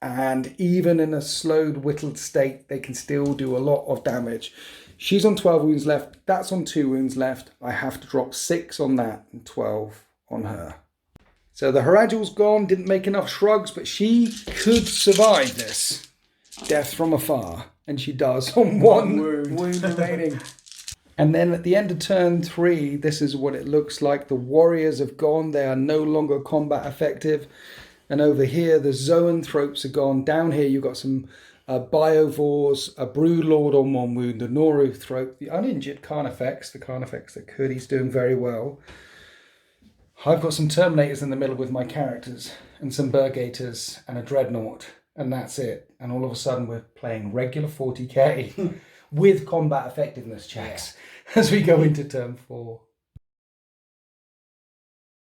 And even in a slowed, whittled state, they can still do a lot of damage. She's on 12 wounds left. That's on 2 wounds left. I have to drop 6 on that and 12 on her. So the Harajul's gone. Didn't make enough shrugs, but she could survive this. Death from afar. And she does on 1 wound remaining. And then at the end of turn 3, this is what it looks like. The warriors have gone. They are no longer combat effective. And over here, the Zoanthropes are gone. Down here, you've got some Biovores, a Broodlord on 1 wound, the Noruthrope, the uninjured Carnifex, the Carnifex that could. He's doing very well. I've got some Terminators in the middle with my characters. and some Burgators and a Dreadnought, and that's it. And all of a sudden we're playing regular 40k with combat effectiveness checks as we go into turn 4.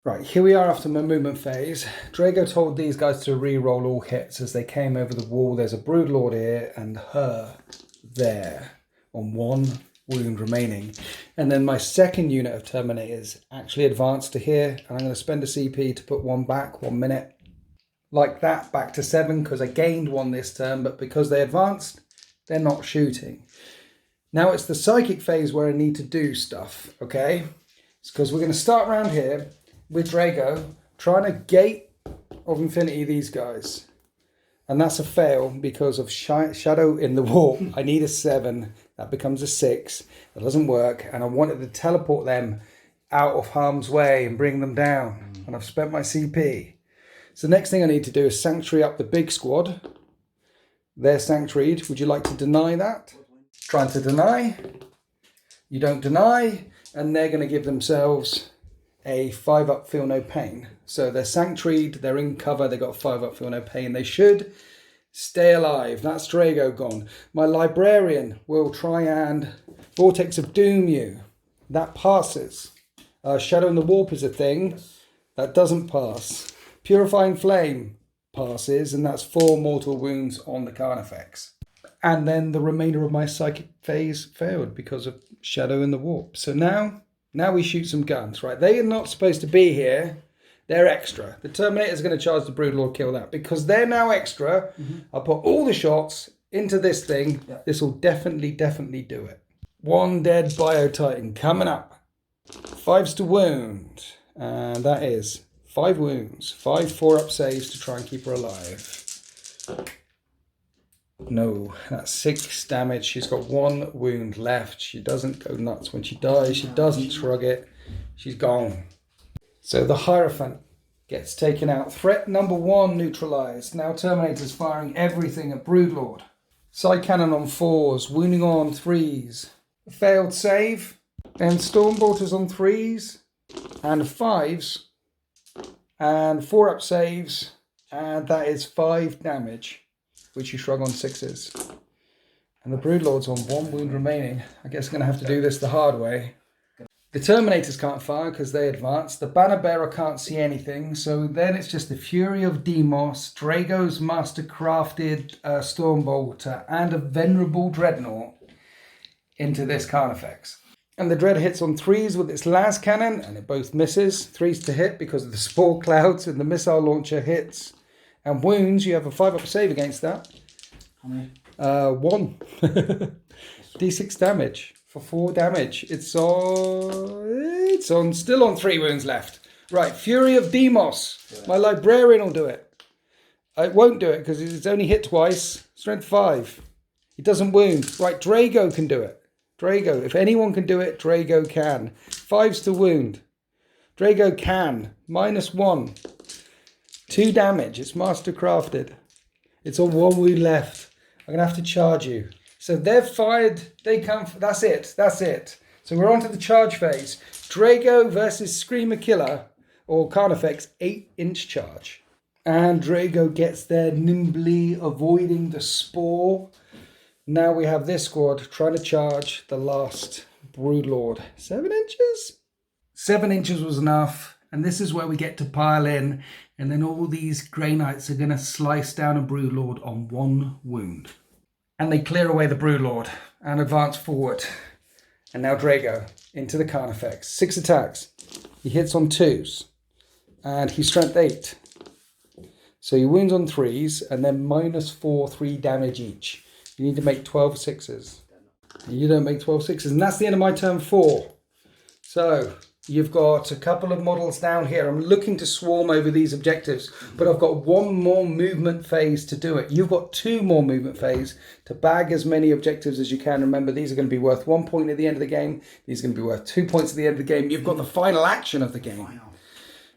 Right, here we are after my movement phase. Drago told these guys to re-roll all hits as they came over the wall. There's a Broodlord here and her there on 1 wound remaining. And then my second unit of Terminators actually advanced to here, and I'm going to spend a CP to put 1 back, 1 minute. Like that, back to 7, because I gained 1 this turn, but because they advanced, they're not shooting. Now it's the psychic phase where I need to do stuff, okay? It's because we're going to start around here with Drago, trying to gate of infinity these guys. And that's a fail because of shadow in the warp. I need a 7. That becomes a 6. That doesn't work. And I wanted to teleport them out of harm's way and bring them down. And I've spent my CP. So the next thing I need to do is sanctuary up the big squad. They're sanctuaried. Would you like to deny that? Trying to deny. You don't deny. And they're going to give themselves a 5-up, feel no pain. So they're sanctuaried, they're in cover, they got 5-up, feel no pain. They should stay alive. That's Drago gone. My librarian will try and Vortex of Doom you. That passes. Shadow in the Warp is a thing. That doesn't pass. Purifying Flame passes, and that's 4 mortal wounds on the Carnifex. And then the remainder of my psychic phase failed because of Shadow in the Warp. So now we shoot some guns, right? They are not supposed to be here. They're extra. The Terminator's going to charge the Broodlord, kill that. Because they're now extra, I'll put all the shots into this thing. Yeah. This will definitely do it. 1 dead Bio-Titan coming up. 5s to wound. And that is 5 wounds. 5 4-up saves to try and keep her alive. No, that's 6 damage. She's got 1 wound left. She doesn't go nuts when she dies. She doesn't shrug it. She's gone. So the Hierophant gets taken out. Threat number 1 neutralized. Now Terminator's firing everything at Broodlord. Side cannon on 4s. Wounding on 3s. Failed save. Then Stormbolters on 3s. And 5s. And 4-up saves. And that is 5 damage, which you shrug on 6s. And the Broodlord's on 1 wound remaining. I guess I'm going to have to do this the hard way. The Terminators can't fire because they advance. The Banner Bearer can't see anything. So then it's just the Fury of Demos, Drago's Master-crafted Stormbolter, and a Venerable Dreadnought into this Carnifex. And the Dread hits on 3s with its last cannon, and it both misses. 3s to hit because of the Spore Clouds, and the Missile Launcher hits. And wounds, you have a 5-up save against that. How many? 1. D6 damage for 4 damage. It's on still on 3 wounds left. Right, Fury of Demos. My librarian will do it. It won't do it because it's only hit twice. Strength 5. It doesn't wound. Right, Drago can do it. Drago. If anyone can do it, Drago can. 5s to wound. Drago can. -1. 2 damage. It's master crafted. It's on 1 wound left. I'm going to have to charge you. So they've fired. They come. That's it. That's it. So we're on to the charge phase. Drago versus Screamer Killer or Carnifex 8-inch charge. And Drago gets there nimbly, avoiding the spore. Now we have this squad trying to charge the last Broodlord. 7 inches? 7 inches was enough. And this is where we get to pile in. And then all these Grey Knights are going to slice down a Broodlord on 1 wound. And they clear away the Broodlord and advance forward. And now Drago into the Carnifex. 6 attacks. He hits on 2s. And he's strength 8. So he wounds on 3s and then -4, 3 damage each. You need to make 12 6s. And you don't make 12 6s. And that's the end of my turn 4. So you've got a couple of models down here. I'm looking to swarm over these objectives, but I've got 1 more movement phase to do it. You've got 2 more movement phase to bag as many objectives as you can. Remember, these are going to be worth 1 point at the end of the game. These are going to be worth 2 points at the end of the game. You've got the final action of the game.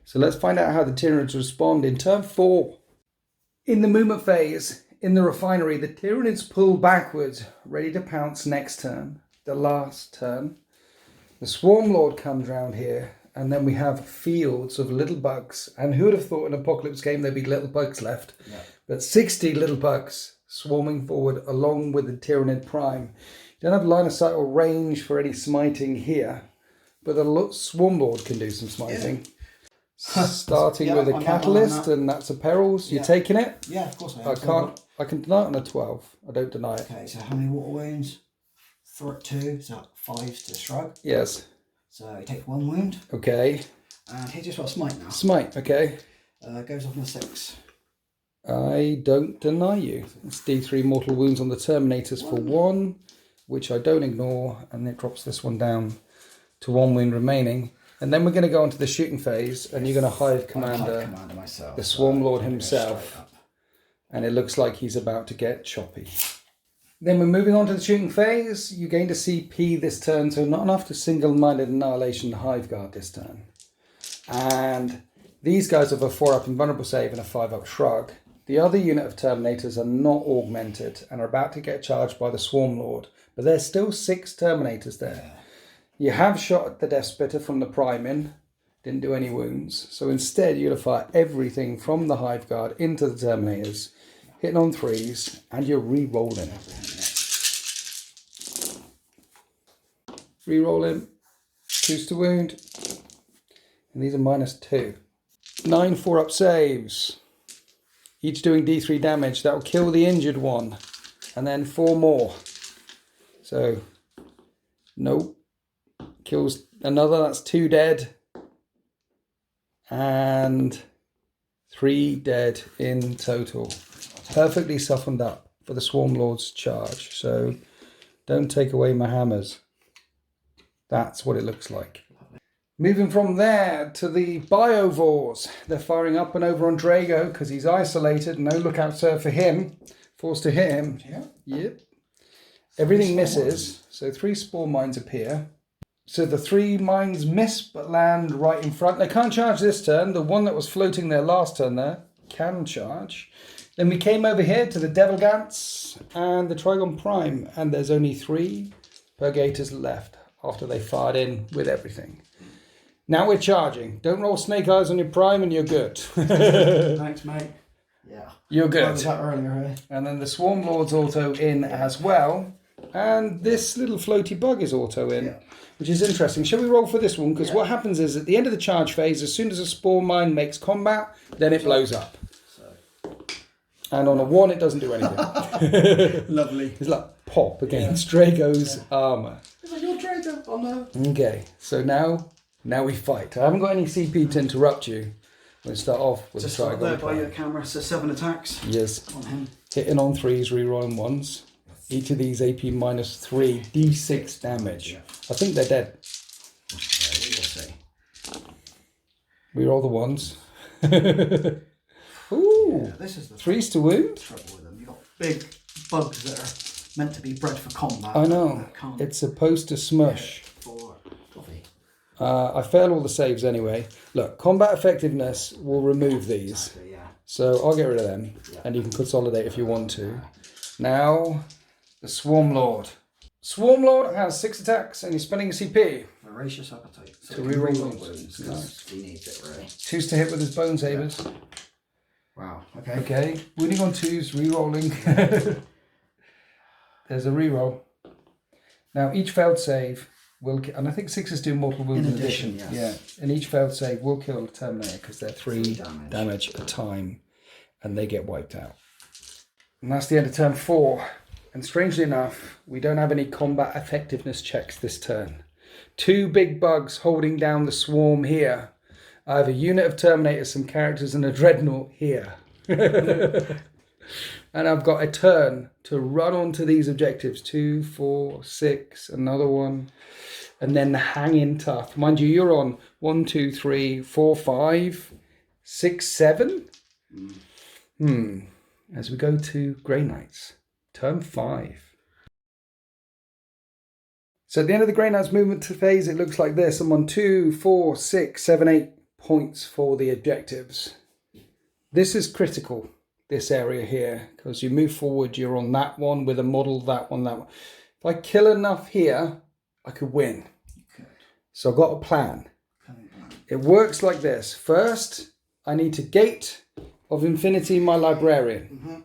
So let's find out how the Tyranids respond in turn 4. In the movement phase, in the refinery, the Tyranids pull backwards, ready to pounce next turn, the last turn. The Swarm Lord comes round here and then we have fields of little bugs. And who would have thought in an apocalypse game there'd be little bugs left? Yeah. But 60 little bugs swarming forward along with the Tyranid Prime. You don't have line of sight or range for any smiting here, but the Swarm Lord can do some smiting. Yeah. Starting with a catalyst, and that's a perils. You're taking it? Yeah, of course I am. I can deny it on a 12. I don't deny it. Okay, so how many water wounds? 2, so 5 to shrug. Yes. So he takes 1 wound. Okay. And he just got smite now. Smite, okay. Goes off on a 6. I don't deny you. It's D3 mortal wounds on the Terminators for 1, which I don't ignore, and it drops this one down to 1 wound remaining. And then we're going to go on to the shooting phase, and you're going to Hive Commander myself, the Swarm Lord himself. And it looks like he's about to get choppy. Then we're moving on to the shooting phase. You gained a CP this turn, so not enough to single-minded annihilation the Hive Guard this turn. And these guys have a 4-up invulnerable save and a 5-up shrug. The other unit of Terminators are not augmented and are about to get charged by the Swarm Lord, but there's still 6 Terminators there. You have shot at the Death Splitter from the Prime in, didn't do any wounds, so instead you're going to fire everything from the Hive Guard into the Terminators, hitting on 3s, and you're re-rolling. Re-rolling, 2s to wound, and these are -2. 9 4-up saves, each doing D3 damage. That will kill the injured one, and then 4 more. So, nope. Kills another, that's 2 dead. And 3 dead in total. Perfectly softened up for the Swarm Lord's charge. So, don't take away my hammers. That's what it looks like. Moving from there to the Biovores. They're firing up and over on Drago because he's isolated. No lookout serve for him. Forced to hit him. Yeah. Yep. Everything misses. So 3 Spore Mines appear. So the 3 mines miss but land right in front. They can't charge this turn. The one that was floating there last turn there can charge. Then we came over here to the Devil Gants and the Trigon Prime. And there's only 3 Purgators left after they fired in with everything. Now we're charging. Don't roll snake eyes on your Prime and you're good. Thanks, mate. Yeah. You're good. I was that earlier, eh? And then the Swarm Lord's auto in as well. And this little floaty bug is auto in, which is interesting. Shall we roll for this one? Because what happens is at the end of the charge phase, as soon as a Spore Mine makes combat, then it blows up. And on a 1, it doesn't do anything. Lovely. It's like pop against Drago's armour. It's like your Drago. Oh no. Okay, so now we fight. I haven't got any CP to interrupt you. We'll start off with just the Trigon there by Prime. your camera, so 7 attacks. Yes. On him. Hitting on 3s, rerolling 1s. Each of these AP -3, D6 damage. I think they're dead. Reroll the 1s. Ooh. Yeah, this is the 3s to wound. trouble with them. You've got big bugs that are meant to be bred for combat. I know. It's supposed to smush. For coffee. I fail all the saves anyway. Look, combat effectiveness will remove these. Exactly, yeah. So I'll get rid of them. And you can consolidate if you want to. Now, the Swarm Lord. Swarm Lord has 6 attacks and he's spending a CP. Voracious appetite. So to reroll wounds. Nice. He needs it, really. 2s to hit with his Bone Sabers. Wow, okay. Okay, wounding on 2s, re-rolling. There's a reroll. Now each failed save will, and I think 6s do mortal wounds in addition. Yes. Yeah, and each failed save will kill the Terminator because they're 3 damage a time, and they get wiped out. And that's the end of turn 4. And strangely enough, we don't have any combat effectiveness checks this turn. 2 big bugs holding down the swarm here. I have a unit of Terminators, some characters, and a Dreadnought here. And I've got a turn to run onto these objectives. 2, 4, 6, another one. And then hang in tough. Mind you, you're on 1, 2, 3, 4, 5, 6, 7. As we go to Grey Knights. Turn 5. So at the end of the Grey Knights movement phase, it looks like this. I'm on 2, 4, 6, 7, 8 points for the objectives. This is critical, this area here, because you move forward, you're on that one with a model, that one, that one. If I kill enough here, I could win. So I've got a plan. It works like this. First, I need to Gate of Infinity my Librarian.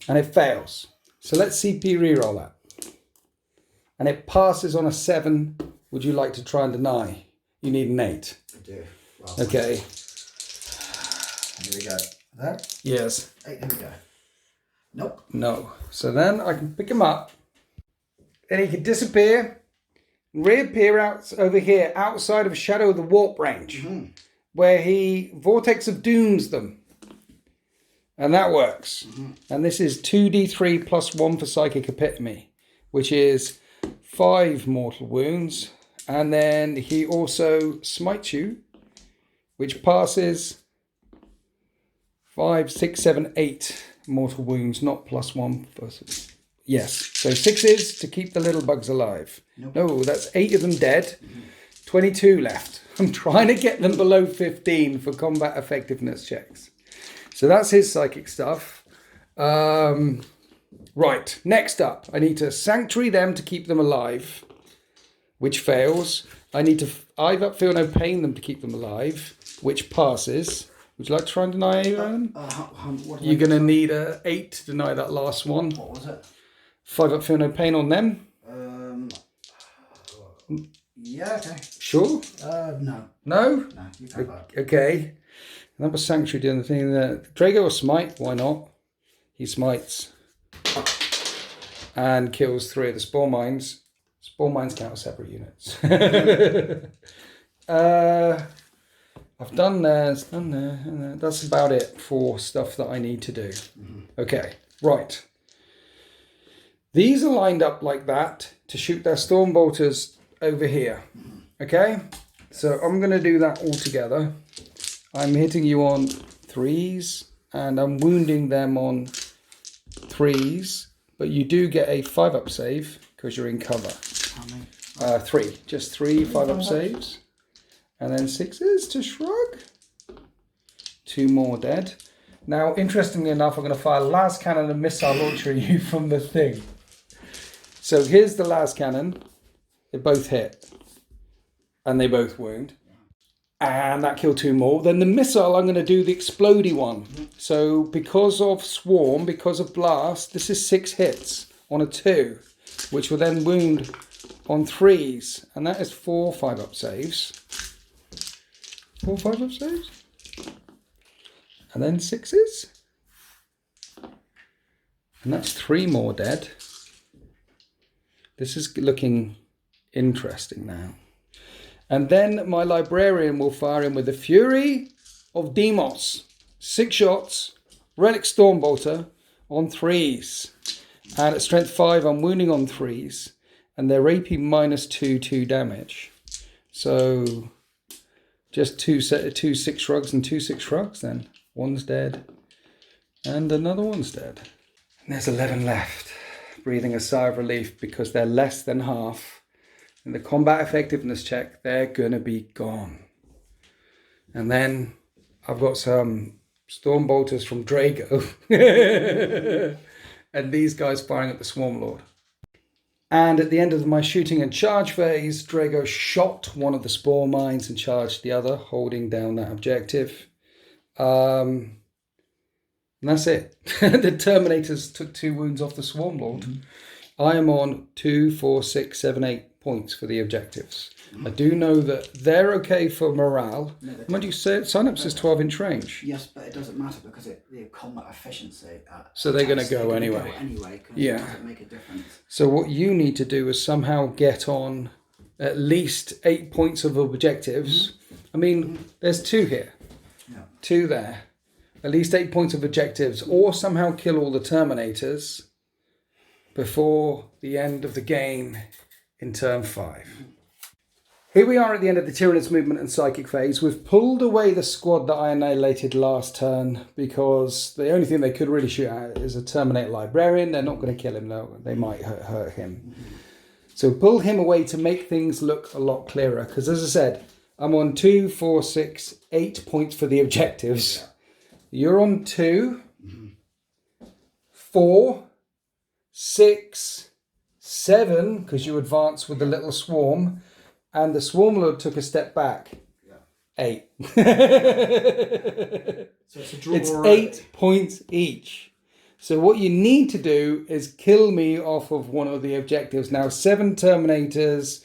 And it fails. So let's CP reroll that. And it passes on a 7. Would you like to try and deny? You need an 8. I do. Well, okay. Here we go. There? Yes. 8, here we go. Nope. No. So then I can pick him up. And he can disappear. Reappear out over here outside of Shadow of the Warp range. Where he Vortex of Dooms them. And that works. And this is 2d3 plus 1 for Psychic Epitome, which is 5 mortal wounds. And then he also smites you, which passes 5, 6, 7, 8 mortal wounds, not plus 1. Yes, so 6s to keep the little bugs alive. Nope. No, that's 8 of them dead, 22 left. I'm trying to get them below 15 for combat effectiveness checks. So that's his psychic stuff. Right, next up, I need to Sanctuary them to keep them alive, which fails. I need to Hive up Feel No Pain them to keep them alive, which passes. Would you like to try and deny Aaron? You're going to need a 8 to deny that last one. What was it? 5 up Feel No Pain on them. Yeah, okay. Sure? No. No? No, you can't. Okay. And that was Sanctuary doing the thing there. Drago or Smite? Why not? He smites. And kills 3 of the Spore Mines. Spore Mines count as separate units. I've done there. That's about it for stuff that I need to do. Okay, right. These are lined up like that to shoot their Stormbolters over here. Okay? So I'm going to do that all together. I'm hitting you on 3s and I'm wounding them on 3s, but you do get a 5-up save because you're in cover. 3, just 3 5-up saves, and then 6s to shrug. 2 more dead. Now, interestingly enough, I'm going to fire las cannon and missile launcher at you from the thing. So here's the las cannon. They both hit, and they both wound. And that killed 2 more. Then the missile, I'm going to do the explodey one. So because of Swarm, because of Blast, this is 6 hits on a 2, which will then wound on 3s. And that is 4 5-up saves. 4 5-up saves. And then 6s. And that's 3 more dead. This is looking interesting now. And then my Librarian will fire in with the Fury of Demos. 6 shots, Relic Stormbolter on 3s. And at strength 5, I'm wounding on 3s. And they're AP -2, 2 damage. So just 2 6 shrugs and 2 6 shrugs then. One's dead. And another one's dead. And there's 11 left. Breathing a sigh of relief because they're less than half. In the combat effectiveness check, they're going to be gone. And then I've got some Stormbolters from Drago. And these guys firing at the Swarm Lord. And at the end of my shooting and charge phase, Drago shot one of the Spore Mines and charged the other, holding down that objective. And that's it. The Terminators took 2 wounds off the Swarm Lord. I am on 2, 4, 6, 7, 8 points for the objectives. I do know that they're okay for morale. Mind you, Synapse is 12-inch range. Yes, but it doesn't matter because the combat efficiency. So they're going to go anyway. Yeah. It doesn't make a difference. So what you need to do is somehow get on at least 8 points of objectives. I mean, there's 2 here. Yeah. 2 there. At least 8 points of objectives, or somehow kill all the Terminators before the end of the game in turn 5. Here we are at the end of the Tyranids movement and psychic phase. We've pulled away the squad that I annihilated last turn because the only thing they could really shoot at is a Terminator Librarian. They're not going to kill him, though. They might hurt him. So pull him away to make things look a lot clearer. Because as I said, I'm on 2, 4, 6, 8 points for the objectives. You're on 2, 4, 6, 7, because you advance with the little swarm, and the Swarmlord took a step back. 8. So it's a draw. It's already. 8 points each. So what you need to do is kill me off of one of the objectives. Now, 7 Terminators.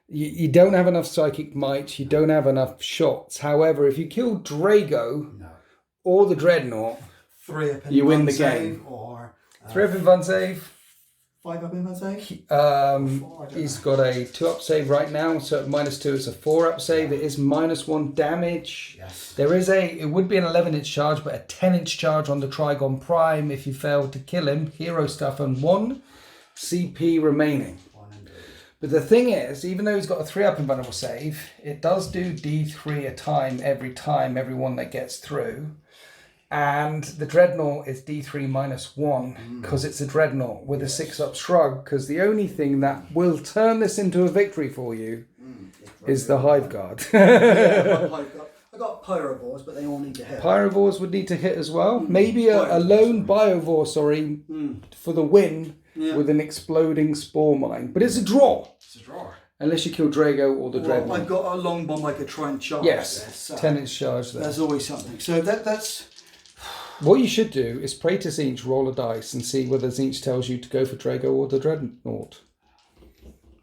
You don't have enough Psychic Might. You don't have enough shots. However, if you kill Drago or the Dreadnought, 3 up in you win the save, game. Or 3 up in Fun Save. 5 up in Fun Save? He's got a 2 up save right now, so at -2 it's a 4 up save. It is -1 damage. Yes. It would be an 11-inch charge, but a 10-inch charge on the Trigon Prime if you fail to kill him. Hero stuff and 1 CP remaining. But the thing is, even though he's got a 3 up invulnerable save, it does do D3 a time, every one that gets through. And the Dreadnought is D3 -1 because it's a Dreadnought with a 6 up shrug, because the only thing that will turn this into a victory for you is the Hive Guard. I got Pyrovores, but they all need to hit. Pyrovores would need to hit as well. Maybe a lone Biovore, for the win. Yeah. With an exploding spore mine. But it's a draw. It's a draw. Unless you kill Drago or the Dreadnought. I've got a long bomb I could try and charge. Yes, 10-inch charge there. There's always something. So that's... What you should do is pray to Zinch, roll a dice, and see whether Zinch tells you to go for Drago or the Dreadnought.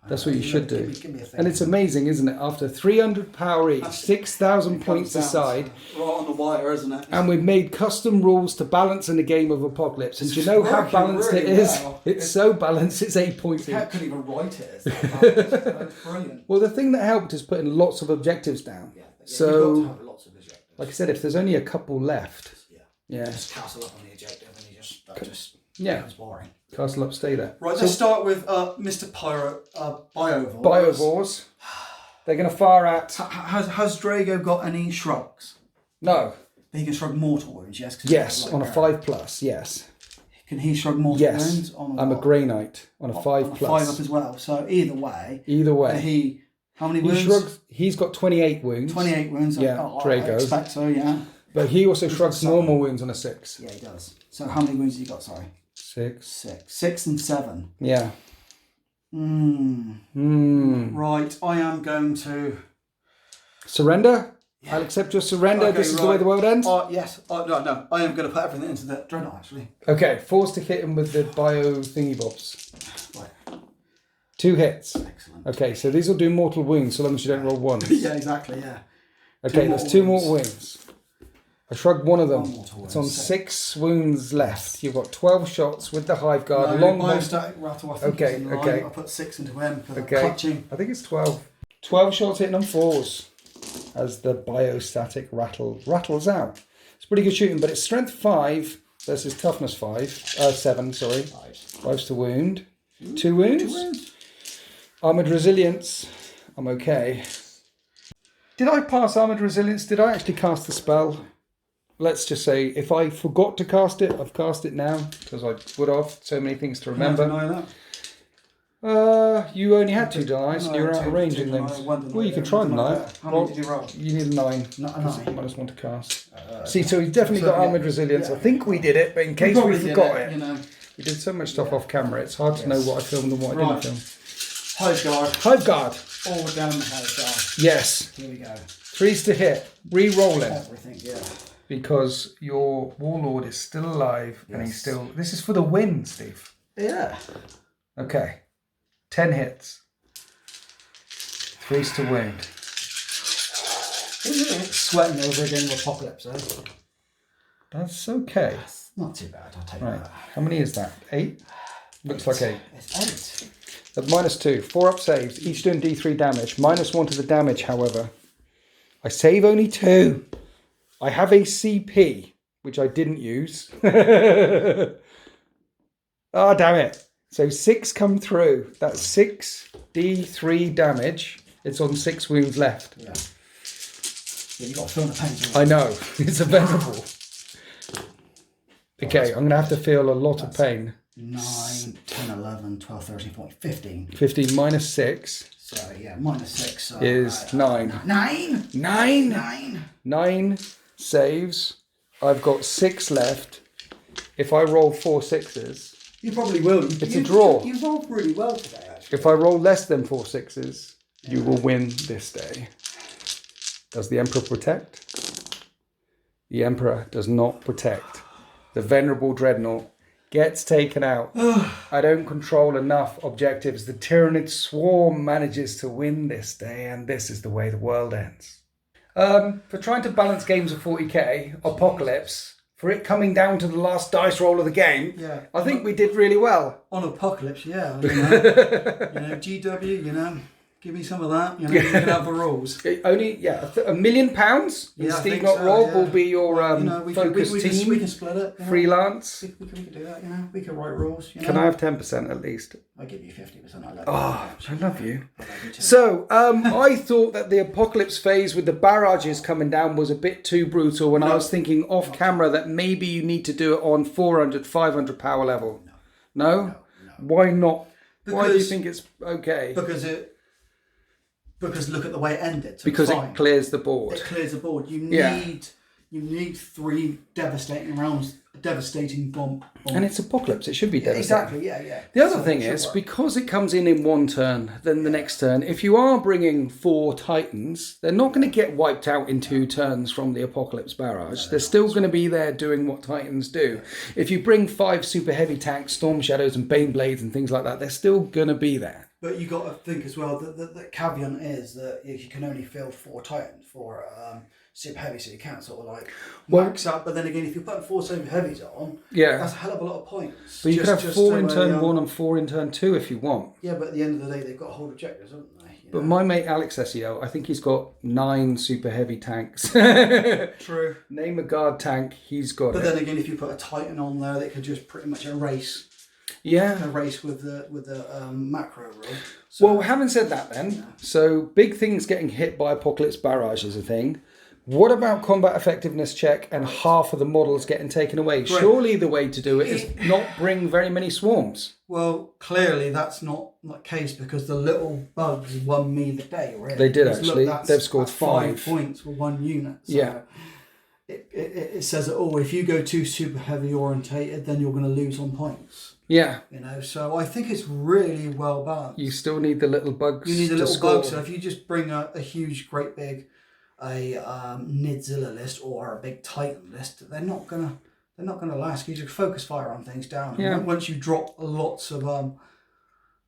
That's what you should do. Give me a thing. And it's amazing, isn't it? After 300 power each, 6,000 points aside. Right on the wire, isn't it? And we've made custom rules to balance in a game of Apocalypse. And do you know how balanced really it is? well. It's so balanced, it's 8 points each. I couldn't even write it. That's brilliant. Well, the thing that helped is putting lots of objectives down. Yeah, so, you've got to have lots of objectives. Like I said, if there's only a couple left. Yeah. Just castle up on the objective and you just... Yeah. It's boring. Castle up, stay there. Right, let's start with Mr. Biovore. Biovores. They're going to fire at... Has Drago got any shrugs? No. But he can shrug mortal wounds, yes? Yes, on a 5+, yes. Can he shrug mortal wounds? I'm a Grey Knight on a 5+. 5 up as well. So either way. How many wounds? He's got 28 wounds. 28 wounds. Yeah, Drago. I expect so, yeah. But he also shrugs normal wounds on a 6. Yeah, he does. So how many wounds has he got, sorry? 6. 6 and 7. Yeah. Right, I am going to... Surrender? Yeah. I'll accept your surrender. Okay, this is the way the world ends? Yes. No. I am going to put everything into the Dreadnought, actually. Okay, forced to hit him with the bio thingy bobs. Right. 2 hits. Excellent. Okay, so these will do mortal wounds so long as you don't roll 1s. Yeah, exactly, yeah. Okay, there's 2 mortal wounds. I shrugged one of them. It's on 6 6 wounds left. You've got 12 shots with the Hive Guard. No, biostatic rattle, I think. Okay. I put 6 into him for the clutching. I think it's 12. 12 shots hitting on 4s as the biostatic rattle rattles out. It's pretty good shooting, but it's strength 5 versus toughness 7, sorry. 5's to wound. 2 wounds. Armoured resilience. I'm okay. Did I pass armoured resilience? Did I actually cast the spell? Let's just say, if I forgot to cast it, I've cast it now, because I would have so many things to remember. Can I deny that? You only had 2 denies, and you were out of range in things. Well, you could try and deny it. How many did you roll? You need a 9. Not a 9. -1 to cast. See, so he's definitely got armoured resilience. I think we did it, but in case we forgot it. We did so much stuff off camera, it's hard to know what I filmed and what I didn't film. Hive Guard. Hive Guard. All down the Hive Guard. Yes. Here we go. 3's to hit. Re-rolling. Everything, yeah. Because your Warlord is still alive and he's still... This is for the win, Steve. Yeah. Okay. 10 hits. 3's to wound. Sweating over a game of Apocalypse, eh? That's okay. That's not too bad, I'll take that. How many is that? 8? Looks like 8. It's 8. At -2, 4 up saves, each doing D3 damage. -1 to the damage, however. I save only 2. I have a CP, which I didn't use. Oh, damn it. So 6 come through. That's 6 D3 damage. It's on 6 wounds left. Yeah. Yeah, you got to feel the pain. I know. It's a venerable. Okay, I'm going to have to feel a lot of pain. 9, 10, 11, 12, 13, 14, 15. 15 -6. So, yeah, -6 is 9. 9? 9? 9. 9 saves. I've got 6 left. If I roll 4 6s... You probably will. It's a draw. You've rolled really well today, actually. If I roll less than 4 6s, You will win this day. Does the Emperor protect? The Emperor does not protect. The venerable Dreadnought gets taken out. I don't control enough objectives. The Tyranid swarm manages to win this day, and this is the way the world ends. For trying to balance games of 40k, Apocalypse, for it coming down to the last dice roll of the game, I think we did really well. On Apocalypse, yeah. GW, give me some of that. You can have the rules. Only, £1 million. Steve Not so, Rob will be your focus team. We can split it. Freelance. We can do that. We can write rules. Can I have 10% at least? I give you 50%. I love you. I love you too. So I thought that the Apocalypse phase with the barrages coming down was a bit too brutal. When I was thinking off camera that maybe you need to do it on 400, 500 power level. No. Why not? Why do you think it's okay? Because look at the way it ended. So because it clears the board. It clears the board. You need 3 devastating rounds, a devastating bomb. And it's Apocalypse. It should be devastating. Exactly, yeah. The other thing is, because it comes in one turn, then the next turn, if you are bringing 4 Titans, they're not going to get wiped out in 2 turns from the Apocalypse barrage. They're still going to be there doing what Titans do. If you bring 5 super heavy tanks, Storm Shadows and Bane Blades and things like that, they're still going to be there. But you got to think as well that the caveat is that you can only field 4 Titans for super heavy, so you can't sort of max out. But then again, if you put 4 super heavies on, that's a hell of a lot of points. But you could have 4 in turn 1 and 4 in turn 2 if you want. Yeah, but at the end of the day, they've got hold objectives, haven't they? But my mate Alex SEO, I think he's got 9 super heavy tanks. True. Name a guard tank, he's got it. But then again, if you put a Titan on there, they could just pretty much erase. Yeah, a race with the macro rule. So, well, having said that, then, so big things getting hit by Apocalypse barrage is a thing. What about combat effectiveness check and half of the models getting taken away? Right. Surely the way to do it is not bring very many swarms. Well, clearly that's not the case because the little bugs won me the day. Really. They did actually. They've scored 5 points for 1 unit. So yeah. It says that if you go too super heavy orientated, then you're going to lose on points. Yeah. So I think it's really well balanced. You still need the little bugs. You need the little bugs. So if you just bring a huge, great big, Nidzilla list or a big Titan list, they're not gonna last. You just focus fire on things down. Yeah. And once you drop lots of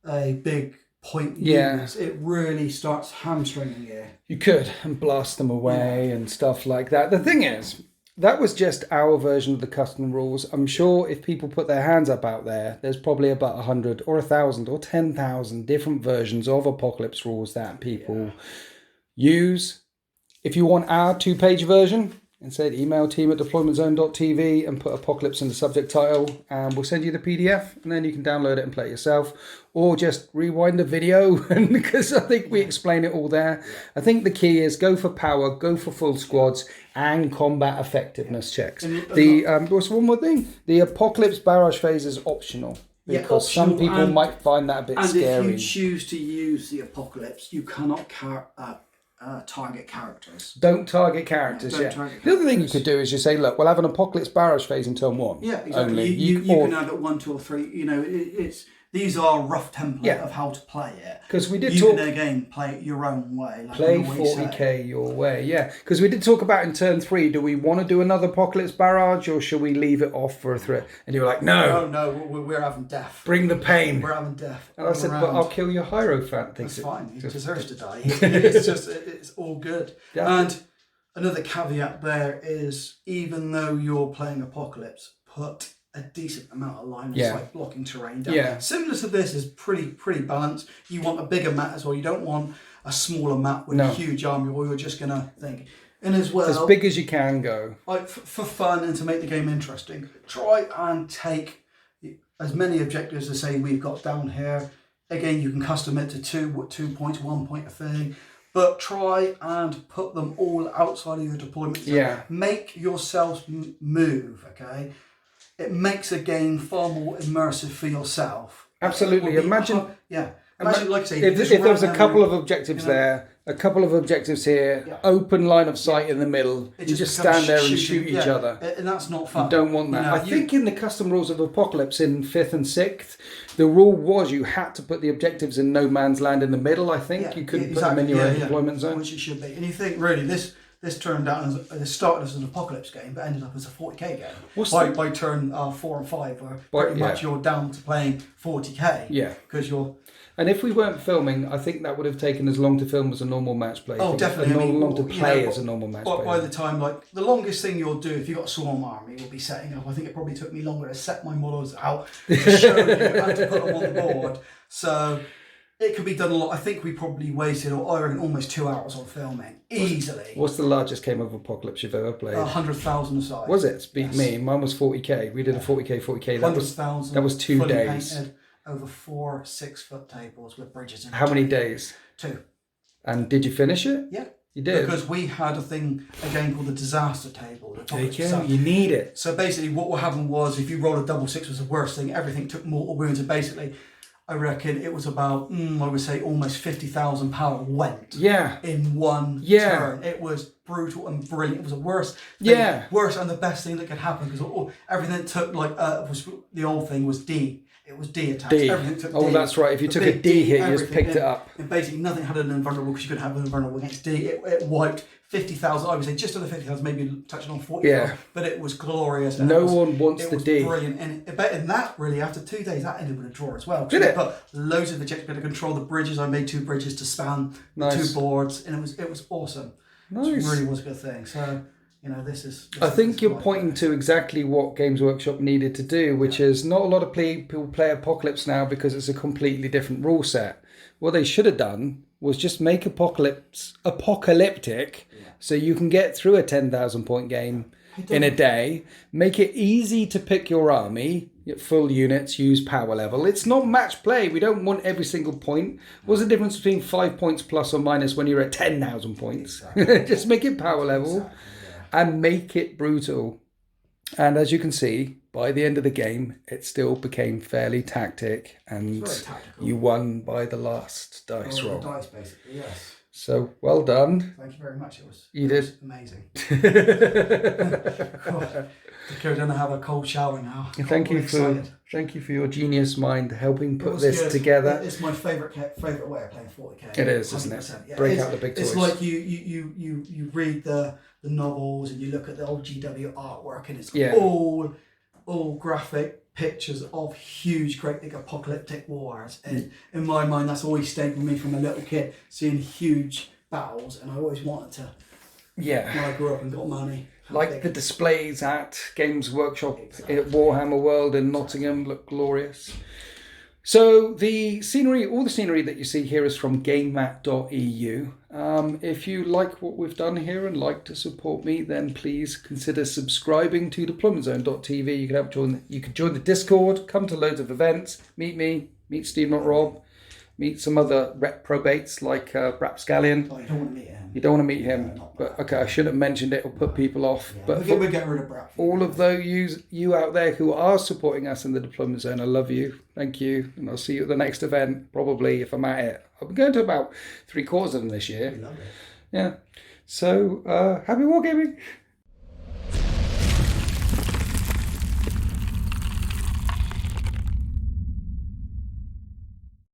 a big point units, it really starts hamstringing you. You could and blast them away and stuff like that. The thing is, that was just our version of the custom rules. I'm sure if people put their hands up out there, there's probably about 100 or 1,000 or 10,000 different versions of Apocalypse rules that people use. If you want our 2-page version, instead email team@deploymentzone.tv and put Apocalypse in the subject title, and we'll send you the PDF, and then you can download it and play it yourself, or just rewind the video, because I think we explain it all there. I think the key is go for power, go for full squads, and combat effectiveness checks. What's one more thing? The Apocalypse barrage phase is optional. Because some people might find that a bit scary. And if you choose to use the Apocalypse, you cannot target characters. Don't target characters, The other thing you could do is just say, look, we'll have an Apocalypse barrage phase in turn 1. Yeah, exactly. Only. You can have it 1, 2 or 3. These are rough template of how to play it. Because we did you can again play it your own way. Play 40k your way, Because we did talk about in turn 3, do we want to do another Apocalypse barrage or should we leave it off for a threat? And you were like, no. No, we're having death. Bring the pain. We're having death. And I said, but I'll kill your Hierophant. That's fine. He deserves to die. It's all good. Yeah. And another caveat there is, even though you're playing Apocalypse, put a decent amount of line of sight blocking terrain down. Yeah. Similar to this is pretty balanced. You want a bigger map as well. You don't want a smaller map with a huge army or you're just going to think. And as well, as big as you can go. For fun and to make the game interesting, try and take as many objectives as say we've got down here. Again, you can custom it to 2 points, 1 point of thing. But try and put them all outside of your deployment zone. Yeah. Make yourselves move, okay? It makes a game far more immersive for yourself. Absolutely. Imagine, like I say, if there was a couple of objectives there, A couple of objectives here, open line of sight in the middle. You just stand there and shoot each other. And that's not fun. You don't want that. I think in the custom rules of Apocalypse in 5th and 6th, the rule was you had to put the objectives in no man's land in the middle, I think. You couldn't put them in your own deployment zone. Which it should be. And you think, really, this turned out as it started as an Apocalypse game, but ended up as a 40k game. By turn 4 and 5, where pretty much you're down to playing 40k. Yeah. Because you're... And if we weren't filming, I think that would have taken as long to film as a normal match play. Oh, definitely. As long to play as a normal match play. By the time, like, the longest thing you'll do, if you've got a swarm army, will be setting up. I think it probably took me longer to set my models out to show you and to put them on the board. So it could be done a lot. I think we probably wasted, I reckon, almost 2 hours on filming. Easily. What's the largest game of Apocalypse you've ever played? 100,000 aside. Was it? Beat me. Mine was 40k. We did a 40k. That was 2 days. Painted, over 4 6-foot tables with bridges in. How many days? 2. And did you finish it? Yeah. You did? Because we had a game called the disaster table. You need it. So basically what happened was, if you rolled a double 6 was the worst thing. Everything took mortal wounds, and basically I reckon it was about, I would say almost 50,000 power went in one turn. It was brutal and brilliant. It was the worst thing, worst and the best thing that could happen, because everything that took, like, was the old thing was D. It was D attacks. Everything took D. That's right. If you took a D hit, you just picked it up. And basically nothing had an invulnerable, because you couldn't have an invulnerable against D. It wiped 50,000, I would say just under 50,000, maybe touching on 40,000. But it was glorious. No one wants the D. It was brilliant. And that really, after 2 days, that ended with a draw as well. Did it? Put loads of objectives to control the bridges. I made 2 bridges to span the 2 boards, and it was awesome. Nice. It really was a good thing. So... I think you're pointing to exactly what Games Workshop needed to do, which is not a lot of people play Apocalypse now because it's a completely different rule set. What they should have done was just make Apocalypse apocalyptic, so you can get through a 10,000 point game in a day. Make it easy to pick your army, full units, use power level. It's not match play. We don't want every single point. What's the difference between 5 points plus or minus when you're at 10,000 points? Exactly. Just make it power level. Exactly. And make it brutal. And as you can see, by the end of the game, it still became fairly tactic, and you won by the last dice roll. The dice, basically, yes. So, well done. Thank you very much. It was amazing. I don't have a cold shower now. Thank you for your genius mind helping put this together. It's my favourite way of playing 40k. It is, isn't it? Yeah. Break out the big toys. It's like you read the novels and you look at the old GW artwork, and it's all graphic pictures of huge, great big apocalyptic wars. And in my mind, that's always stayed with me from a little kid, seeing huge battles, and I always wanted to. Yeah. When I grew up and got money. Like the displays at Games Workshop at Warhammer World in Nottingham look glorious. So the scenery, all the scenery that you see here is from gamemat.eu. If you like what we've done here and like to support me, then please consider subscribing to deploymentzone.tv. You can join the Discord, come to loads of events, meet me, meet Steve Not Rob, meet some other reprobates like Rapscallion. Oh, you don't want to meet him. You don't want to meet him. But okay, I should have mentioned it. It'll put people off. Yeah, but we're getting rid of Brap. All of those you out there who are supporting us in the Deployment Zone, I love you. Thank you. And I'll see you at the next event, probably, if I'm at it. I'm going to about 3/4 of them this year. We love it. Yeah. So, happy wargaming.